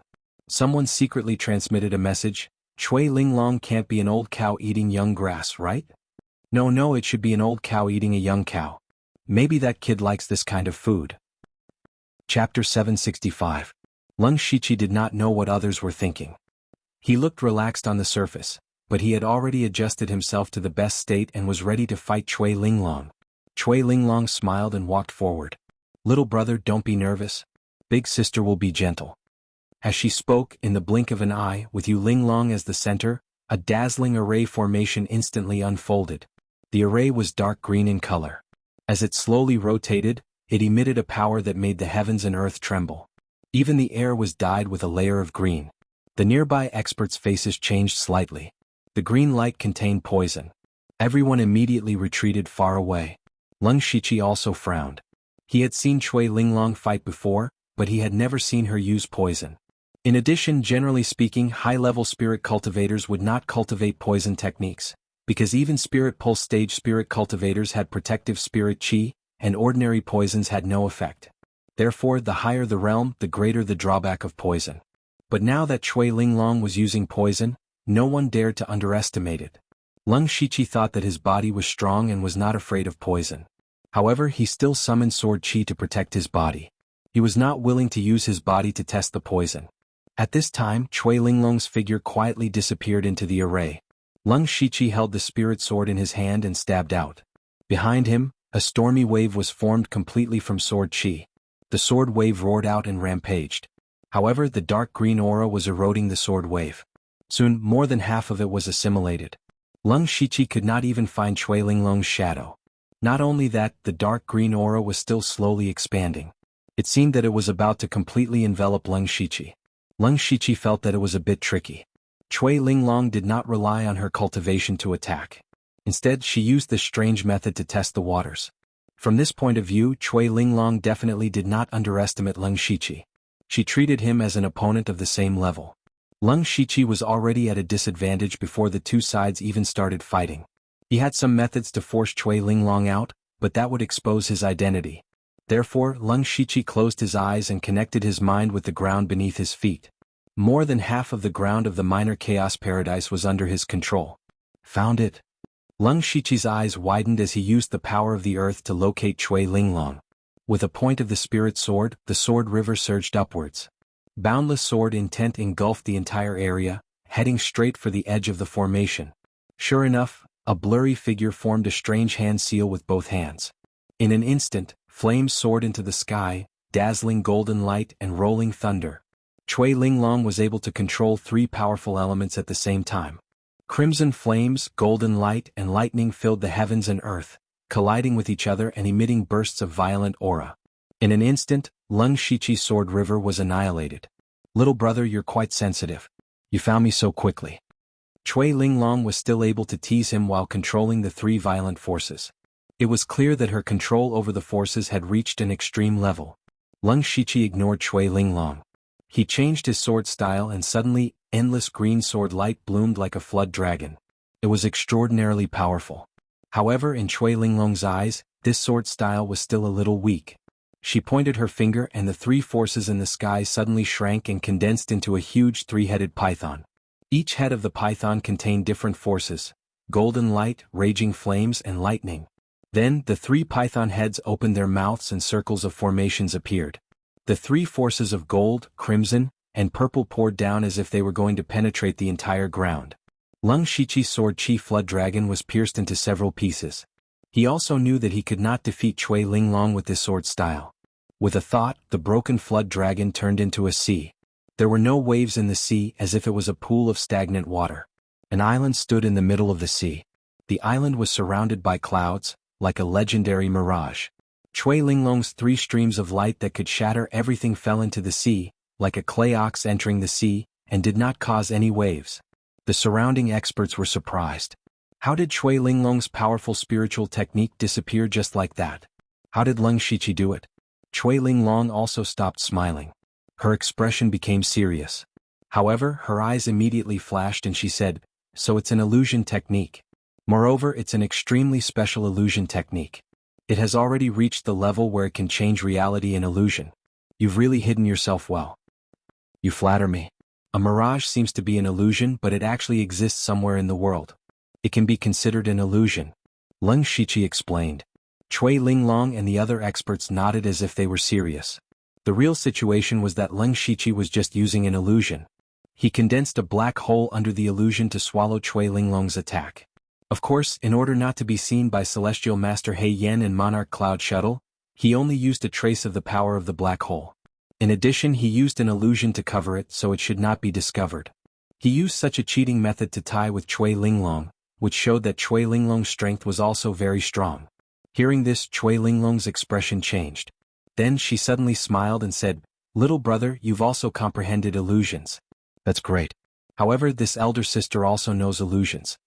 Someone secretly transmitted a message, "Cui Linglong can't be an old cow eating young grass, right? No, it should be an old cow eating a young cow. Maybe that kid likes this kind of food." Chapter 765. Lung Shiqi did not know what others were thinking. He looked relaxed on the surface, but he had already adjusted himself to the best state and was ready to fight Cui Linglong. Cui Linglong smiled and walked forward. "Little brother, don't be nervous. Big sister will be gentle." As she spoke, in the blink of an eye, with Yu Linglong as the center, a dazzling array formation instantly unfolded. The array was dark green in color. As it slowly rotated, it emitted a power that made the heavens and earth tremble. Even the air was dyed with a layer of green. The nearby experts' faces changed slightly. The green light contained poison. Everyone immediately retreated far away. Lung Shiqi also frowned. He had seen Cui Linglong fight before, but he had never seen her use poison. In addition, generally speaking, high-level spirit cultivators would not cultivate poison techniques, because even spirit pulse stage spirit cultivators had protective spirit chi, and ordinary poisons had no effect. Therefore, the higher the realm, the greater the drawback of poison. But now that Cui Linglong was using poison, no one dared to underestimate it. Lung Shiqi thought that his body was strong and was not afraid of poison. However, he still summoned sword chi to protect his body. He was not willing to use his body to test the poison. At this time, Cui Linglong's figure quietly disappeared into the array. Lung Shiqi held the spirit sword in his hand and stabbed out. Behind him, a stormy wave was formed completely from sword chi. The sword wave roared out and rampaged. However, the dark green aura was eroding the sword wave. Soon, more than half of it was assimilated. Lung Shiqi could not even find Cui Linglong's shadow. Not only that, the dark green aura was still slowly expanding. It seemed that it was about to completely envelop Lung Shiqi. Lung Shiqi felt that it was a bit tricky. Cui Linglong did not rely on her cultivation to attack. Instead, she used this strange method to test the waters. From this point of view, Cui Linglong definitely did not underestimate Lung Shiqi. She treated him as an opponent of the same level. Lung Shiqi was already at a disadvantage before the two sides even started fighting. He had some methods to force Cui Linglong out, but that would expose his identity. Therefore, Lung Shiqi closed his eyes and connected his mind with the ground beneath his feet. More than half of the ground of the minor chaos paradise was under his control. Found it. Lung Shiqi's eyes widened as he used the power of the earth to locate Cui Linglong. With a point of the spirit sword, the sword river surged upwards. Boundless sword intent engulfed the entire area, heading straight for the edge of the formation. Sure enough, a blurry figure formed a strange hand seal with both hands. In an instant, flames soared into the sky, dazzling golden light and rolling thunder. Cui Linglong was able to control three powerful elements at the same time. Crimson flames, golden light, and lightning filled the heavens and earth, colliding with each other and emitting bursts of violent aura. In an instant, Lung Shiqi's sword river was annihilated. "Little brother, you're quite sensitive. You found me so quickly. Cui Linglong was still able to tease him while controlling the three violent forces. It was clear that her control over the forces had reached an extreme level. Leng Shiqi ignored Cui Linglong. He changed his sword style and suddenly, endless green sword light bloomed like a flood dragon. It was extraordinarily powerful. However, in Cui Linglong's eyes, this sword style was still a little weak. She pointed her finger and the three forces in the sky suddenly shrank and condensed into a huge three-headed python. Each head of the python contained different forces: golden light, raging flames, and lightning. Then, the three python heads opened their mouths and circles of formations appeared. The three forces of gold, crimson, and purple poured down as if they were going to penetrate the entire ground. Leng Shiqi's sword Chi Flood Dragon was pierced into several pieces. He also knew that he could not defeat Cui Linglong with this sword style. With a thought, the broken flood dragon turned into a sea. There were no waves in the sea, as if it was a pool of stagnant water. An island stood in the middle of the sea. The island was surrounded by clouds, like a legendary mirage. Cui Linglong's three streams of light that could shatter everything fell into the sea, like a clay ox entering the sea, and did not cause any waves. The surrounding experts were surprised. How did Cui Linglong's powerful spiritual technique disappear just like that? How did Leng Shiqi do it? Cui Linglong also stopped smiling. Her expression became serious. However, her eyes immediately flashed and she said, "So it's an illusion technique. Moreover, it's an extremely special illusion technique. It has already reached the level where it can change reality in illusion. You've really hidden yourself well." "You flatter me. A mirage seems to be an illusion, but it actually exists somewhere in the world. It can be considered an illusion," Leng Shiqi explained. Cui Linglong and the other experts nodded as if they were serious. The real situation was that Leng Shiqi was just using an illusion. He condensed a black hole under the illusion to swallow Cui Linglong's attack. Of course, in order not to be seen by Celestial Master He Yan and Monarch Cloud Shuttle, he only used a trace of the power of the black hole. In addition, he used an illusion to cover it so it should not be discovered. He used such a cheating method to tie with Cui Linglong, which showed that Cui Linglong's strength was also very strong. Hearing this, Cui Linglong's expression changed. Then she suddenly smiled and said, "Little brother, you've also comprehended illusions. That's great. However, this elder sister also knows illusions.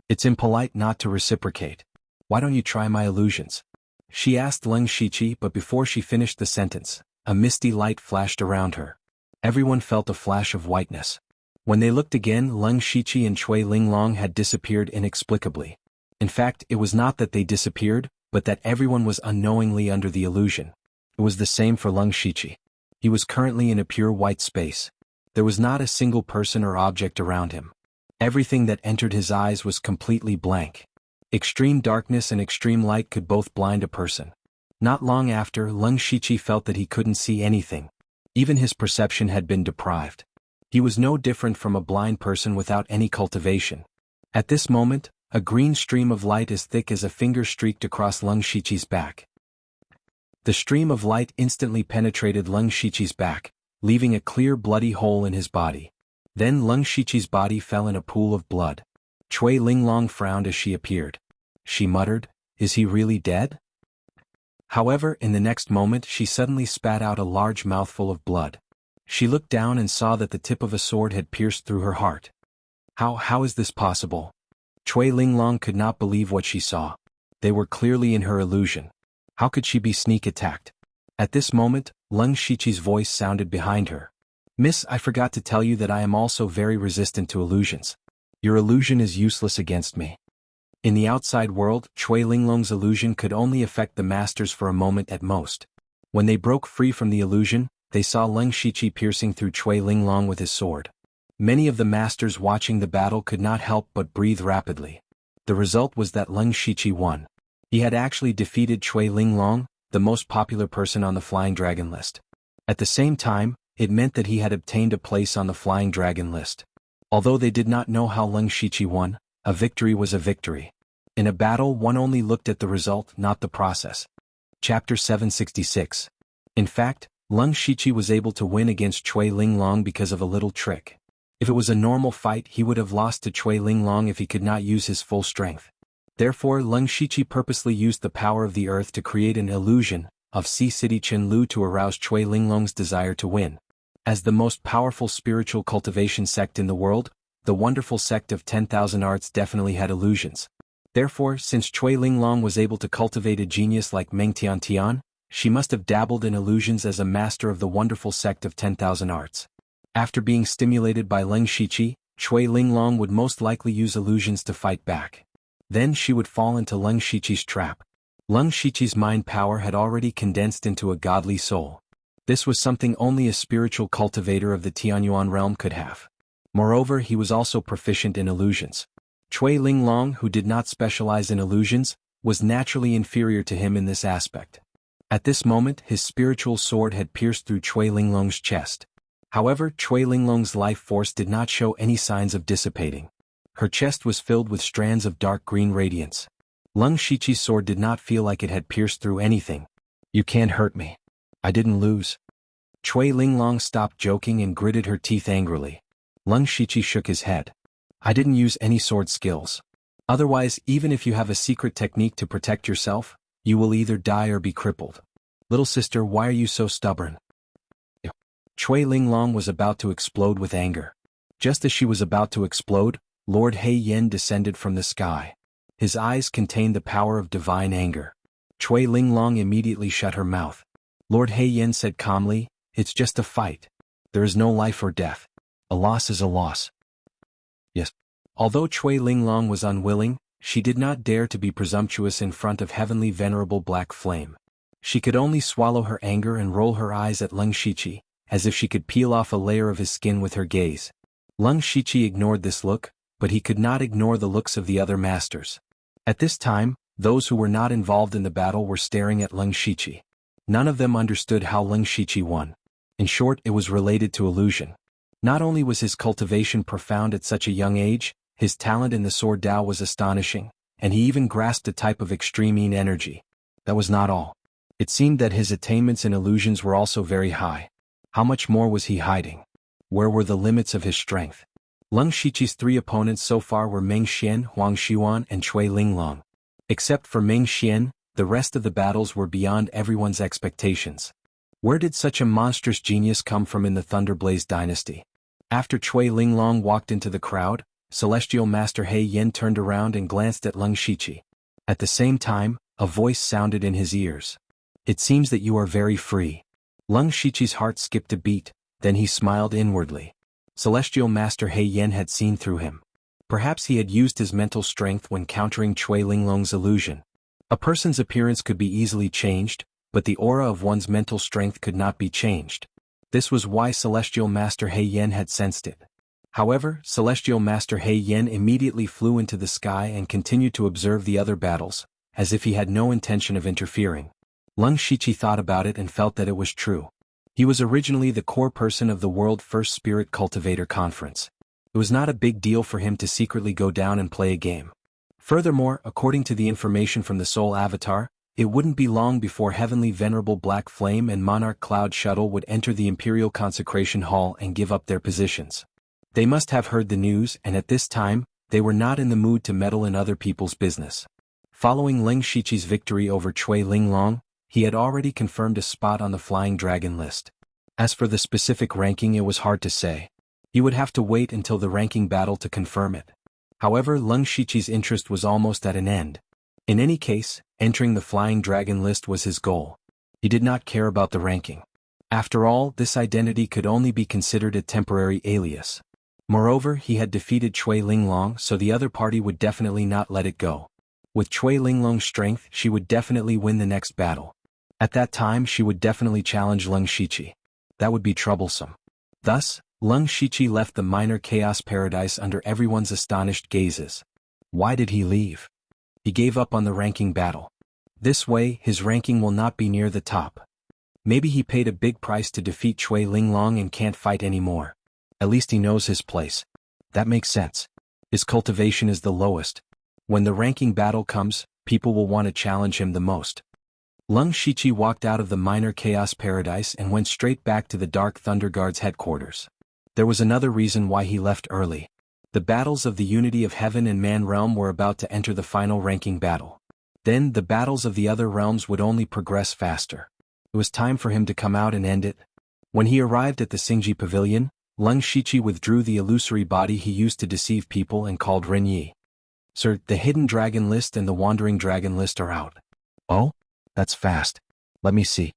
It's impolite not to reciprocate. Why don't you try my illusions?" She asked Leng Shiqi, but before she finished the sentence, a misty light flashed around her. Everyone felt a flash of whiteness. When they looked again, Leng Shiqi and Cui Linglong had disappeared inexplicably. In fact, it was not that they disappeared, but that everyone was unknowingly under the illusion. It was the same for Leng Shiqi. He was currently in a pure white space. There was not a single person or object around him. Everything that entered his eyes was completely blank. Extreme darkness and extreme light could both blind a person. Not long after, Leng Shiqi felt that he couldn't see anything. Even his perception had been deprived. He was no different from a blind person without any cultivation. At this moment, a green stream of light as thick as a finger streaked across Leng Shiqi's back. The stream of light instantly penetrated Leng Shiqi's back, leaving a clear bloody hole in his body. Then Leng Shiqi's body fell in a pool of blood. Cui Linglong frowned as she appeared. She muttered, "Is he really dead?" However, in the next moment she suddenly spat out a large mouthful of blood. She looked down and saw that the tip of a sword had pierced through her heart. How is this possible? Cui Linglong could not believe what she saw. They were clearly in her illusion. How could she be sneak attacked? At this moment, Leng Shiqi's voice sounded behind her. "Miss, I forgot to tell you that I am also very resistant to illusions. Your illusion is useless against me." In the outside world, Cui Linglong's illusion could only affect the masters for a moment at most. When they broke free from the illusion, they saw Leng Shiqi piercing through Cui Linglong with his sword. Many of the masters watching the battle could not help but breathe rapidly. The result was that Leng Shiqi won. He had actually defeated Cui Linglong, the most popular person on the Flying Dragon list. At the same time, it meant that he had obtained a place on the Flying Dragon list. Although they did not know how Leng Shiqi won, a victory was a victory. In a battle, one only looked at the result, not the process. Chapter 766. In fact, Leng Shiqi was able to win against Cui Linglong because of a little trick. If it was a normal fight, he would have lost to Cui Linglong if he could not use his full strength. Therefore, Leng Shiqi purposely used the power of the earth to create an illusion of Sea City Chenlu to arouse Cui Linglong's desire to win. As the most powerful spiritual cultivation sect in the world, the wonderful sect of 10,000 arts definitely had illusions. Therefore, since Cui Linglong was able to cultivate a genius like Meng Tian, she must have dabbled in illusions as a master of the wonderful sect of 10,000 arts. After being stimulated by Leng Shiqi, Cui Linglong would most likely use illusions to fight back. Then she would fall into Leng Shiqi's trap. Leng Shiqi's mind power had already condensed into a godly soul. This was something only a spiritual cultivator of the Tianyuan realm could have. Moreover, he was also proficient in illusions. Cui Linglong, who did not specialize in illusions, was naturally inferior to him in this aspect. At this moment, his spiritual sword had pierced through Cui Linglong's chest. However, Cui Linglong's life force did not show any signs of dissipating. Her chest was filled with strands of dark green radiance. Leng Shiqi's sword did not feel like it had pierced through anything. "You can't hurt me. I didn't lose." Cui Linglong stopped joking and gritted her teeth angrily. Leng Shiqi shook his head. "I didn't use any sword skills. Otherwise, even if you have a secret technique to protect yourself, you will either die or be crippled. Little sister, why are you so stubborn?" Cui Linglong was about to explode with anger. Just as she was about to explode, Lord He Yen descended from the sky. His eyes contained the power of divine anger. Cui Linglong immediately shut her mouth. Lord He Yen said calmly, "It's just a fight. There is no life or death. A loss is a loss." Yes. Although Cui Linglong was unwilling, she did not dare to be presumptuous in front of heavenly venerable black flame. She could only swallow her anger and roll her eyes at Leng Shiqi, as if she could peel off a layer of his skin with her gaze. Leng Shiqi ignored this look, but he could not ignore the looks of the other masters. At this time, those who were not involved in the battle were staring at Leng Shiqi. None of them understood how Leng Shiqi won. In short, it was related to illusion. Not only was his cultivation profound at such a young age, his talent in the sword Dao was astonishing, and he even grasped a type of extreme yin energy. That was not all. It seemed that his attainments in illusions were also very high. How much more was he hiding? Where were the limits of his strength? Leng Shiqi's three opponents so far were Meng Xian, Huang Xiuan, and Cui Linglong. Except for Meng Xian, the rest of the battles were beyond everyone's expectations. Where did such a monstrous genius come from in the Thunderblaze dynasty? After Cui Linglong walked into the crowd, Celestial Master He Yen turned around and glanced at Leng Shiqi. At the same time, a voice sounded in his ears. "It seems that you are very free." Leng Shiqi's heart skipped a beat, then he smiled inwardly. Celestial Master He Yen had seen through him. Perhaps he had used his mental strength when countering Cui Linglong's illusion. A person's appearance could be easily changed, but the aura of one's mental strength could not be changed. This was why Celestial Master He Yen had sensed it. However, Celestial Master He Yen immediately flew into the sky and continued to observe the other battles, as if he had no intention of interfering. Leng Shiqi thought about it and felt that it was true. He was originally the core person of the World First Spirit Cultivator Conference. It was not a big deal for him to secretly go down and play a game. Furthermore, according to the information from the Soul Avatar, it wouldn't be long before Heavenly Venerable Black Flame and Monarch Cloud Shuttle would enter the Imperial Consecration Hall and give up their positions. They must have heard the news, and at this time, they were not in the mood to meddle in other people's business. Following Leng Shiqi's victory over Cui Linglong, he had already confirmed a spot on the Flying Dragon list. As for the specific ranking, it was hard to say. He would have to wait until the ranking battle to confirm it. However, Leng Shiqi's interest was almost at an end. In any case, entering the Flying Dragon list was his goal. He did not care about the ranking. After all, this identity could only be considered a temporary alias. Moreover, he had defeated Cui Linglong, so the other party would definitely not let it go. With Cui Linglong's strength, she would definitely win the next battle. At that time, she would definitely challenge Leng Shiqi. That would be troublesome. Thus, Leng Shiqi left the minor chaos paradise under everyone's astonished gazes. Why did he leave? He gave up on the ranking battle. This way, his ranking will not be near the top. Maybe he paid a big price to defeat Cui Linglong and can't fight anymore. At least he knows his place. That makes sense. His cultivation is the lowest. When the ranking battle comes, people will want to challenge him the most. Leng Shiqi walked out of the minor chaos paradise and went straight back to the Dark Thunder Guard's headquarters. There was another reason why he left early. The battles of the unity of heaven and man realm were about to enter the final ranking battle. Then the battles of the other realms would only progress faster. It was time for him to come out and end it. When he arrived at the Xingji pavilion, Leng Shiqi withdrew the illusory body he used to deceive people and called Renyi. Sir, the hidden dragon list and the wandering dragon list are out. Oh? That's fast. Let me see.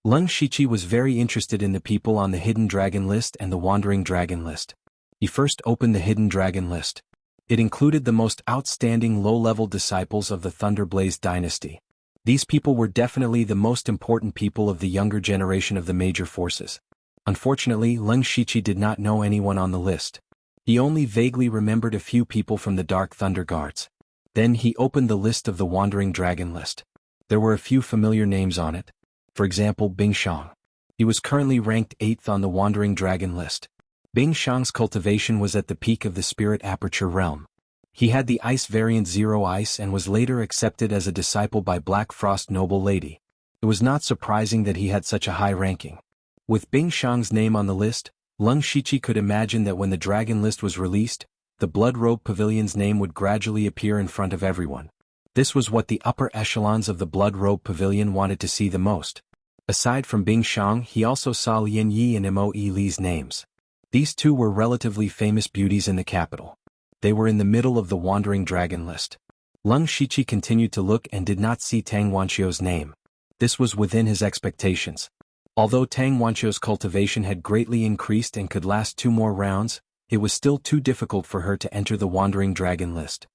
Leng Shiqi was very interested in the people on the hidden dragon list and the wandering dragon list. He first opened the hidden dragon list. It included the most outstanding low-level disciples of the Thunderblaze dynasty. These people were definitely the most important people of the younger generation of the major forces. Unfortunately, Leng Shiqi did not know anyone on the list. He only vaguely remembered a few people from the Dark Thunder Guards. Then he opened the list of the Wandering Dragon list. There were a few familiar names on it. For example, Bing Shang. He was currently ranked 8th on the Wandering Dragon list. Bing Shang's cultivation was at the peak of the Spirit Aperture realm. He had the Ice variant Zero Ice and was later accepted as a disciple by Black Frost Noble Lady. It was not surprising that he had such a high ranking. With Bing Shang's name on the list, Leng Shiqi could imagine that when the dragon list was released, the Blood Robe Pavilion's name would gradually appear in front of everyone. This was what the upper echelons of the Blood Robe Pavilion wanted to see the most. Aside from Bing Shang, he also saw Lin Yi and Mo Li's names. These two were relatively famous beauties in the capital. They were in the middle of the Wandering Dragon list. Leng Shiqi continued to look and did not see Tang Wanqiu's name. This was within his expectations. Although Tang Wanqiu's cultivation had greatly increased and could last 2 more rounds, it was still too difficult for her to enter the Wandering Dragon list.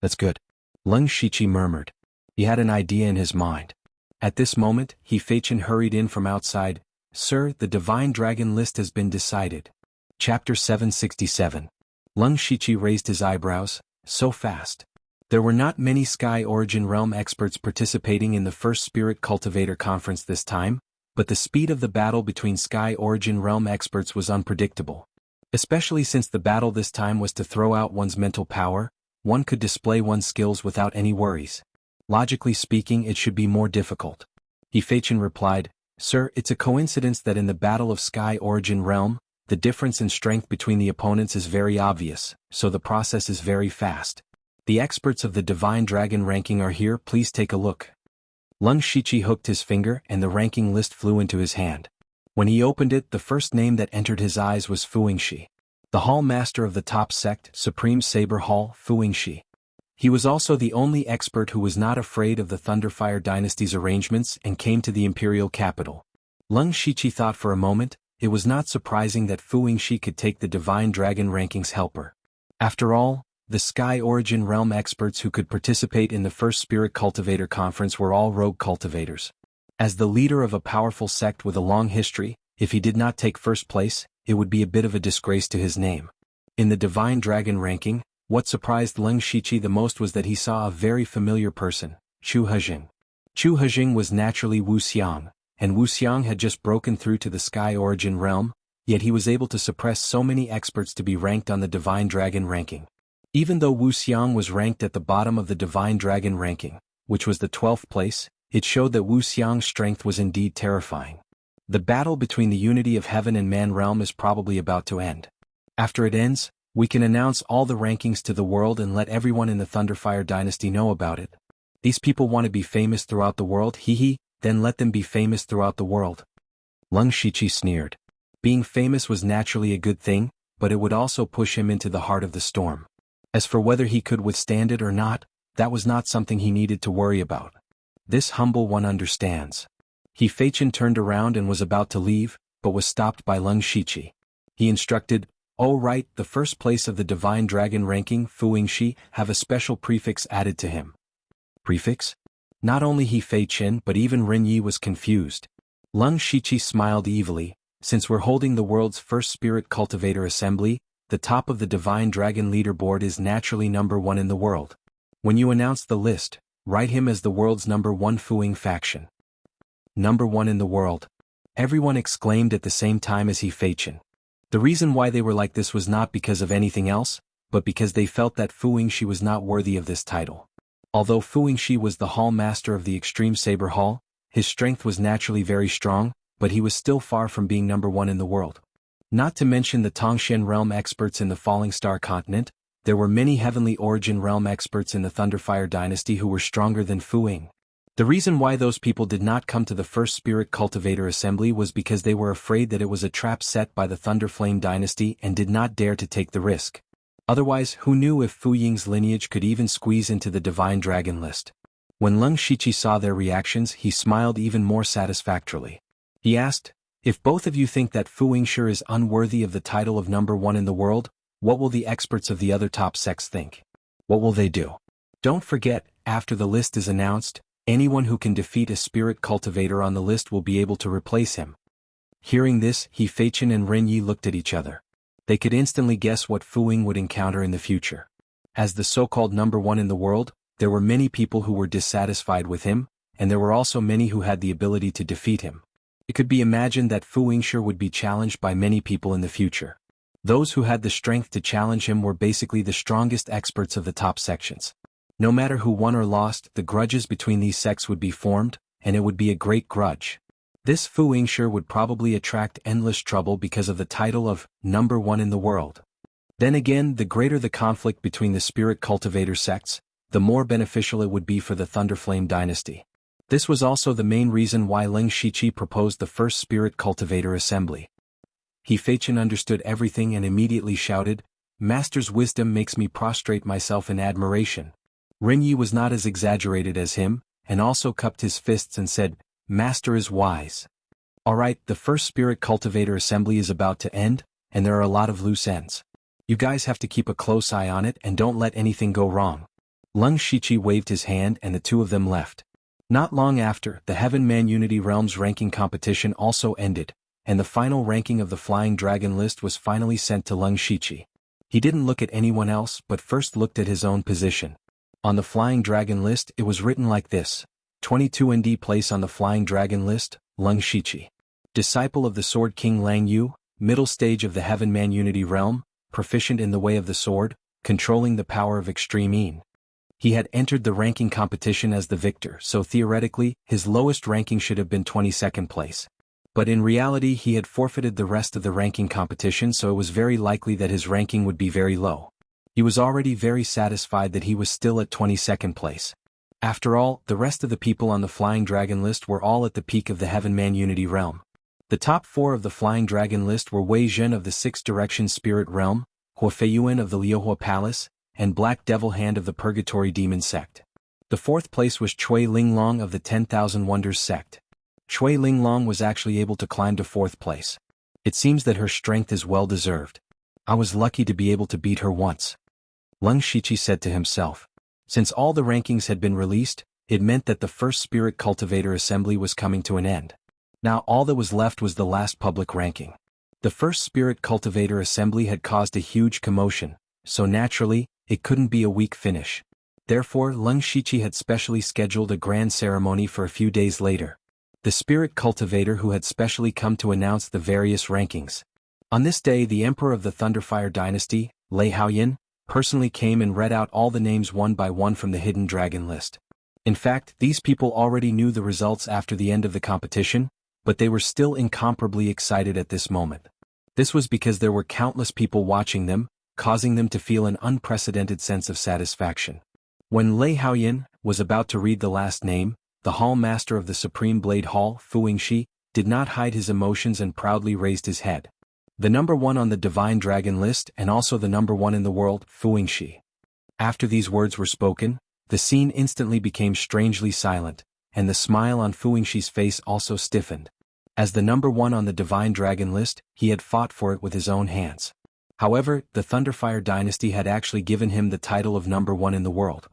That's good. Leng Shiqi murmured. He had an idea in his mind. At this moment, He Feichen hurried in from outside. Sir, the Divine Dragon list has been decided. Chapter 767. Leng Shiqi raised his eyebrows. So fast. There were not many Sky Origin Realm experts participating in the first Spirit Cultivator Conference this time, but the speed of the battle between Sky Origin Realm experts was unpredictable. Especially since the battle this time was to throw out one's mental power, one could display one's skills without any worries. Logically speaking, it should be more difficult. He Feichen replied, Sir, it's a coincidence that in the Battle of Sky Origin Realm, the difference in strength between the opponents is very obvious, so the process is very fast. The experts of the Divine Dragon ranking are here, please take a look. Leng Shiqi hooked his finger and the ranking list flew into his hand. When he opened it, the first name that entered his eyes was Fu Yingxi. The Hall Master of the top sect, Supreme Saber Hall, Fu Yingxi. He was also the only expert who was not afraid of the Thunderfire dynasty's arrangements and came to the imperial capital. Leng Shiqi thought for a moment. It was not surprising that Fu Yingxi could take the Divine Dragon ranking's helper. After all, the Sky Origin Realm experts who could participate in the first Spirit Cultivator Conference were all rogue cultivators. As the leader of a powerful sect with a long history, if he did not take first place, it would be a bit of a disgrace to his name. In the Divine Dragon ranking, what surprised Leng Shiqi the most was that he saw a very familiar person, Chu Hejing. Chu Hejing was naturally Wu Xiang, and Wu Xiang had just broken through to the Sky Origin Realm, yet he was able to suppress so many experts to be ranked on the Divine Dragon ranking. Even though Wu Xiang was ranked at the bottom of the Divine Dragon ranking, which was the 12th place, it showed that Wu Xiang's strength was indeed terrifying. The battle between the unity of heaven and man realm is probably about to end. After it ends, we can announce all the rankings to the world and let everyone in the Thunderfire dynasty know about it. These people want to be famous throughout the world, then let them be famous throughout the world. Leng Shiqi sneered. Being famous was naturally a good thing, but it would also push him into the heart of the storm. As for whether he could withstand it or not, that was not something he needed to worry about. This humble one understands. He Feichen turned around and was about to leave, but was stopped by Leng Shiqi. He instructed, "Oh right, the first place of the Divine Dragon ranking, Fu Yingxi, have a special prefix added to him." Prefix? Not only He Feichen but even Ren Yi was confused. Leng Shiqi smiled evilly. Since we're holding the world's first Spirit Cultivator Assembly, the top of the Divine Dragon leaderboard is naturally number 1 in the world. When you announce the list, write him as the world's number 1 Fuing faction. Number 1 in the world. Everyone exclaimed at the same time as He Feichen. The reason why they were like this was not because of anything else, but because they felt that Fu Yingxi was not worthy of this title. Although Fu Yingxi was the Hall Master of the Extreme Saber Hall, his strength was naturally very strong, but he was still far from being number 1 in the world. Not to mention the Tongshan Realm experts in the Falling Star continent, there were many Heavenly Origin Realm experts in the Thunderfire dynasty who were stronger than Fu Ying. The reason why those people did not come to the first spirit cultivator assembly was because they were afraid that it was a trap set by the Thunderflame dynasty and did not dare to take the risk. Otherwise, who knew if Fu Ying's lineage could even squeeze into the divine dragon list? When Leng Shiqi saw their reactions, he smiled even more satisfactorily. He asked, "If both of you think that Fu Yingshi is unworthy of the title of number one in the world, what will the experts of the other top sects think? What will they do? Don't forget, after the list is announced, anyone who can defeat a spirit cultivator on the list will be able to replace him." Hearing this, He Feichen and Ren Yi looked at each other. They could instantly guess what Fu Ying would encounter in the future. As the so-called number one in the world, there were many people who were dissatisfied with him, and there were also many who had the ability to defeat him. It could be imagined that Fu Yingshi would be challenged by many people in the future. Those who had the strength to challenge him were basically the strongest experts of the top sections. No matter who won or lost, the grudges between these sects would be formed, and it would be a great grudge. This Fu Yingshi would probably attract endless trouble because of the title of number one in the world. Then again, the greater the conflict between the spirit cultivator sects, the more beneficial it would be for the Thunderflame dynasty. This was also the main reason why Leng Shiqi proposed the first spirit cultivator assembly. He Feichen understood everything and immediately shouted, "Master's wisdom makes me prostrate myself in admiration." Ren Yi was not as exaggerated as him, and also cupped his fists and said, "Master is wise." Alright, the first spirit cultivator assembly is about to end, and there are a lot of loose ends. You guys have to keep a close eye on it and don't let anything go wrong. Leng Shiqi waved his hand and the two of them left. Not long after, the Heaven Man Unity Realms ranking competition also ended, and the final ranking of the Flying Dragon list was finally sent to Leng Shiqi. He didn't look at anyone else but first looked at his own position. On the Flying Dragon list it was written like this: 22 ND place on the Flying Dragon list, Leng Shiqi. Disciple of the Sword King Lang Yu, middle stage of the Heaven Man Unity Realm, proficient in the way of the sword, controlling the power of extreme Yin. He had entered the ranking competition as the victor, so theoretically, his lowest ranking should have been 22nd place. But in reality he had forfeited the rest of the ranking competition, so it was very likely that his ranking would be very low. He was already very satisfied that he was still at 22nd place. After all, the rest of the people on the Flying Dragon list were all at the peak of the Heaven Man Unity Realm. The top four of the Flying Dragon list were Wei Zhen of the Sixth Direction Spirit Realm, Hua Feiyuan of the Liuhua Palace, and Black Devil Hand of the Purgatory Demon Sect. The fourth place was Chui Linglong of the 10,000 Wonders Sect. Chui Linglong was actually able to climb to fourth place. It seems that her strength is well deserved. I was lucky to be able to beat her once. Leng Shiqi said to himself. Since all the rankings had been released, it meant that the first Spirit Cultivator Assembly was coming to an end. Now all that was left was the last public ranking. The first Spirit Cultivator Assembly had caused a huge commotion, so naturally, it couldn't be a weak finish. Therefore, Leng Shiqi had specially scheduled a grand ceremony for a few days later. The Spirit Cultivator who had specially come to announce the various rankings. On this day, the Emperor of the Thunderfire Dynasty, Lei Haoyan, personally came and read out all the names one by one from the Hidden Dragon list. In fact, these people already knew the results after the end of the competition, but they were still incomparably excited at this moment. This was because there were countless people watching them, causing them to feel an unprecedented sense of satisfaction. When Lei Haoyan was about to read the last name, the Hall Master of the Supreme Blade Hall, Fu Yingshi, did not hide his emotions and proudly raised his head. The number one on the Divine Dragon list and also the number one in the world, Fu Yingshi. After these words were spoken, the scene instantly became strangely silent, and the smile on Fu Yingshi's face also stiffened. As the number one on the Divine Dragon list, he had fought for it with his own hands. However, the Thunderfire Dynasty had actually given him the title of number one in the world.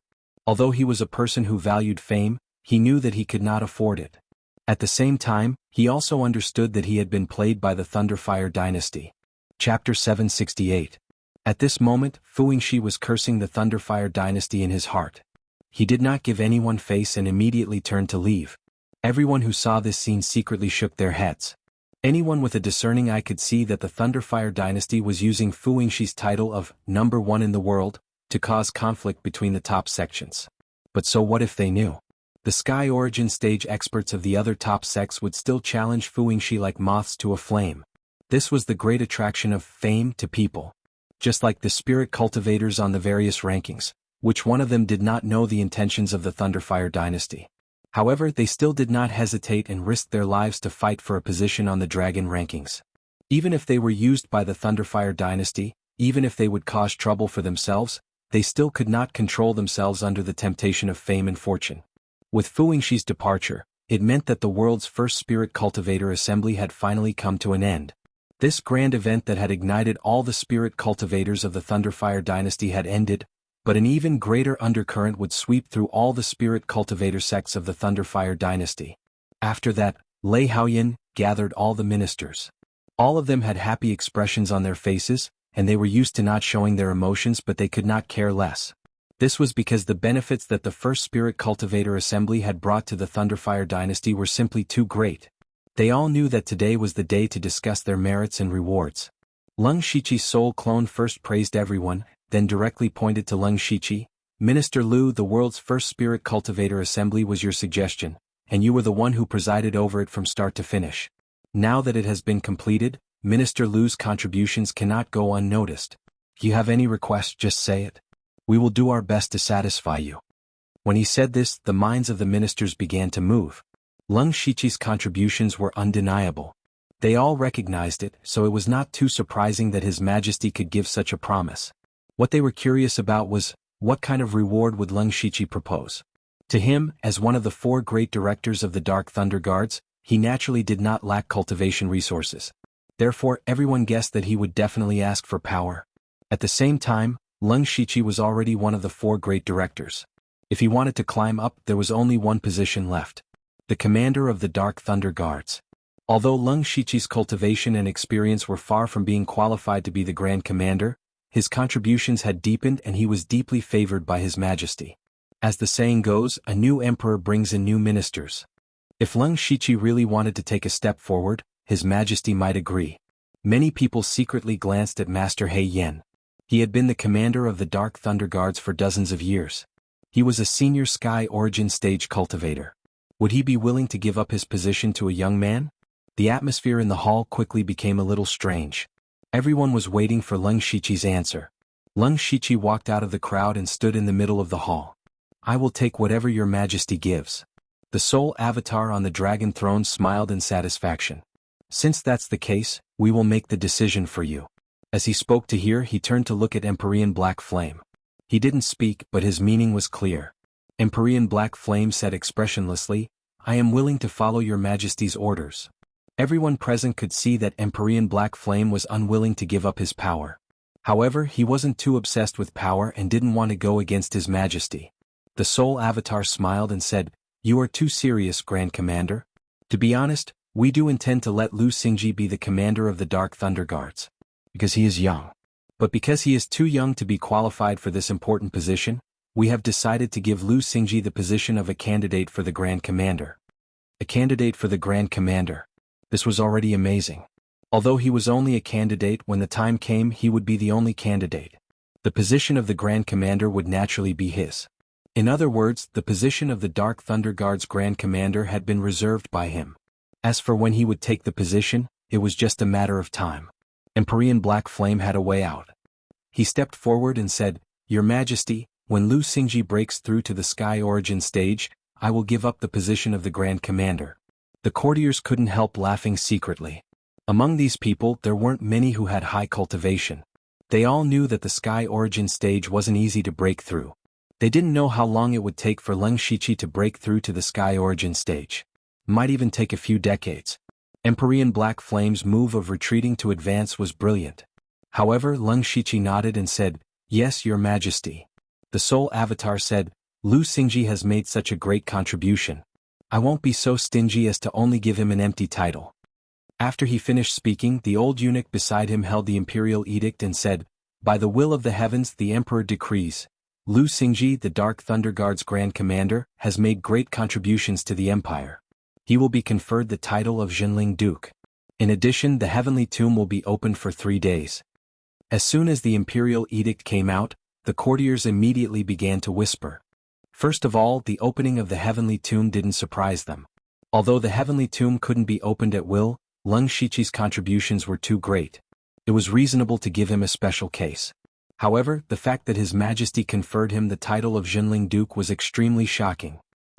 Although he was a person who valued fame, he knew that he could not afford it. At the same time, he also understood that he had been played by the Thunderfire Dynasty. Chapter 768. At this moment, Fu Yingshi was cursing the Thunderfire Dynasty in his heart. He did not give anyone face and immediately turned to leave. Everyone who saw this scene secretly shook their heads. Anyone with a discerning eye could see that the Thunderfire Dynasty was using Fu Yingshi's title of number one in the world to cause conflict between the top sections. But so what if they knew? The Sky Origin stage experts of the other top sects would still challenge Fu Yingshi like moths to a flame. This was the great attraction of fame to people. Just like the spirit cultivators on the various rankings, which one of them did not know the intentions of the Thunderfire Dynasty. However, they still did not hesitate and risked their lives to fight for a position on the dragon rankings. Even if they were used by the Thunderfire dynasty, even if they would cause trouble for themselves, they still could not control themselves under the temptation of fame and fortune. With Fu Yingxi's departure, it meant that the world's first spirit cultivator assembly had finally come to an end. This grand event that had ignited all the spirit cultivators of the Thunderfire dynasty had ended, but an even greater undercurrent would sweep through all the spirit cultivator sects of the Thunderfire dynasty. After that, Lei Haoyan gathered all the ministers. All of them had happy expressions on their faces, and they were used to not showing their emotions, but they could not care less. This was because the benefits that the first spirit cultivator assembly had brought to the Thunderfire dynasty were simply too great. They all knew that today was the day to discuss their merits and rewards. Leng Shiqi's soul clone first praised everyone, then directly pointed to Leng Shiqi. Minister Lu, the world's first spirit cultivator assembly was your suggestion, and you were the one who presided over it from start to finish. Now that it has been completed, Minister Lu's contributions cannot go unnoticed. If you have any request, just say it. We will do our best to satisfy you. When he said this, the minds of the ministers began to move. Leng Shiqi's contributions were undeniable. They all recognized it, so it was not too surprising that His Majesty could give such a promise. What they were curious about was, what kind of reward would Leng Shiqi propose? To him, as one of the 4 great directors of the Dark Thunder Guards, he naturally did not lack cultivation resources. Therefore, everyone guessed that he would definitely ask for power. At the same time, Leng Shiqi was already one of the 4 great directors. If he wanted to climb up, there was only one position left. The commander of the Dark Thunder Guards. Although Leng Shiqi's cultivation and experience were far from being qualified to be the Grand Commander, his contributions had deepened and he was deeply favored by His Majesty. As the saying goes, a new emperor brings in new ministers. If Leng Shiqi really wanted to take a step forward, His Majesty might agree. Many people secretly glanced at Master He Yan. He had been the commander of the Dark Thunder Guards for dozens of years. He was a senior Sky Origin stage cultivator. Would he be willing to give up his position to a young man? The atmosphere in the hall quickly became a little strange. Everyone was waiting for Leng Shiqi's answer. Leng Shiqi walked out of the crowd and stood in the middle of the hall. I will take whatever your Majesty gives. The sole avatar on the dragon throne smiled in satisfaction. Since that's the case, we will make the decision for you. As he spoke to her, he turned to look at Empyrean Black Flame. He didn't speak, but his meaning was clear. Empyrean Black Flame said expressionlessly, I am willing to follow your Majesty's orders. Everyone present could see that Empyrean Black Flame was unwilling to give up his power. However, he wasn't too obsessed with power and didn't want to go against His Majesty. The Soul Avatar smiled and said, You are too serious, Grand Commander. To be honest, we do intend to let Lu Xingji be the commander of the Dark Thunder Guards. Because he is young. But because he is too young to be qualified for this important position, we have decided to give Lu Xingji the position of a candidate for the Grand Commander. A candidate for the Grand Commander. This was already amazing. Although he was only a candidate, when the time came he would be the only candidate. The position of the Grand Commander would naturally be his. In other words, the position of the Dark Thunder Guard's Grand Commander had been reserved by him. As for when he would take the position, it was just a matter of time. Empyrean Black Flame had a way out. He stepped forward and said, Your Majesty, when Lu Xingji breaks through to the Sky Origin stage, I will give up the position of the Grand Commander. The courtiers couldn't help laughing secretly. Among these people there weren't many who had high cultivation. They all knew that the Sky Origin stage wasn't easy to break through. They didn't know how long it would take for Leng Shiqi to break through to the Sky Origin stage. Might even take a few decades. Empyrean Black Flame's move of retreating to advance was brilliant. However, Leng Shiqi nodded and said, Yes, Your Majesty. The Soul Avatar said, Lu Xingji has made such a great contribution. I won't be so stingy as to only give him an empty title. After he finished speaking, the old eunuch beside him held the imperial edict and said, By the will of the heavens the Emperor decrees, Lu Xingji, the Dark Thunder Guard's Grand Commander, has made great contributions to the Empire. He will be conferred the title of Jinling Duke. In addition, the Heavenly Tomb will be opened for 3 days. As soon as the imperial edict came out, the courtiers immediately began to whisper. First of all, the opening of the Heavenly Tomb didn't surprise them. Although the Heavenly Tomb couldn't be opened at will, Leng Shiqi's contributions were too great. It was reasonable to give him a special case. However, the fact that His Majesty conferred him the title of Jinling Duke was extremely shocking.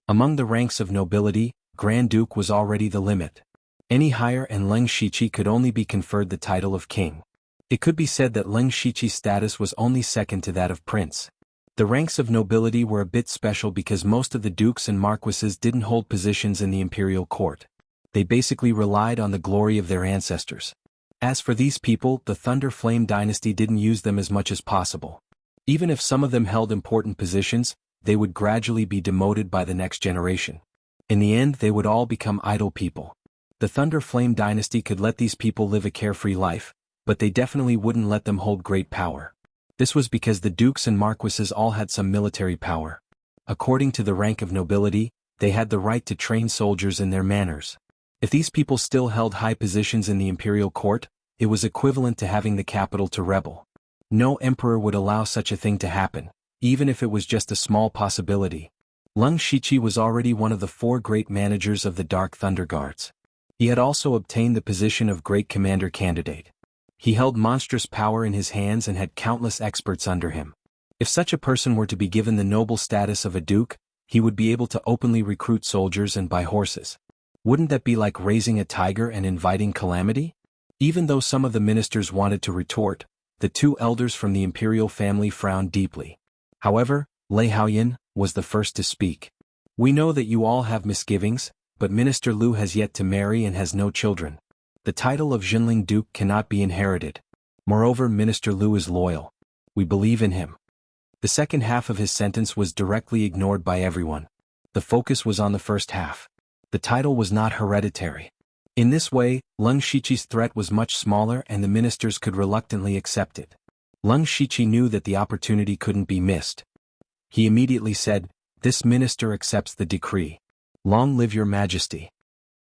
Among the ranks of nobility, Grand Duke was already the limit. Any higher and Leng Shiqi could only be conferred the title of king. It could be said that Leng Shiqi's status was only second to that of prince. The ranks of nobility were a bit special because most of the dukes and marquises didn't hold positions in the imperial court. They basically relied on the glory of their ancestors. As for these people, the Thunder Flame dynasty didn't use them as much as possible. Even if some of them held important positions, they would gradually be demoted by the next generation. In the end, they would all become idle people. The Thunder Flame dynasty could let these people live a carefree life, but they definitely wouldn't let them hold great power. This was because the dukes and marquises all had some military power. According to the rank of nobility, they had the right to train soldiers in their manners. If these people still held high positions in the imperial court, it was equivalent to having the capital to rebel. No emperor would allow such a thing to happen, even if it was just a small possibility. Leng Shiqi was already one of the 4 great managers of the Dark Thunder Guards. He had also obtained the position of Great Commander Candidate. He held monstrous power in his hands and had countless experts under him. If such a person were to be given the noble status of a duke, he would be able to openly recruit soldiers and buy horses. Wouldn't that be like raising a tiger and inviting calamity? Even though some of the ministers wanted to retort, the 2 elders from the imperial family frowned deeply. However, Lei Haoyan was the first to speak. We know that you all have misgivings, but Minister Lu has yet to marry and has no children. The title of Jinling Duke cannot be inherited. Moreover, Minister Lu is loyal. We believe in him. The second half of his sentence was directly ignored by everyone. The focus was on the first half. The title was not hereditary. In this way, Leng Shiqi's threat was much smaller and the ministers could reluctantly accept it. Leng Shiqi knew that the opportunity couldn't be missed. He immediately said, "This minister accepts the decree. Long live your majesty."